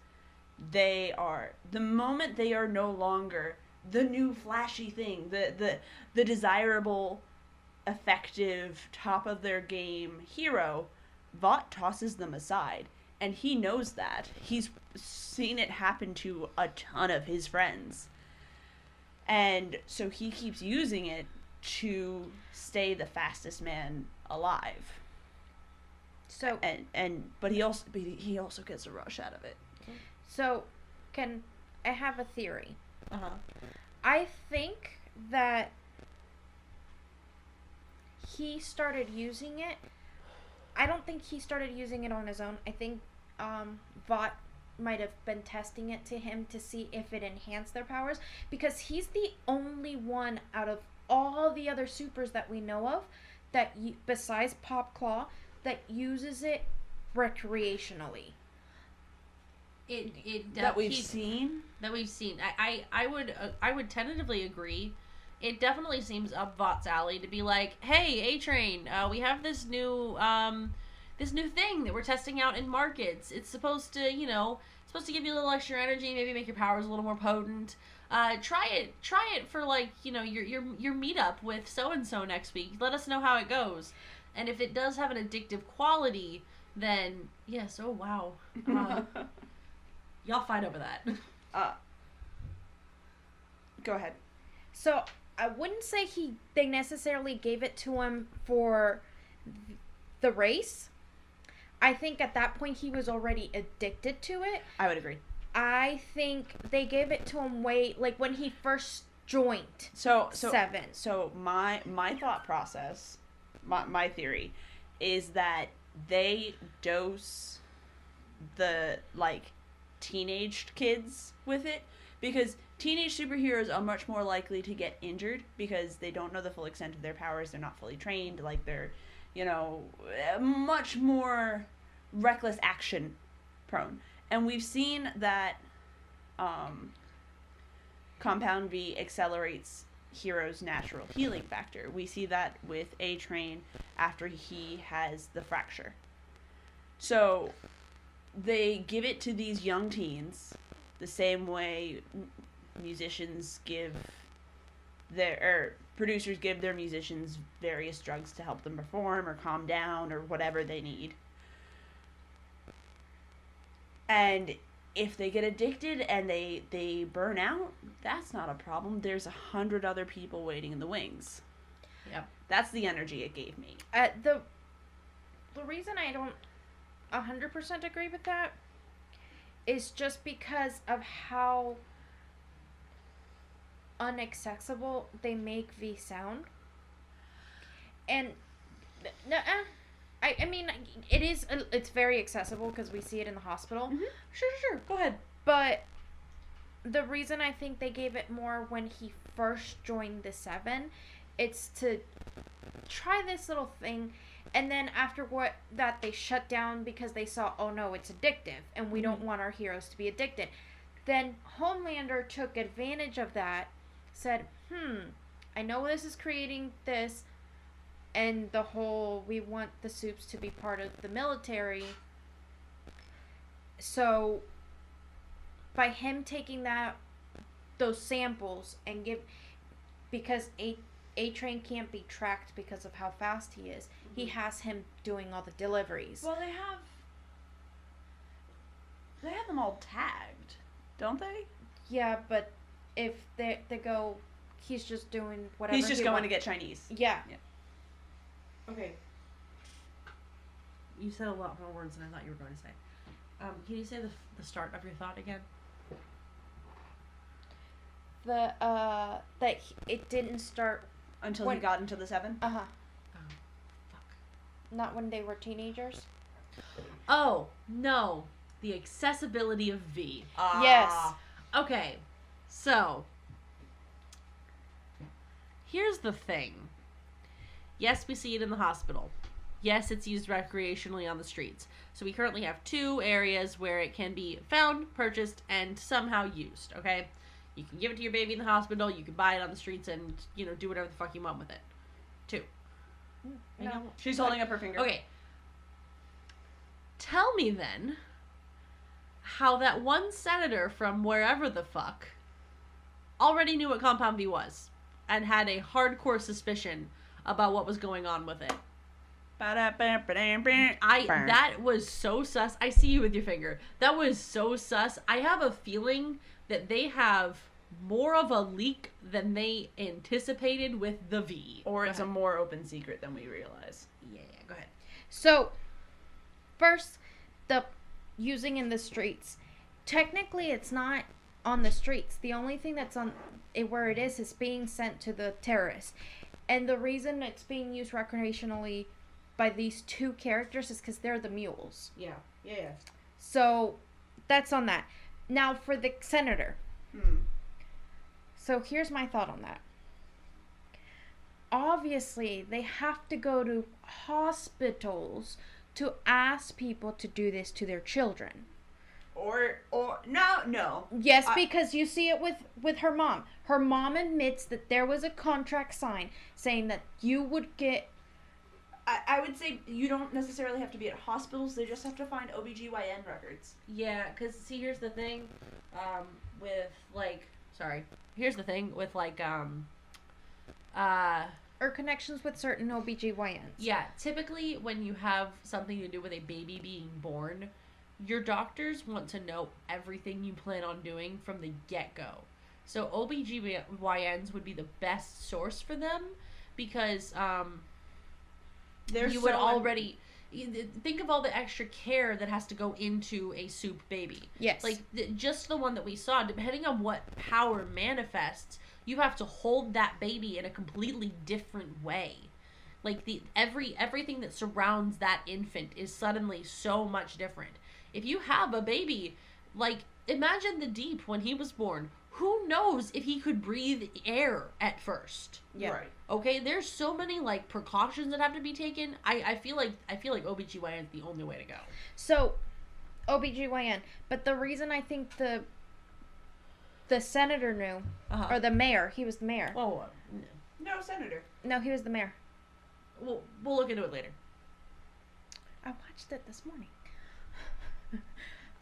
The moment they are no longer the new flashy thing, the desirable, effective, top of their game hero, Vought tosses them aside. And he knows that. He's seen it happen to a ton of his friends. And so he keeps using it to stay the fastest man alive. So but he also gets a rush out of it. So I have a theory. I think that he started using it. I don't think he started using it on his own. I think Vought might have been testing it to him to see if it enhanced their powers, because he's the only one out of all the other supers that we know of that besides Pop Claw that uses it recreationally. That we've seen. I would tentatively agree. It definitely seems up Vought's alley to be like, hey, A-Train, we have this new thing that we're testing out in markets. It's supposed to give you a little extra energy, maybe make your powers a little more potent. Try it for your meetup with so and so next week. Let us know how it goes. And if it does have an addictive quality, then yes, oh wow. Y'all fight over that. Go ahead. So I wouldn't say they necessarily gave it to him for the race. I think at that point he was already addicted to it. I would agree. I think they gave it to him when he first joined. Seven. So my thought process, my theory, is that they dose the teenage kids with it, because teenage superheroes are much more likely to get injured because they don't know the full extent of their powers. They're not fully trained. They're, much more reckless action prone. And we've seen that Compound V accelerates hero's natural healing factor. We see that with A-Train after he has the fracture. So they give it to these young teens the same way musicians give producers give their musicians various drugs to help them perform or calm down or whatever they need. And if they get addicted and they burn out, that's not a problem. There's 100 other people waiting in the wings. Yep. That's the energy it gave me. The reason I don't 100% agree with that is just because of how unaccessible they make V sound. And I mean, it's very accessible because we see it in the hospital. Mm-hmm. Sure. Go ahead. But the reason I think they gave it more when he first joined the Seven, it's to try this little thing, and then after that they shut down because they saw, oh no, it's addictive, and we don't want our heroes to be addicted. Then Homelander took advantage of that, said, I know this is creating this, and the whole, we want the Supes to be part of the military. So, by him taking those samples and because A-Train can't be tracked because of how fast he is, he has him doing all the deliveries. Well, they have them all tagged, don't they? Yeah, but if they go, he's just doing whatever. He's just going to get Chinese. Yeah. Okay. You said a lot more words than I thought you were going to say. Can you say the start of your thought again? That it didn't start until he got into the Seven? Uh-huh. Oh, fuck. Not when they were teenagers? Oh, no. The accessibility of V. Yes. Okay. So, here's the thing. Yes, we see it in the hospital. Yes, it's used recreationally on the streets. So we currently have 2 areas where it can be found, purchased, and somehow used, okay? You can give it to your baby in the hospital, you can buy it on the streets, and, do whatever the fuck you want with it. 2. No. She's holding up her finger. Okay. Tell me then how that one senator from wherever the fuck already knew what Compound V was and had a hardcore suspicion about what was going on with it. That was so sus. I see you with your finger. That was so sus. I have a feeling that they have more of a leak than they anticipated with the V. Or it's a more open secret than we realize. Yeah, go ahead. So, first, the using in the streets. Technically, it's not on the streets. The only thing that's on where it is being sent to the terrorists. And the reason it's being used recreationally by these 2 characters is because they're the mules. Yeah. So, that's on that. Now, for the senator. So, here's my thought on that. Obviously, they have to go to hospitals to ask people to do this to their children. Or no. Yes, because you see it with her mom. Her mom admits that there was a contract signed saying that you would get... I would say you don't necessarily have to be at hospitals. They just have to find OBGYN records. Yeah, because, see, here's the thing, or connections with certain OBGYNs. Yeah, typically when you have something to do with a baby being born, your doctors want to know everything you plan on doing from the get-go. So OBGYNs would be the best source for them because you would already... Think of all the extra care that has to go into a soup baby. Yes. Like, just the one that we saw, depending on what power manifests, you have to hold that baby in a completely different way. Like, everything that surrounds that infant is suddenly so much different. If you have a baby, like, imagine the Deep when he was born. Who knows if he could breathe air at first? Yeah. Right. Okay, there's so many, like, precautions that have to be taken. I feel like OBGYN is the only way to go. So, OBGYN. But the reason I think the the senator knew. Or the mayor. He was the mayor. Oh, No, senator. No, he was the mayor. we'll look into it later. I watched it this morning.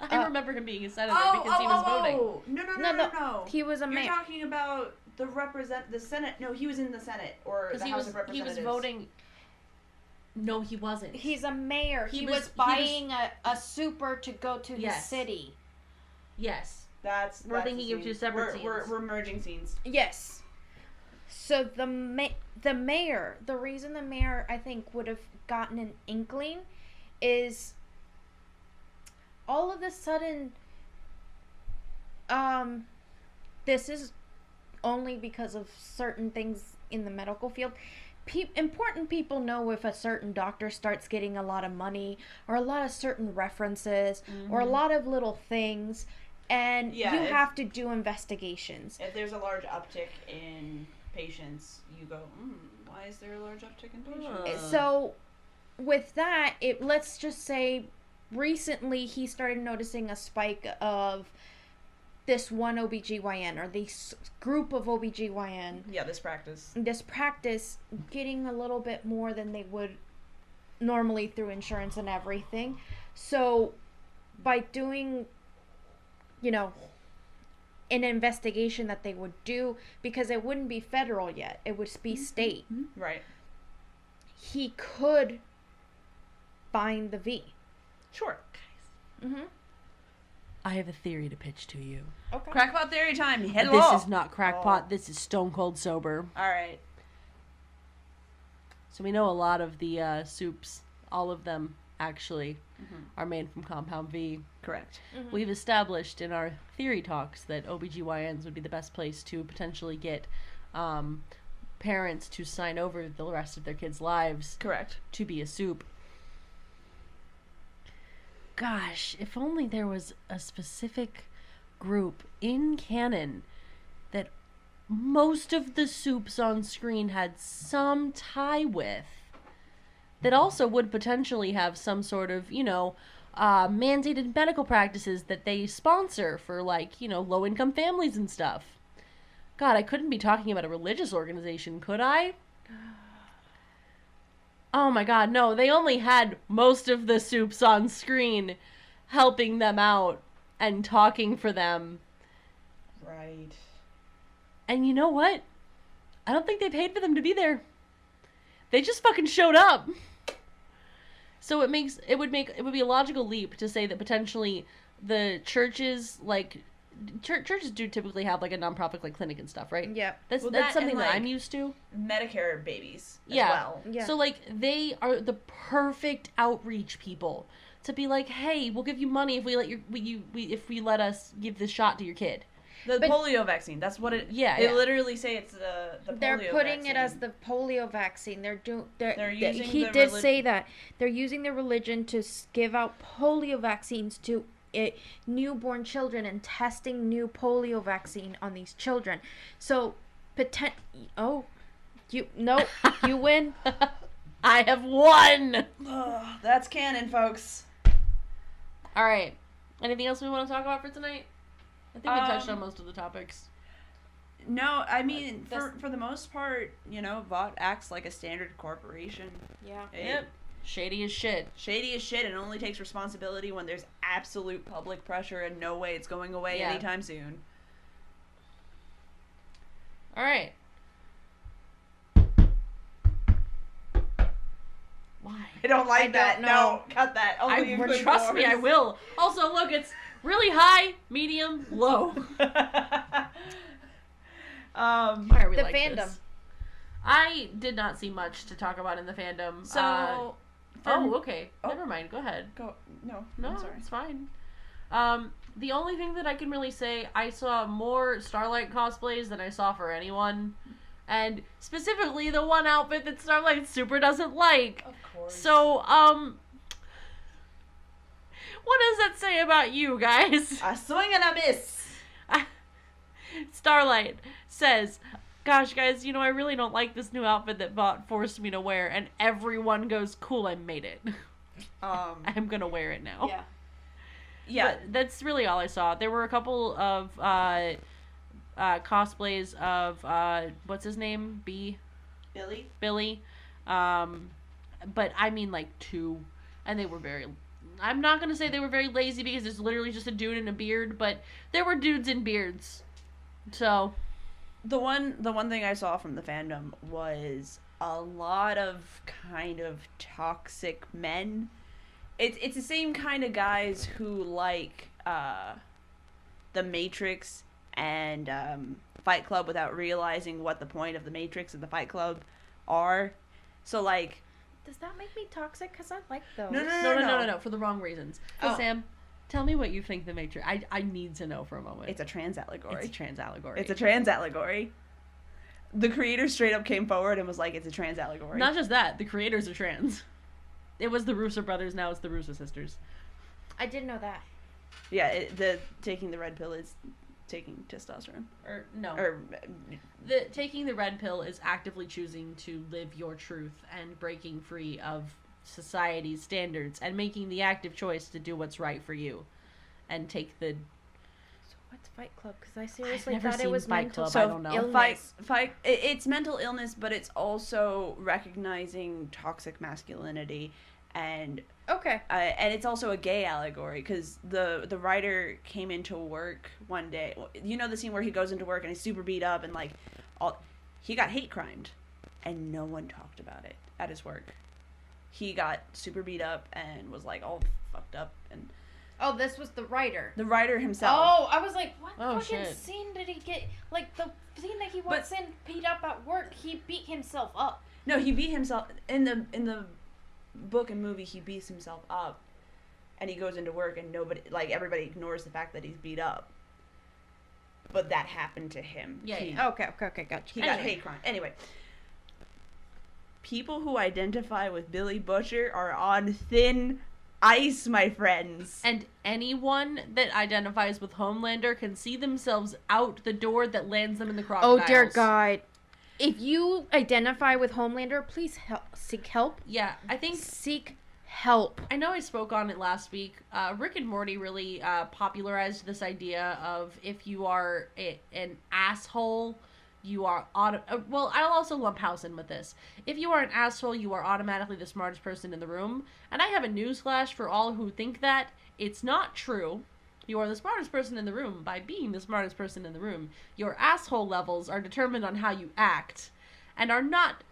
I remember him being a senator because he was voting. No. He was a You're mayor. talking about the Senate. No, he was in the Senate or the House of He Representatives. was voting. No, he wasn't. He's a mayor. He was he was- buying a super to go to his Yes. city. Yes. We're thinking of two separate scenes. We're merging scenes. Yes. So the mayor, the reason the mayor I think would have gotten an inkling is all of a sudden this is only because of certain things in the medical field. Important people know if a certain doctor starts getting a lot of money or a lot of certain references or a lot of little things, and you have to do investigations. If there's a large uptick in patients, you go, why is there a large uptick in patients? So with that, let's just say recently he started noticing a spike of this one OBGYN or this group of OBGYN. Yeah, this practice Getting a little bit more than they would normally through insurance and everything. So by doing, an investigation that they would do, because it wouldn't be federal yet, it would be state. Right. He could find the V. Sure. I have a theory to pitch to you. Okay. Crackpot theory time. Head This off. is not crackpot. This is stone cold sober. All right. So we know a lot of the soups, all of them actually, are made from Compound V. Correct. We've established in our theory talks that OBGYNs would be the best place to potentially get parents to sign over the rest of their kids' lives. Correct. To be a soup. Gosh, if only there was a specific group in canon that most of the soups on screen had some tie with, that also would potentially have some sort of, mandated medical practices that they sponsor for, low-income families and stuff. God, I couldn't be talking about a religious organization, could I? Oh my god, no, they only had most of the soups on screen helping them out and talking for them. Right. And you know what? I don't think they paid for them to be there. They just fucking showed up. So it would be a logical leap to say that potentially the churches, churches do typically have a nonprofit clinic and stuff, right? Yeah. That's that something and, that I'm used to. Medicare babies as Yeah. well. Yeah. So they are the perfect outreach people to be like, hey, we'll give you money if we let us give this shot to your kid. The polio vaccine. That's what it. Yeah, They yeah. literally say it's the polio They're putting vaccine. it as the polio vaccine. They're using he the did say that they're using their religion to give out polio vaccines to newborn children and testing new polio vaccine on these children. So you win. I have won. That's canon, folks. All right. Anything else we want to talk about for tonight? I think we touched on most of the topics. No, I mean, for the most part, Vought acts like a standard corporation. Yeah. Yep. Shady as shit. Shady as shit, and only takes responsibility when there's absolute public pressure and no way it's going away anytime soon. All right. Why? I don't like I don't that. know. No, cut that. Only in good Trust me, I forms. will. Also, look, it's really high, medium, low. Why are we The like fandom. this? I did not see much to talk about in the fandom. So, okay. Never mind. Go ahead. No, No, I'm sorry. it's fine. The only thing that I can really say, I saw more Starlight cosplays than I saw for anyone. And specifically the one outfit that Starlight super doesn't like. Of course. So, what does that say about you guys? I swing and I miss. Starlight says, gosh, guys, I really don't like this new outfit that Vought forced me to wear. And everyone goes, cool, I made it. I'm gonna wear it now. Yeah. But that's really all I saw. There were a couple of cosplays of what's his name? Billy. But I mean like 2, and they were very. I'm not gonna say they were very lazy because it's literally just a dude in a beard, but there were dudes in beards. So, the one thing I saw from the fandom was a lot of kind of toxic men. It's the same kind of guys who like The Matrix and Fight Club without realizing what the point of The Matrix and the Fight Club are. So like, does that make me toxic? Because I like those. No, for the wrong reasons. Oh. Sam, tell me what you think The Matrix. I need to know for a moment. It's a trans allegory. It's a trans allegory. The creator straight up came forward and was like, it's a trans allegory. Not just that, the creators are trans. It was the Russo brothers, now it's the Russo sisters. I didn't know that. Yeah, taking the red pill is taking testosterone. Taking the red pill is actively choosing to live your truth and breaking free of society's standards and making the active choice to do what's right for you and take the. So what's Fight Club? Because I seriously I've never thought seen it was Fight mental Club. I don't know. illness. It's mental illness, but it's also recognizing toxic masculinity. And okay, and it's also a gay allegory because the writer came into work one day. You know the scene where he goes into work and he's super beat up and like, he got hate crimed, and no one talked about it at his work. He got super beat up and was like all fucked up and. Oh, this was the writer. The writer himself. Oh, I was like, what fucking shit. scene did he get? Like the scene that he walks in beat up at work, he beat himself up. No, he beat himself in the book and movie. He beats himself up, and he goes into work, and everybody ignores the fact that he's beat up. But that happened to him. Yeah. Okay, gotcha. He got hate crime. Anyway, people who identify with Billy Butcher are on thin ice, my friends. And anyone that identifies with Homelander can see themselves out the door that lands them in the crocodiles. Oh dear God. If you identify with Homelander, please seek help. Yeah, I think... Seek help. I know I spoke on it last week. Rick and Morty really popularized this idea of if you are an asshole, you are... well, I'll also lump House in with this. If you are an asshole, you are automatically the smartest person in the room. And I have a newsflash for all who think that. It's not true. You are the smartest person in the room by being the smartest person in the room. Your asshole levels are determined on how you act and are not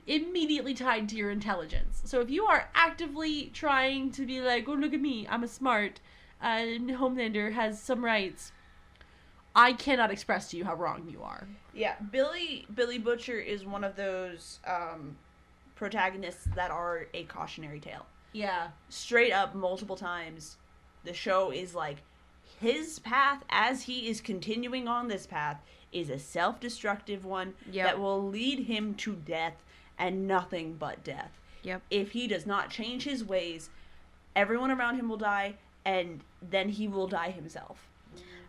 immediately tied to your intelligence. So if you are actively trying to be like, oh, look at me, I'm a smart, Homelander has some rights, I cannot express to you how wrong you are. Yeah, Billy Butcher is one of those protagonists that are a cautionary tale. Yeah. Straight up, multiple times. The show is like, his path, as he is continuing on this path, is a self-destructive one that will lead him to death and nothing but death. Yep. If he does not change his ways, everyone around him will die, and then he will die himself.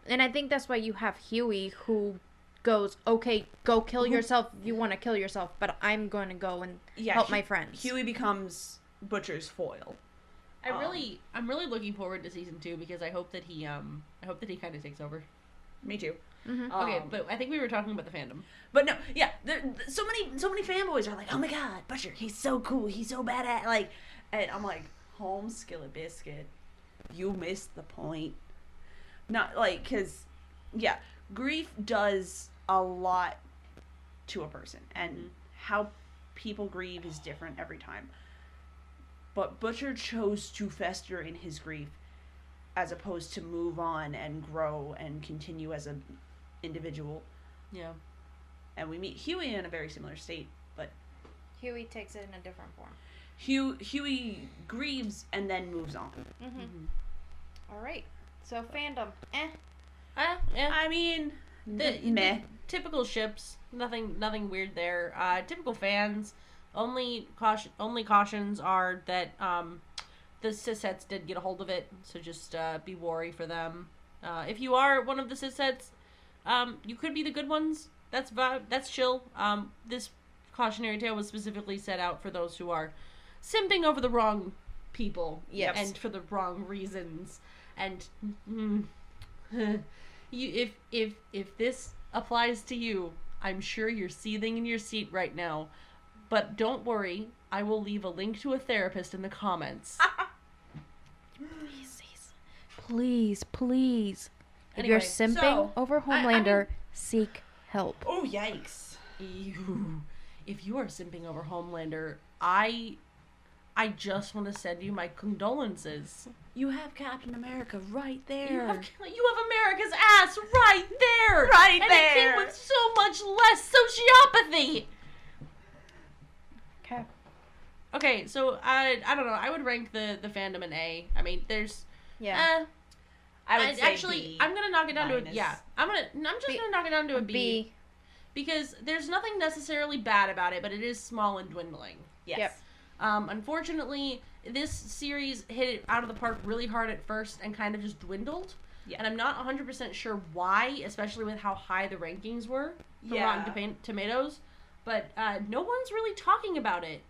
And I think that's why you have Huey, who goes, okay, go kill yourself if you want to kill yourself, but I'm going to go and help my friends. Huey becomes Butcher's foil. I'm really looking forward to season 2 because I hope that he kind of takes over. Me too. Mm-hmm. Okay, but I think we were talking about the fandom. But no, yeah, so many fanboys are like, oh my God, Butcher, he's so cool, he's so badass, like, and I'm like, home skillet biscuit, you missed the point. Not like, cause, yeah, grief does a lot to a person, and how people grieve is different every time. But Butcher chose to fester in his grief as opposed to move on and grow and continue as an individual. Yeah. And we meet Huey in a very similar state, but... Huey takes it in a different form. Huey grieves and then moves on. Mm-hmm. All right. So, fandom. Yeah. I mean... meh. The typical ships. Nothing weird there. Typical fans... Only cautions are that the cishets did get a hold of it, so just be wary for them. If you are one of the cishets, you could be the good ones. That's chill. This cautionary tale was specifically set out for those who are simping over the wrong people, and for the wrong reasons. And if this applies to you. I'm sure you're seething in your seat right now. But don't worry, I will leave a link to a therapist in the comments. Please. Anyway, if you're simping so, over Homelander, seek help. Oh, yikes. Ew. If you are simping over Homelander, I just want to send you my condolences. You have Captain America right there. You have America's ass right there. Right and there. it came with so much less sociopathy. Okay. Okay, so I don't know. I would rank the fandom an A. I mean, there's I would say actually B I'm gonna knock it down minus. to a I'm just gonna knock it down to a B. Because there's nothing necessarily bad about it, but it is small and dwindling. Yes. Yep. Unfortunately, this series hit it out of the park really hard at first and kind of just dwindled. Yeah. And I'm not 100% sure why, especially with how high the rankings were for Yeah. Rotten Tomatoes. But no one's really talking about it.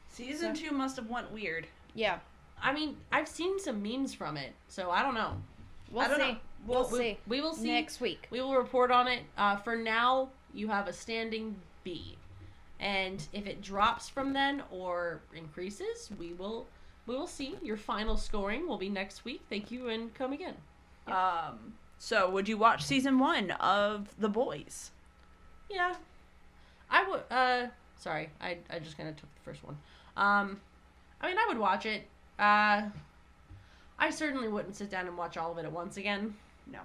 Season 2 must have went weird. Yeah. I mean, I've seen some memes from it, so I don't know. We'll see. We'll see. We will see. Next week. We will report on it. For now, you have a standing B. And if it drops from then or increases, we will see. Your final scoring will be next week. Thank you and come again. So would you watch season 1 of The Boys? Yeah. I would sorry. I just kind of took the first one. I mean, I would watch it. I certainly wouldn't sit down and watch all of it at once again. No.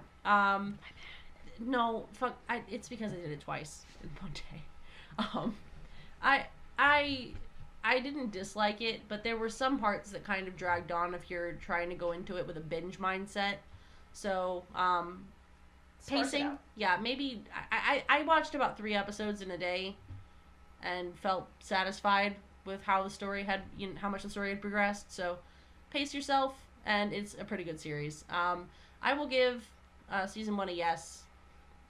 No, fuck. It's because I did it twice in one day. I didn't dislike it, but there were some parts that kind of dragged on if you're trying to go into it with a binge mindset. So, pacing, yeah, maybe I watched about 3 episodes in a day and felt satisfied with how the story had, how much the story had progressed. So, pace yourself, and it's a pretty good series. I will give season 1 a yes.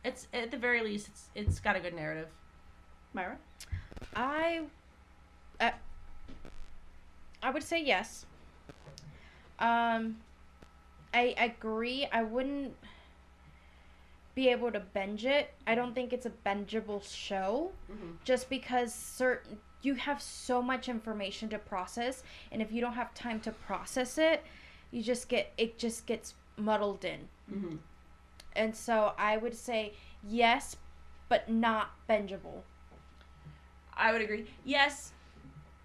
It's at the very least, it's got a good narrative. Myra? I would say yes. I agree. I wouldn't be able to binge it. I don't think it's a bingeable show, just because you have so much information to process, and if you don't have time to process it, it just gets muddled in. Mm-hmm. And so I would say yes, but not bingeable. I would agree. Yes,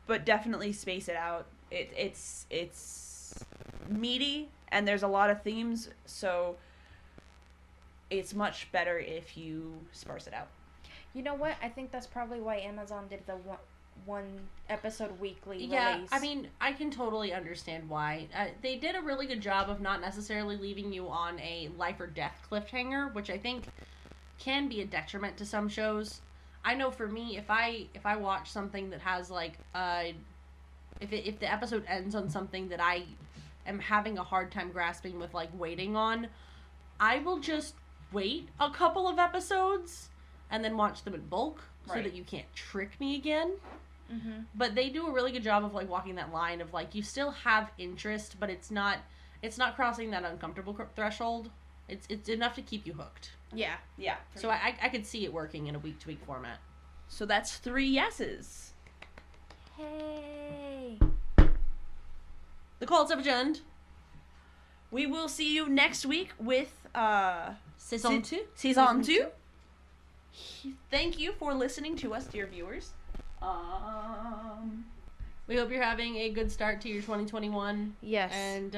but definitely space it out. It's meaty and there's a lot of themes, so it's much better if you sparse it out. You know what? I think that's probably why Amazon did the one episode weekly Yeah, release. I mean, I can totally understand why. They did a really good job of not necessarily leaving you on a life or death cliffhanger, which I think can be a detriment to some shows. I know for me, if I watch something that has like if the episode ends on something that I am having a hard time grasping with, like, waiting on, I will just wait a couple of episodes and then watch them in bulk so that you can't trick me again. Mm-hmm. But they do a really good job of, like, walking that line of, like, you still have interest, but it's not crossing that uncomfortable threshold. It's enough to keep you hooked. Yeah. Yeah. So I could see it working in a week-to-week format. So that's 3 yeses. Hey. The Colts have adjourned. We will see you next week with Saison 2. Season 2. Thank you for listening to us, dear viewers. We hope you're having a good start to your 2021. Yes. And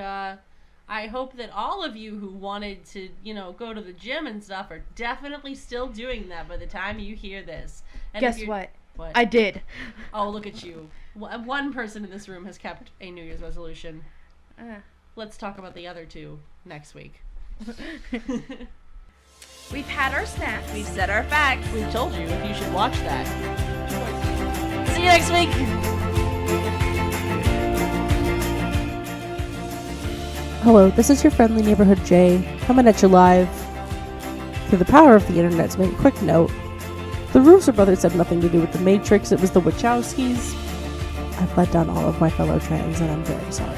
I hope that all of you who wanted to, go to the gym and stuff are definitely still doing that by the time you hear this. And guess what? What? I did. Oh, look at you. One person in this room has kept a New Year's resolution. Let's talk about the other 2 next week. We've had our snacks. We've said our facts. We told you if you should watch that. See you next week. Hello, this is your friendly neighborhood Jay, coming at you live. Through the power of the internet, to make a quick note, the Russo brothers had nothing to do with the Matrix, it was the Wachowskis. I've let down all of my fellow trans, and I'm very sorry.